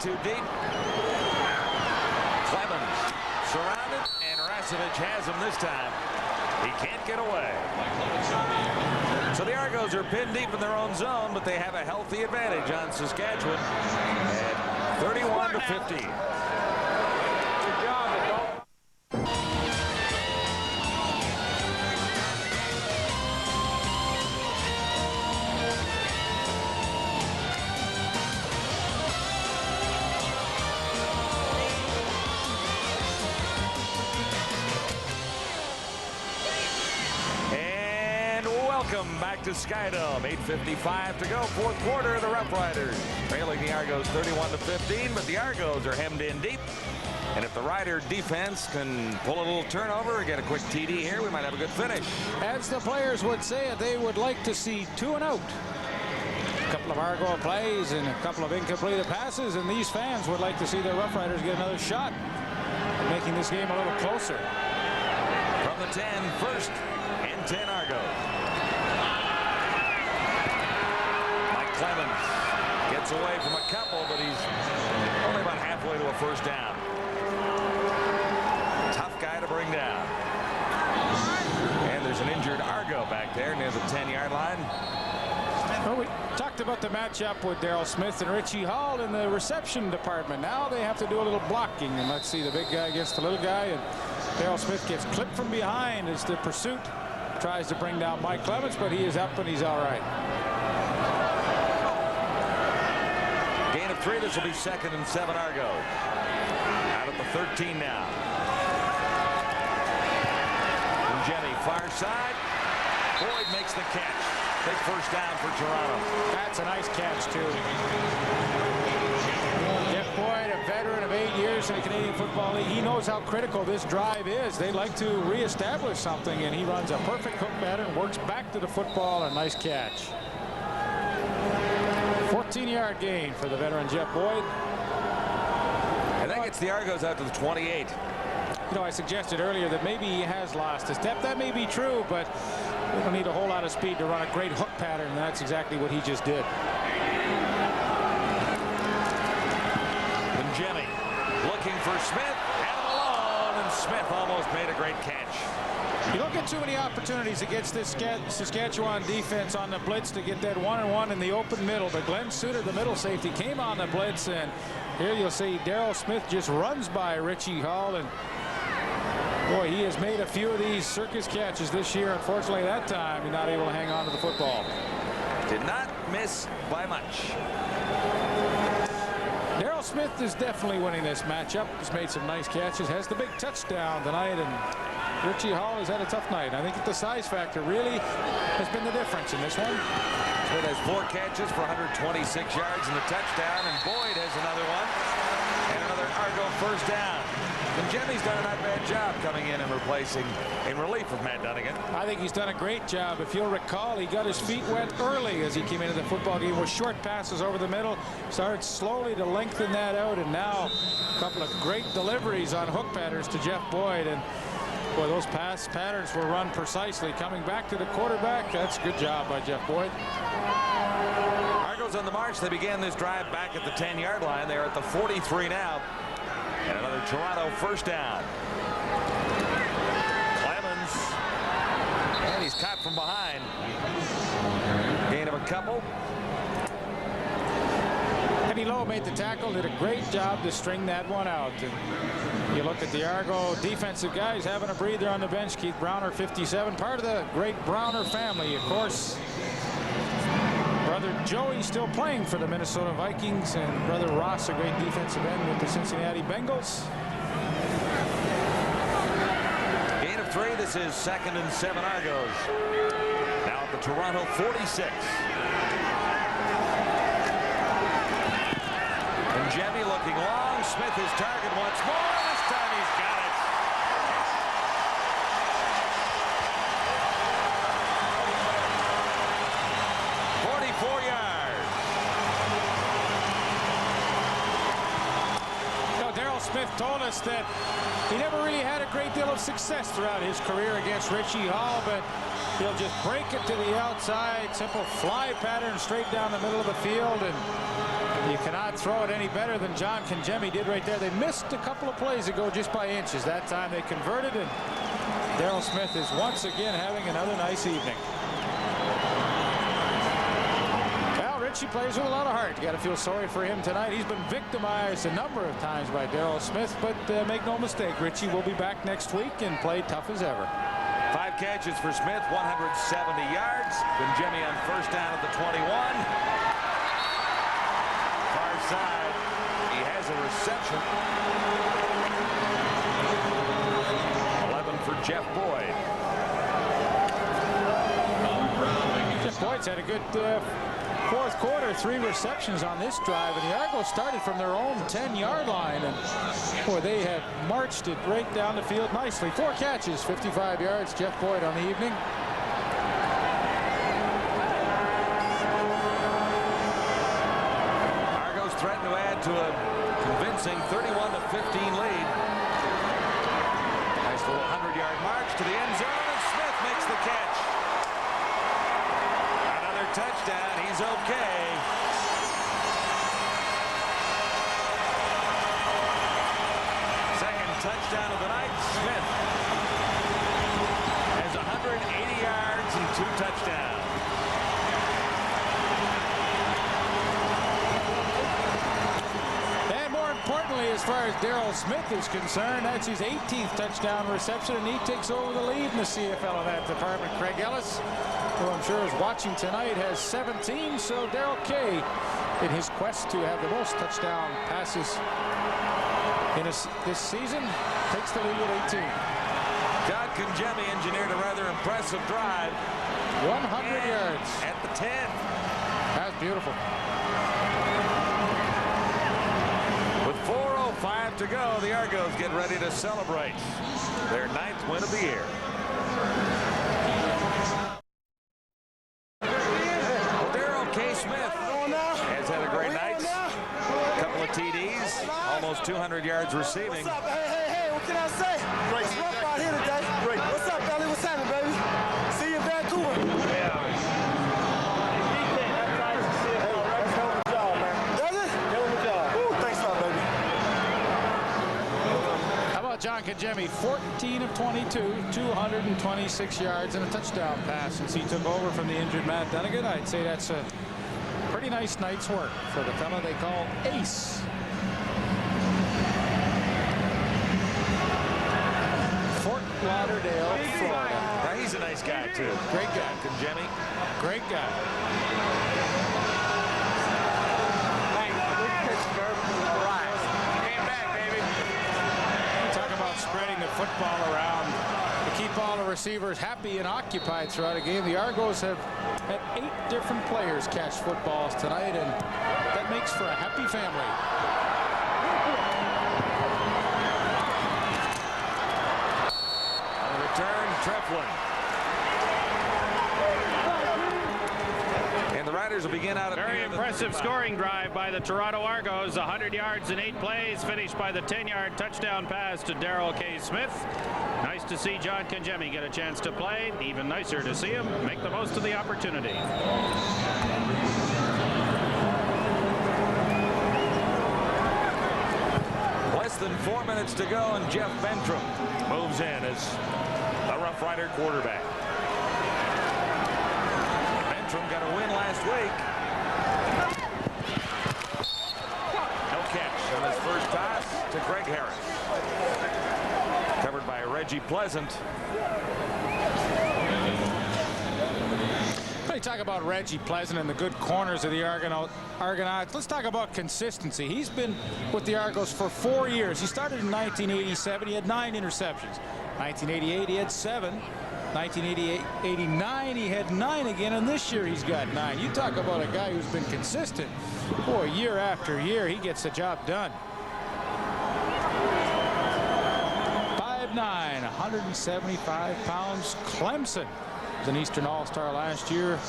F: Too deep. Clemens surrounded, and Rasevich has him this time. He can't get away. So the Argos are pinned deep in their own zone, but they have a healthy advantage on Saskatchewan at 31-15.
G: Good job.
F: Welcome back to Skydome. 8:55 to go. Fourth quarter. The Rough Riders trailing the Argos 31-15, but the Argos are hemmed in deep. And if the Rider defense can pull a little turnover or get a quick TD here, we might have a good finish.
G: As the players would say it, they would like to see 2 and out. A couple of Argo plays and a couple of incomplete passes, and these fans would like to see the Rough Riders get another shot, making this game a little closer.
F: From the 10, 1st and 10 Argos. Clemens gets away from a couple, but he's only about halfway to a first down. Tough guy to bring down. And there's an injured Argo back there near the 10-yard line.
G: Well, we talked about the matchup with Darryl Smith and Richie Hall in the reception department. Now they have to do a little blocking, and let's see the big guy against the little guy, and Darryl Smith gets clipped from behind as the pursuit tries to bring down Mike Clemens, but he is up and he's all right.
F: Gain of 3. This will be 2nd and 7 Argo. Out at the 13 now. And Jenny far side. Boyd makes the catch. Big first down for Toronto.
G: That's a nice catch too. Jeff Boyd, a veteran of 8 years in the Canadian Football League, he knows how critical this drive is. They like to reestablish something, and he runs a perfect hook pattern, works back to the football, and a nice catch. 14-yard gain for the veteran Jeff Boyd.
F: And that gets the Argos out to the 28.
G: You know, I suggested earlier that maybe he has lost a step. That may be true, but we don't need a whole lot of speed to run a great hook pattern, and that's exactly what he just did.
F: And Jenny looking for Smith, had him alone, and Smith almost made a great catch.
G: You don't get too many opportunities against this Saskatchewan defense on the blitz to get that 1-on-1 in the open middle, but Glenn Suter, the middle safety, came on the blitz, and here you'll see Darryl Smith just runs by Richie Hall, and Boy, he has made a few of these circus catches this year. Unfortunately, that time he's not able to hang on to the football.
F: Did not miss by much.
G: Daryl Smith is definitely winning this matchup. He's made some nice catches. Has the big touchdown tonight, and Richie Hall has had a tough night. I think that the size factor really has been the difference in this one.
F: Smith has 4 catches for 126 yards and a touchdown, and Boyd has another one and another Argo first down. And Jimmy's done a not bad job coming in and replacing in relief of Matt Dunnigan.
G: I think he's done a great job. If you'll recall, he got his feet wet early as he came into the football game with short passes over the middle. Started slowly to lengthen that out, and now a couple of great deliveries on hook patterns to Jeff Boyd. And boy, those pass patterns were run precisely. Coming back to the quarterback, that's a good job by Jeff Boyd.
F: Argos on the march. They began this drive back at the 10-yard line. They're at the 43 now. And another Toronto first down. Clemens. And he's caught from behind. Gain of a couple.
G: Eddie Lowe made the tackle, did a great job to string that one out. And you look at the Argo defensive guys having a breather on the bench. Keith Browner, 57, part of the great Browner family, of course. Brother Joey still playing for the Minnesota Vikings, and Brother Ross, a great defensive end with the Cincinnati Bengals.
F: Gain of 3. This is 2nd and 7 Argos. Now at the Toronto 46. And Jemmy looking long. Smith his target once more. This time he's got it.
G: Smith told us that he never really had a great deal of success throughout his career against Richie Hall, but he'll just break it to the outside, simple fly pattern straight down the middle of the field, and you cannot throw it any better than John Kangemi did right there. They missed a couple of plays ago just by inches. That time they converted, and Daryl Smith is once again having another nice evening. Richie plays with a lot of heart. You got to feel sorry for him tonight. He's been victimized a number of times by Daryl Smith, but make no mistake, Richie will be back next week and play tough as ever.
F: 5 catches for Smith, 170 yards. Kangemi on first down at the 21. Far side, he has a reception. 11 for Jeff Boyd.
G: Jeff Boyd's had a good fourth quarter, 3 receptions on this drive, and the Argos started from their own 10-yard line, and boy, they have marched it right down the field nicely. 4 catches, 55 yards. Jeff Boyd on the evening.
F: Argos threaten to add to a convincing 31-15 lead. Nice little 100-yard march to the end zone, and Smith makes the catch. Touchdown, he's okay. Second touchdown of the night. Smith has 180 yards and 2 touchdowns.
G: And more importantly, as far as Daryl Smith is concerned, that's his 18th touchdown reception, and he takes over the lead in the CFL in that department. Craig Ellis, who I'm sure is watching tonight, has 17. So Darrell Kay, in his quest to have the most touchdown passes in this season, takes the lead with 18.
F: John Kangemi engineered a rather impressive drive.
G: 100 yards.
F: At the 10.
G: That's beautiful.
F: With 4:05 to go, the Argos get ready to celebrate their 9th win of the year. Has had a great night. A couple of TDs, almost 200 yards receiving.
B: What's up? Hey, what can I say? Great. It's rough out here today. Great. What's up, Ellie? What's happening, baby? See you in Vancouver. Yeah.
G: John Kangemi, 14 of 22, 226 yards and a touchdown pass since he took over from the injured Matt Dunnigan. I'd say that's a pretty nice night's work for the fellow they call Ace.
L: Lauderdale, Florida.
F: Now, he's a nice guy, too.
L: Great guy.
F: Jimmy.
L: Great guy. Talk about spreading the football around to keep all the receivers happy and occupied throughout a game. The Argos have had 8 different players catch footballs tonight, and that makes for a happy family.
F: On the return, Treflin. And the Riders will begin out at
A: very impressive scoring drive by the Toronto Argos. 100 yards in 8 plays, finished by the 10-yard touchdown pass to Darrell K. Smith. Nice to see John Kangemi get a chance to play. Even nicer to see him make the most of the opportunity.
F: Less than 4 minutes to go, and Jeff Bentram moves in as the Rough Rider quarterback. Bentram got a win last week. No catch on his first toss to Greg Harris. Covered by Reggie Pleasant.
L: When you talk about Reggie Pleasant and the good corners of the Argonauts, let's talk about consistency. He's been with the Argos for 4 years. He started in 1987. He had 9 interceptions. 1988, he had 7. 1988-89, he had 9 again, and this year he's got 9. You talk about a guy who's been consistent. Boy, year after year, he gets the job done. 5'9", 175 pounds. Clemson was an Eastern All-Star last year.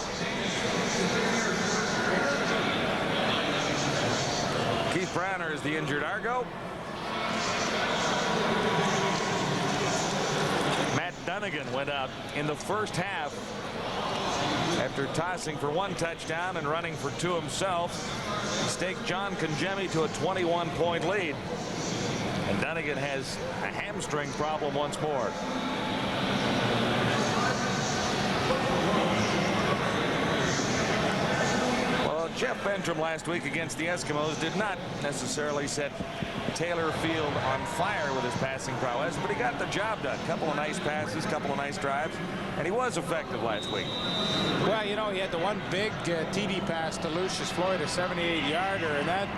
F: Keith Browner is the injured Argo. Matt Dunnigan went out in the first half after tossing for 1 touchdown and running for 2 himself. He staked John Kangemi to a 21-point lead. And Dunnigan has a hamstring problem once more. Well, Jeff Bentram last week against the Eskimos did not necessarily set Taylor Field on fire with his passing prowess, but he got the job done. Couple of nice passes, couple of nice drives, and he was effective last week.
L: Well, you know, he had the one big TD pass to Lucius Floyd, a 78-yarder, and that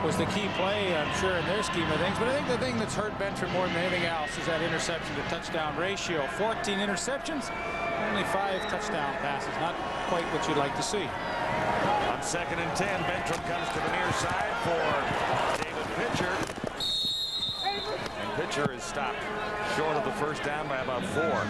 L: was the key play, I'm sure, in their scheme of things. But I think the thing that's hurt Bentram more than anything else is that interception to touchdown ratio. 14 interceptions, only 5 touchdown passes. Not quite what you'd like to see.
F: On 2nd and 10, Bentram comes to the near side for David Pitcher. And Pitcher is stopped short of the first down by about 4.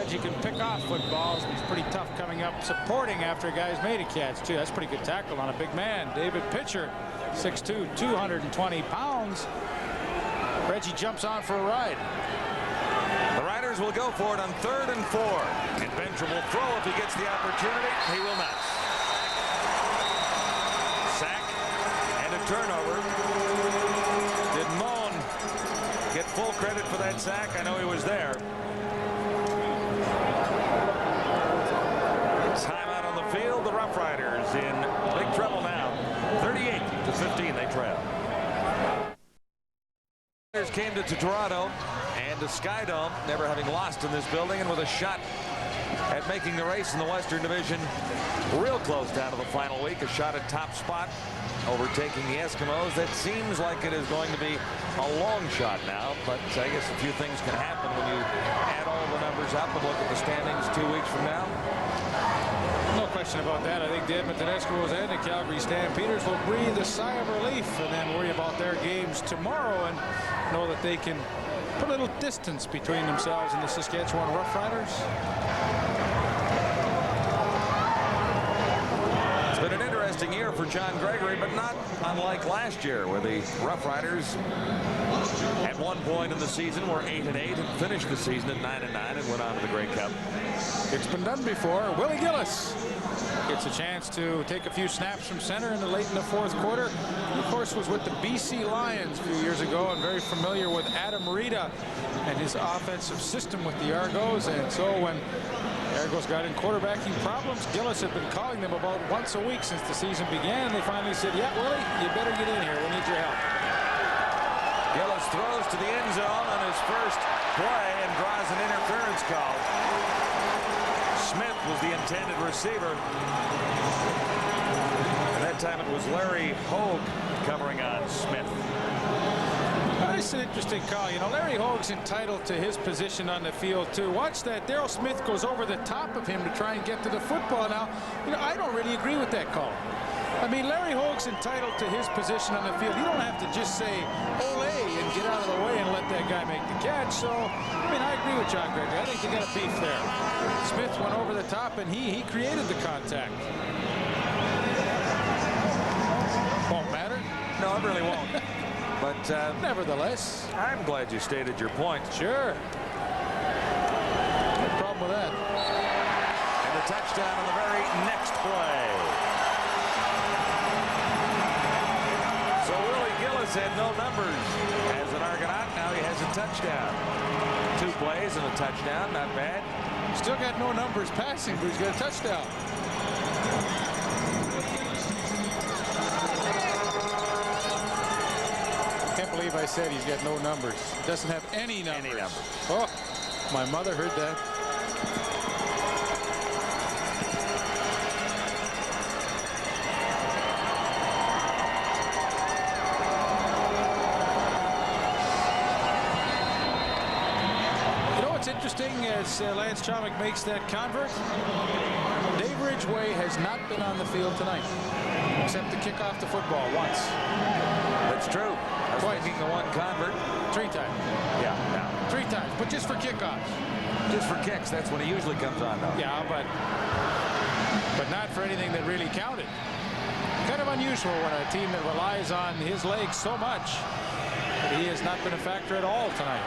L: You can pick off footballs, and he's pretty tough coming up supporting after a guy's made a catch too. That's a pretty good tackle on a big man. David Pitcher, 6'2", 220 pounds. Reggie jumps on for a ride.
F: The Riders will go for it on 3rd and 4, and Bentram will throw if he gets the opportunity. He will not. Sack and a turnover. Did Moan get full credit for that sack? I know he was there. Timeout on the field. The Roughriders in big trouble now. 38-15 they trail. Riders came to Toronto and to Skydome, never having lost in this building, and with a shot at making the race in the Western Division real close down to the final week. A shot at top spot, overtaking the Eskimos. That seems like it is going to be a long shot now, but I guess a few things can happen when you add all the numbers up and look at the standings 2 weeks from now.
L: No question about that. I think the Edmonton Eskimos and the Calgary Stampeders will breathe a sigh of relief and then worry about their games tomorrow and know that they can put a little distance between themselves and the Saskatchewan Roughriders.
F: It's been an interesting year for John Gregory, but not unlike last year, where the Roughriders at one point in the season were 8-8 and finished the season at 9-9 and went on to the Grey Cup.
L: It's been done before. Willie Gillis gets a chance to take a few snaps from center in the late in the 4th quarter. He, of course, was with the BC Lions a few years ago and very familiar with Adam Rita and his offensive system with the Argos. And so when
G: Argos got in quarterbacking problems. Gillis had been calling them about once a week since the season began. They finally said, yeah, Willie, you better get in here. We need your help.
F: Gillis throws to the end zone on his first play and draws an interference call. Smith was the intended receiver. And that time it was Larry Hogue covering on Smith.
G: That's an interesting call. You know, Larry Hogue's entitled to his position on the field, too. Watch that. Darryl Smith goes over the top of him to try and get to the football. Now, you know, I don't really agree with that call. I mean, Larry Hogue's entitled to his position on the field. You don't have to just say, ole, and get out of the way and let that guy make the catch. So, I mean, I agree with John Gregory. I think they got a beef there. Smith went over the top, and he created the contact. Won't matter?
F: No, it really won't. But
G: nevertheless,
F: I'm glad you stated your point.
G: Sure. No problem with that.
F: And the touchdown on the very next play. So Willie Gillis had no numbers as an Argonaut. Now he has a touchdown. 2 plays and a touchdown. Not bad.
G: Still got no numbers passing, but he's got a touchdown. I believe I said he's got no numbers. Doesn't have any numbers. Oh, my mother heard that. You know what's interesting as Lance Chomick makes that convert? Dave Ridgway has not been on the field tonight, except to kick off the football once.
F: That's true. Twice. Making the one convert.
G: 3 times.
F: Yeah.
G: 3 times, but just for kickoffs.
F: Just for kicks. That's when he usually comes on, though.
G: Yeah, but not for anything that really counted. Kind of unusual when a team that relies on his legs so much, but he has not been a factor at all tonight.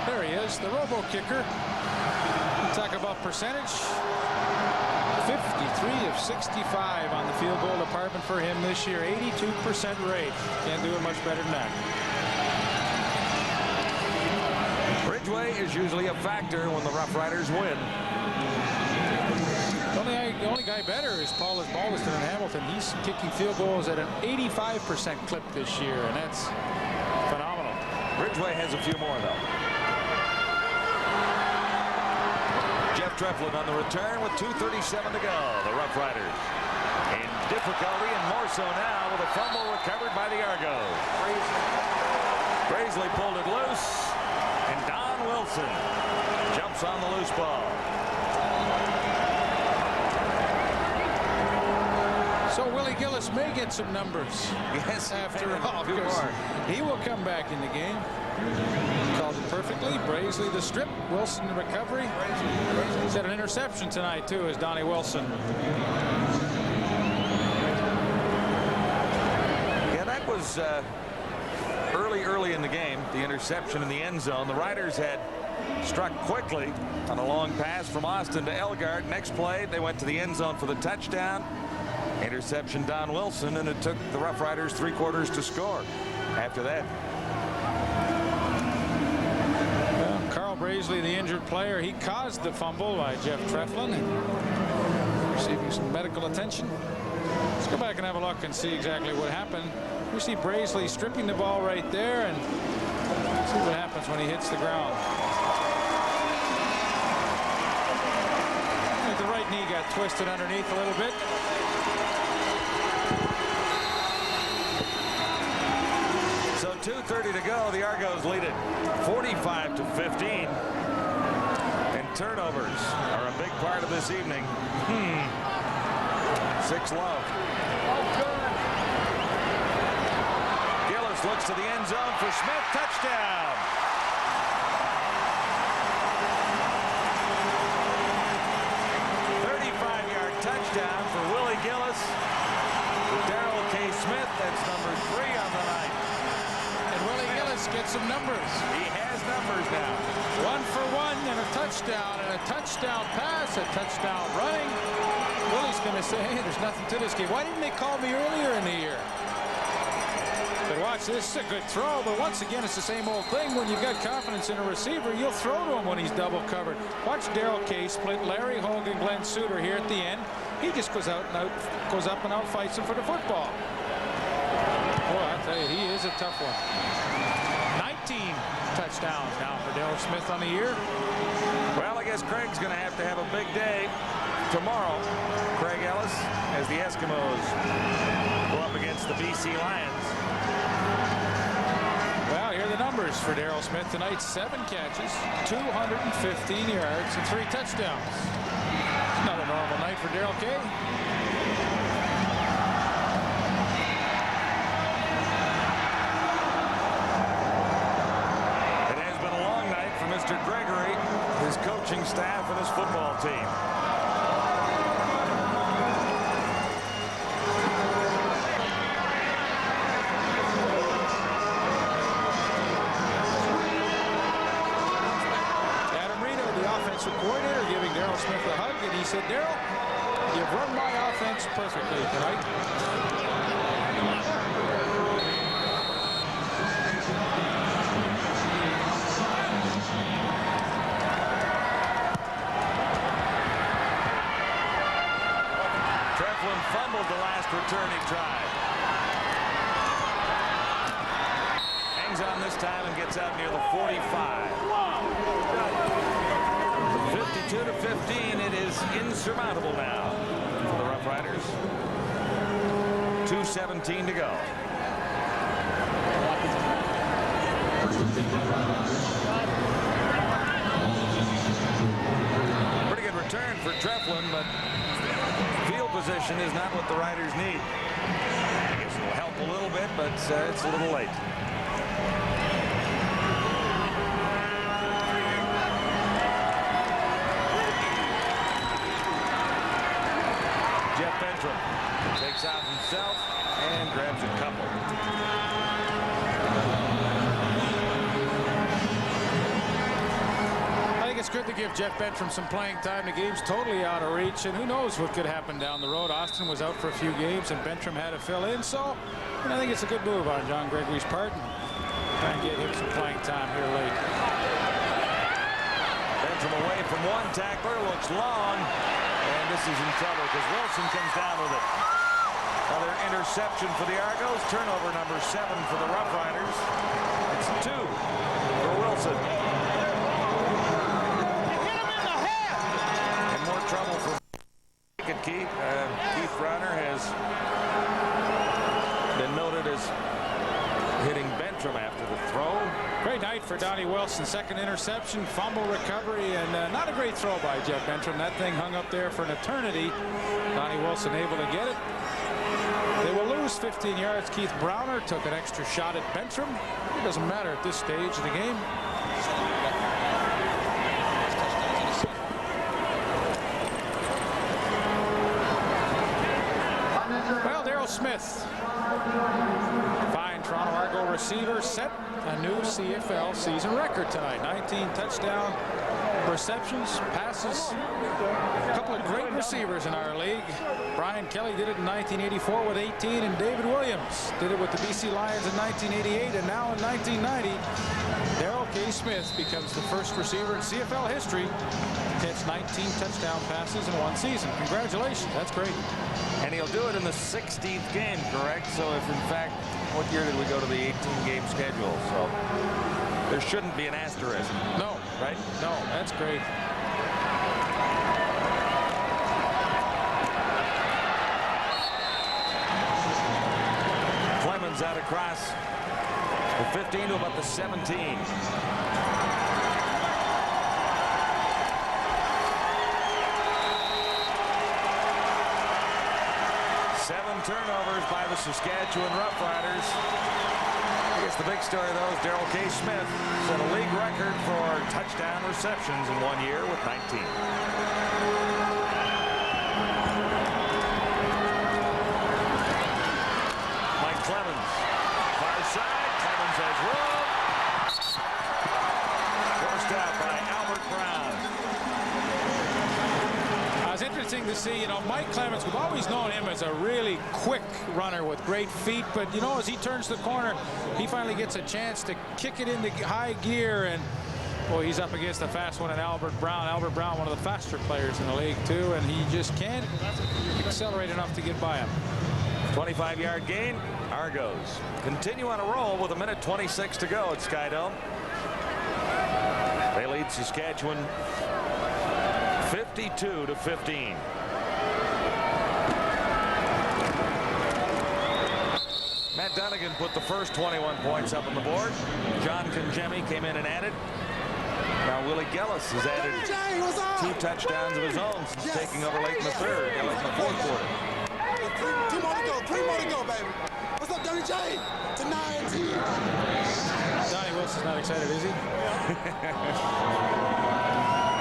G: There he is, the robo kicker. Talk about percentage. 53 of 65 on the field goal department for him this year. 82% rate. Can't do it much better than that.
F: Ridgway is usually a factor when the Roughriders win.
G: The only guy better is Paul Balderston in Hamilton. He's kicking field goals at an 85% clip this year, and that's phenomenal.
F: Ridgway has a few more, though. Treflin on the return with 2:37 to go. The Roughriders in difficulty, and more so now with a fumble recovered by the Argos. Graisley pulled it loose, and Don Wilson jumps on the loose ball.
G: So Willie Gillis may get some numbers.
F: Yes,
G: after all, he will come back in the game. Called it perfectly. Braisley the strip. Wilson the recovery. He's had an interception tonight too, as Donnie Wilson.
F: Yeah, that was early in the game. The interception in the end zone. The Riders had struck quickly on a long pass from Austin to Elgart. Next play, they went to the end zone for the touchdown. Interception Don Wilson, and it took the Roughriders 3 quarters to score after that.
G: Carl Braisley, the injured player, he caused the fumble by Jeff Treflin, receiving some medical attention. Let's go back and have a look and see exactly what happened. We see Braisley stripping the ball right there, and see what happens when he hits the ground. I think the right knee got twisted underneath a little bit.
F: So 2:30 to go. The Argos lead it 45-15. And turnovers are a big part of this evening. 6 love. Gillis looks to the end zone for Smith. Touchdown. Touchdown for Willie Gillis. With Darrell K. Smith, that's number 3 on the night.
G: And Willie Gillis gets some numbers.
F: He has numbers now.
G: 1 for 1 and a touchdown pass, a touchdown running. Willie's going to say, hey, there's nothing to this game. Why didn't they call me earlier in the year? But watch this, it's a good throw, but once again, it's the same old thing. When you've got confidence in a receiver, you'll throw to him when he's double covered. Watch Darrell Kay split Larry Hogan, Glenn Suter here at the end. He just goes up and out, fights him for the football. Boy, I'll tell you, he is a tough one. 19 touchdowns now for Darrell Smith on the year.
F: Well, I guess Craig's going to have a big day tomorrow. Craig Ellis, as the Eskimos go up against the BC Lions.
G: Well, here are the numbers for Darrell Smith tonight. 7 catches, 215 yards, and 3 touchdowns. Not a normal night for Darrell Kay.
F: It has been a long night for Mr. Gregory, his coaching staff, and his football team.
G: Coordinator giving Darrell Smith a hug, and he said, Darrell, you've run my offense perfectly tonight.
F: Treflin fumbled the last return he tried. Hangs on this time and gets out near the 45. 52-15, it is insurmountable now for the Roughriders. 2:17 to go. Pretty good return for Treflin, but field position is not what the Riders need. I guess it will help a little bit, but it's a little late. Takes out himself and grabs a couple.
G: I think it's good to give Jeff Bentram some playing time. The game's totally out of reach, and who knows what could happen down the road. Austin was out for a few games, and Bentram had to fill in, so I think it's a good move on John Gregory's part. Try and get him some playing time here late.
F: Bentram away from one tackler, looks long. And this is in trouble because Wilson comes down with it. Another interception for the Argos. Turnover number 7 for the Roughriders. It's 2 for Wilson.
B: Hit him in the head!
F: And more trouble for Keith. Keith Rauner has been noted as hitting Bentram after the throw.
G: Great night for Donnie Wilson. Second interception, fumble recovery, and not a great throw by Jeff Bentram. That thing hung up there for an eternity. Donnie Wilson able to get it. They will lose 15 yards. Keith Browner took an extra shot at Bentram. It doesn't matter at this stage of the game. Well, Darrell Smith, fine Toronto Argo receiver, set a new CFL season record tonight. 19 touchdown receptions, passes. A couple of great receivers in our league. Brian Kelly did it in 1984 with 18, and David Williams did it with the BC Lions in 1988, and now in 1990, Darrell K. Smith becomes the first receiver in CFL history to catch 19 touchdown passes in one season. Congratulations, that's great.
F: And he'll do it in the 16th game, correct? So if in fact, what year did we go to the 18-game schedule? So there shouldn't be an asterisk.
G: No.
F: Right?
G: No, that's great.
F: Clemens out across the 15 to about the 17. 7 turnovers by the Saskatchewan Roughriders. I guess the big story, though, is Darrell K. Smith set a league record for touchdown receptions in 1 year with 19. Mike Clemens, far side. Clemens has room. Forced out by Albert Brown.
G: It's interesting to see, Mike Clements, we've always known him as a really quick runner with great feet, but, as he turns the corner, he finally gets a chance to kick it into high gear, and, boy, he's up against the fast one in Albert Brown. Albert Brown, one of the faster players in the league, too, and he just can't accelerate enough to get by him.
F: 25-yard gain. Argos continue on a roll with 1:26 to go at Skydome. They lead Saskatchewan 52-15. Matt Dunnigan put the first 21 points up on the board. John Conjemi came in and added. Now Willie Gellis has added 2 touchdowns of his own since taking over late in the third, late in the fourth quarter.
B: 3 more to go. 3 more to go, baby. What's up, Donnie J? To 19.
G: Donnie Wilson's not excited, is he?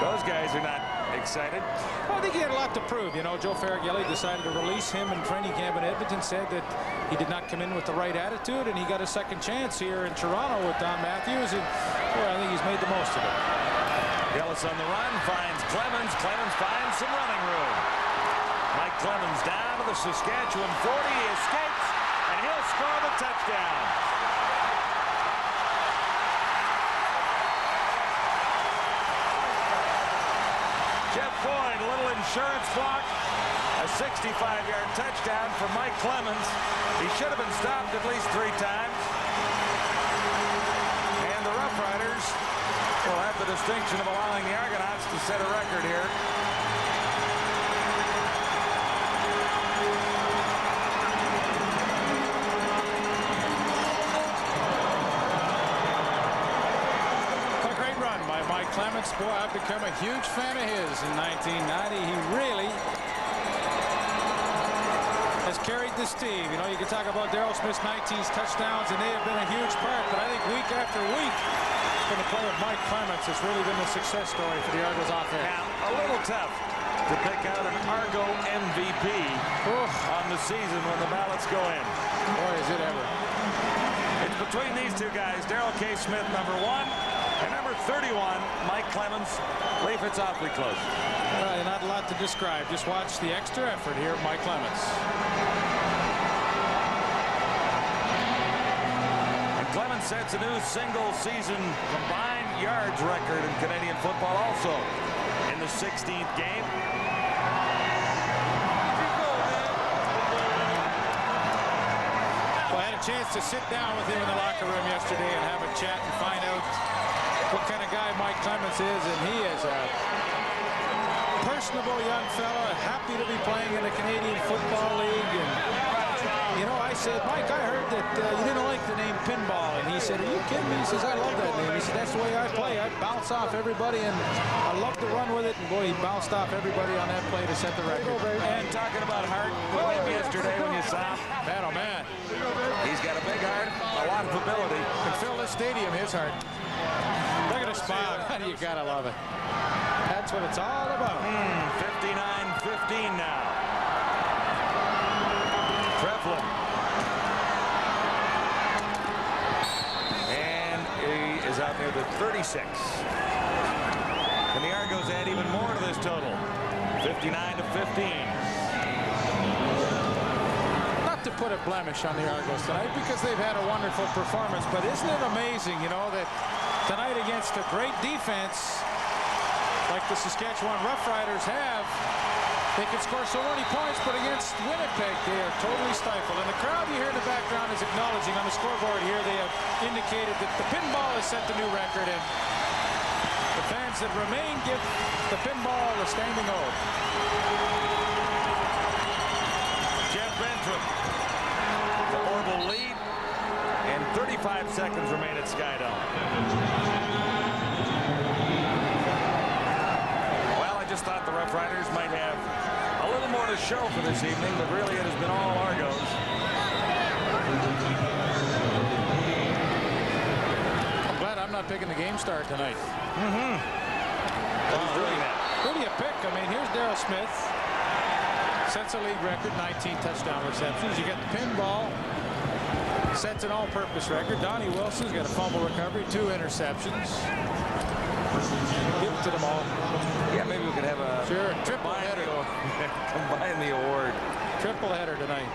F: Those guys are not excited.
G: Well, I think he had a lot to prove. Joe Farraghelli decided to release him in training camp in Edmonton, said that he did not come in with the right attitude, and he got a second chance here in Toronto with Don Matthews, and boy, I think he's made the most of it.
F: Gellis on the run, finds Clemens. Clemens finds some running room. Mike Clemens down to the Saskatchewan 40. He escapes, and he'll score the touchdown. Jeff Boyd, a little insurance block. A 65-yard touchdown for Mike Clemens. He should have been stopped at least 3 times. And the Roughriders will have the distinction of allowing the Argonauts to set a record here.
G: Mike Clements, boy, I've become a huge fan of his in 1990. He really has carried this team. You can talk about Daryl Smith's 19 touchdowns, and they have been a huge part, but I think week after week, from the play of Mike Clements, it's really been a success story for the Argos offense.
F: Now, a little tough to pick out an Argo MVP on the season when the ballots go in.
G: Boy, is it ever.
F: It's between these two guys, Daryl K. Smith, number 1, and number 31, Mike Clemens. Leaf, it's awfully close.
G: Not a lot to describe. Just watch the extra effort here of Mike Clemens.
F: And Clemens sets a new single-season combined yards record in Canadian football also in the 16th game.
G: Well, I had a chance to sit down with him in the locker room yesterday and have a chat and find out what kind of guy Mike Clements is, and he is a personable young fella, happy to be playing in the Canadian Football League. And, I said, Mike, I heard that you didn't like the name pinball. And he said, are you kidding me? He says, I love that name. He said, that's the way I play. I bounce off everybody, and I love to run with it. And, boy, he bounced off everybody on that play to set the record.
F: And talking about heart, with him yesterday when you saw him.
G: Man, oh, man.
F: He's got a big heart, a lot of ability.
G: Can fill this stadium, his heart. Look at his smile. You gotta love it. That's what it's all about.
F: 59-15 now. Treflin. And he is out near the 36. And the Argos add even more to this total. 59-15.
G: Not to put a blemish on the Argos tonight, because they've had a wonderful performance, but isn't it amazing, that tonight against a great defense like the Saskatchewan Roughriders have, they can score so many points, but against Winnipeg, they are totally stifled. And the crowd you hear in the background is acknowledging on the scoreboard here, they have indicated that the pinball has set the new record, and the fans that remain give the pinball a standing O.
F: Jeff Bentrim, the Orville lead, and 35 seconds remain at Skydome. Well, I just thought the Roughriders might have a little more to show for this evening, but really it has been all Argos.
G: I'm glad I'm not picking the game star tonight.
F: Who's doing that?
G: Who do you pick? I mean, here's Daryl Smith. Sets a league record, 19 touchdown receptions. You get the pinball. Sets an all-purpose record. Donnie Wilson's got a fumble recovery, 2 interceptions. Give it to them all.
F: Yeah, maybe we could have a
G: triple header.
F: combine the award.
L: Triple header tonight.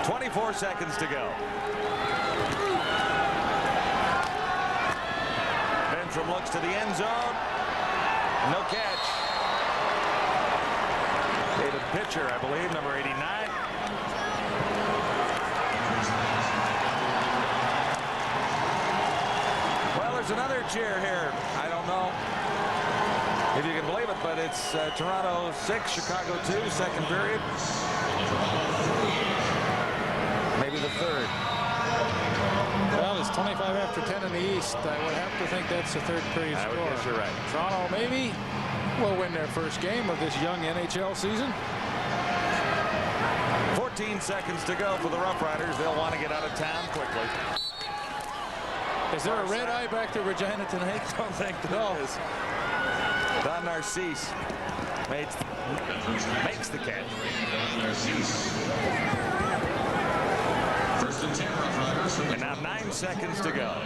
F: 24 seconds to go. Bentram looks to the end zone. No catch. David Pitcher, I believe, number 89. Well, there's another cheer here. I don't know if you can believe it, but it's Toronto 6, Chicago 2, second period. Maybe the third.
L: Well, it's 25 after 10 in the East. I would have to think that's the third period score.
F: I would guess you're right.
L: Toronto maybe will win their first game of this young NHL season.
F: 14 seconds to go for the Roughriders. They'll want to get out of town quickly.
L: Is there a red eye back to Regina tonight?
F: I don't think there is. Don Narcisse makes the catch.
C: First and 10 Roughriders.
F: And now 9 seconds to go.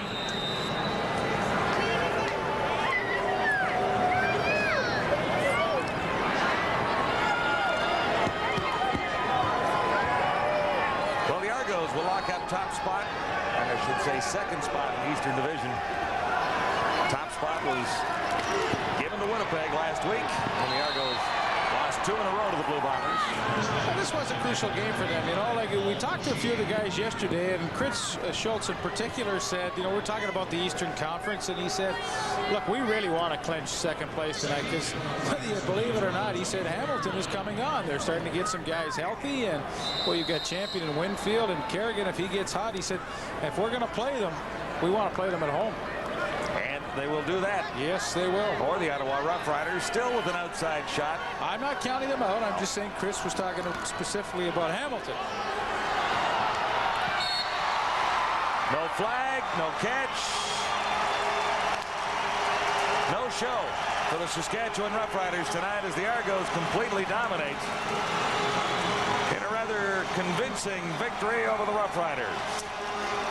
F: Well, the Argos will lock up top spot, and I should say second spot in the Eastern Division. Top spot was given to Winnipeg last week when the Argos lost 2 in a row to the Blue Bombers.
L: Well, this was a crucial game for them. You know, like we talked to a few of the guys yesterday, and Chris Schultz in particular said, you know, we're talking about the Eastern Conference, and he said, look, we really want to clinch second place tonight because, whether you believe it or not, he said Hamilton is coming on. They're starting to get some guys healthy, and well, you've got Champion and Winfield and Kerrigan. If he gets hot, he said, if we're going to play them, we want to play them at home.
F: They will do that.
L: Yes, they will.
F: Or the Ottawa Roughriders still with an outside shot.
L: I'm not counting them out. I'm just saying Chris was talking specifically about Hamilton.
F: No flag, no catch. No show for the Saskatchewan Roughriders tonight as the Argos completely dominate in a rather convincing victory over the Roughriders.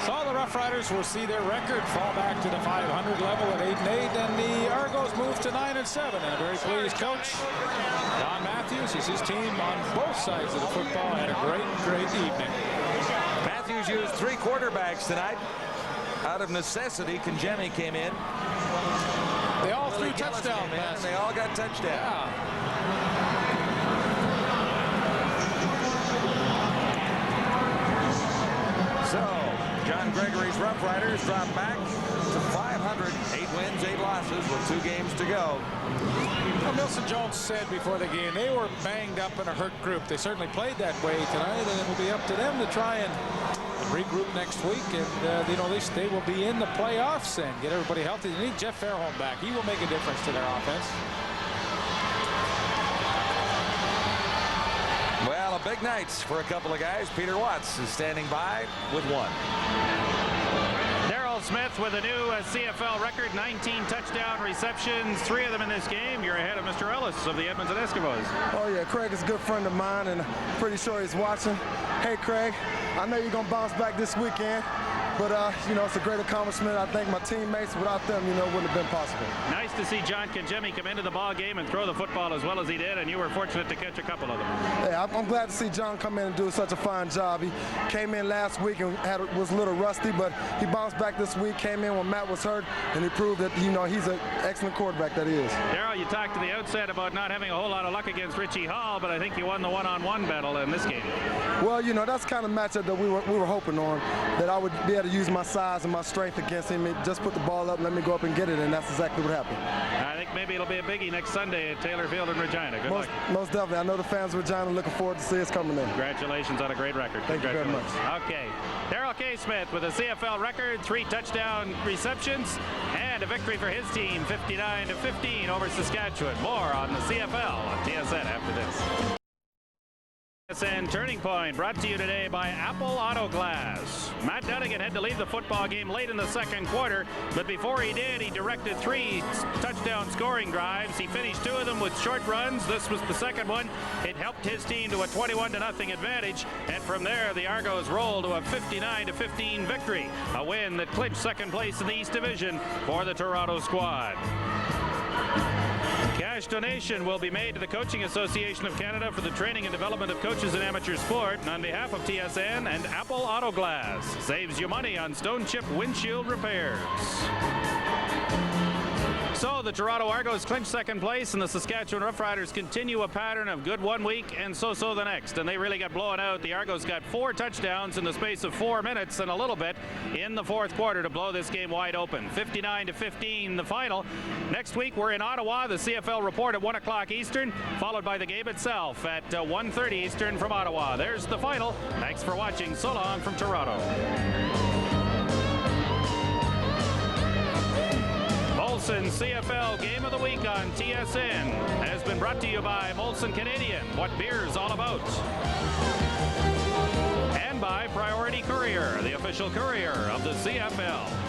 L: So the Roughriders will see their record fall back to the 500 level at 8-8, and the Argos move to 9-7. And a very pleased coach, Don Matthews, is his team on both sides of the football. Had a great evening.
F: Matthews used 3 quarterbacks tonight. Out of necessity, Kangemi came in.
L: They all threw touchdown passes.
F: They all got touchdowns.
L: Yeah.
F: So, John Gregory's Roughriders drop back to 500, 8 wins, 8 losses with 2 games to go.
L: Well, Milson Jones said before the game they were banged up in a hurt group. They certainly played that way tonight, and it will be up to them to try and regroup next week. And you know, they will be in the playoffs and get everybody healthy. They need Jeff Fairholm back. He will make a difference to their offense.
F: Well, a big night for a couple of guys. Peter Watts is standing by with 1.
A: Darryl Smith with a new CFL record, 19 touchdown receptions, 3 of them in this game. You're ahead of Mr. Ellis of the Edmonton Eskimos.
I: Oh, yeah, Craig is a good friend of mine, and pretty sure he's watching. Hey, Craig, I know you're going to bounce back this weekend, but, you know, it's a great accomplishment. I think my teammates, without them, you know, wouldn't have been possible.
A: Nice to see John Kangemi come into the ball game and throw the football as well as he did, and you were fortunate to catch a couple of them.
I: Yeah, I'm glad to see John come in and do such a fine job. He came in last week and was a little rusty, but he bounced back this week, came in when Matt was hurt, and he proved that, you know, he's an excellent quarterback that he is.
A: Darryl, you talked to the outset about not having a whole lot of luck against Richie Hall, but I think you won the one-on-one battle in this game.
I: Well, you know, that's the kind of matchup that we were hoping on, that I would be able to use my size and my strength against him and just put the ball up and let me go up and get it, and that's exactly what happened.
A: I think maybe it'll be a biggie next Sunday at Taylor Field in Regina. Good luck.
I: Most definitely. I know the fans of Regina are looking forward to see us coming in.
A: Congratulations on a great record.
I: Thank you very much.
A: Okay. Darryl K. Smith with a CFL record, 3 touchdown receptions, and a victory for his team, 59-15 over Saskatchewan. More on the CFL on TSN after this. TSN Turning Point brought to you today by Apple Auto Glass. Matt Dunigan had to leave the football game late in the second quarter, but before he did, he directed 3 touchdown scoring drives. He finished 2 of them with short runs. This was the second one. It helped his team to a 21-0 advantage, and from there, the Argos rolled to a 59-15 victory, a win that clinched second place in the East Division for the Toronto squad. Cash cash donation will be made to the Coaching Association of Canada for the training and development of coaches in amateur sport. And on behalf of TSN and Apple Auto Glass, saves you money on stone chip windshield repairs. So the Toronto Argos clinch second place, and the Saskatchewan Roughriders continue a pattern of good one week and so the next. And they really got blown out. The Argos got 4 touchdowns in the space of 4 minutes and a little bit in the fourth quarter to blow this game wide open. 59-15 the final. Next week we're in Ottawa. The CFL report at 1 o'clock Eastern, followed by the game itself at 1:30 Eastern from Ottawa. There's the final. Thanks for watching. So long from Toronto. Molson CFL Game of the Week on TSN has been brought to you by Molson Canadian, what beer's all about. And by Priority Courier, the official courier of the CFL.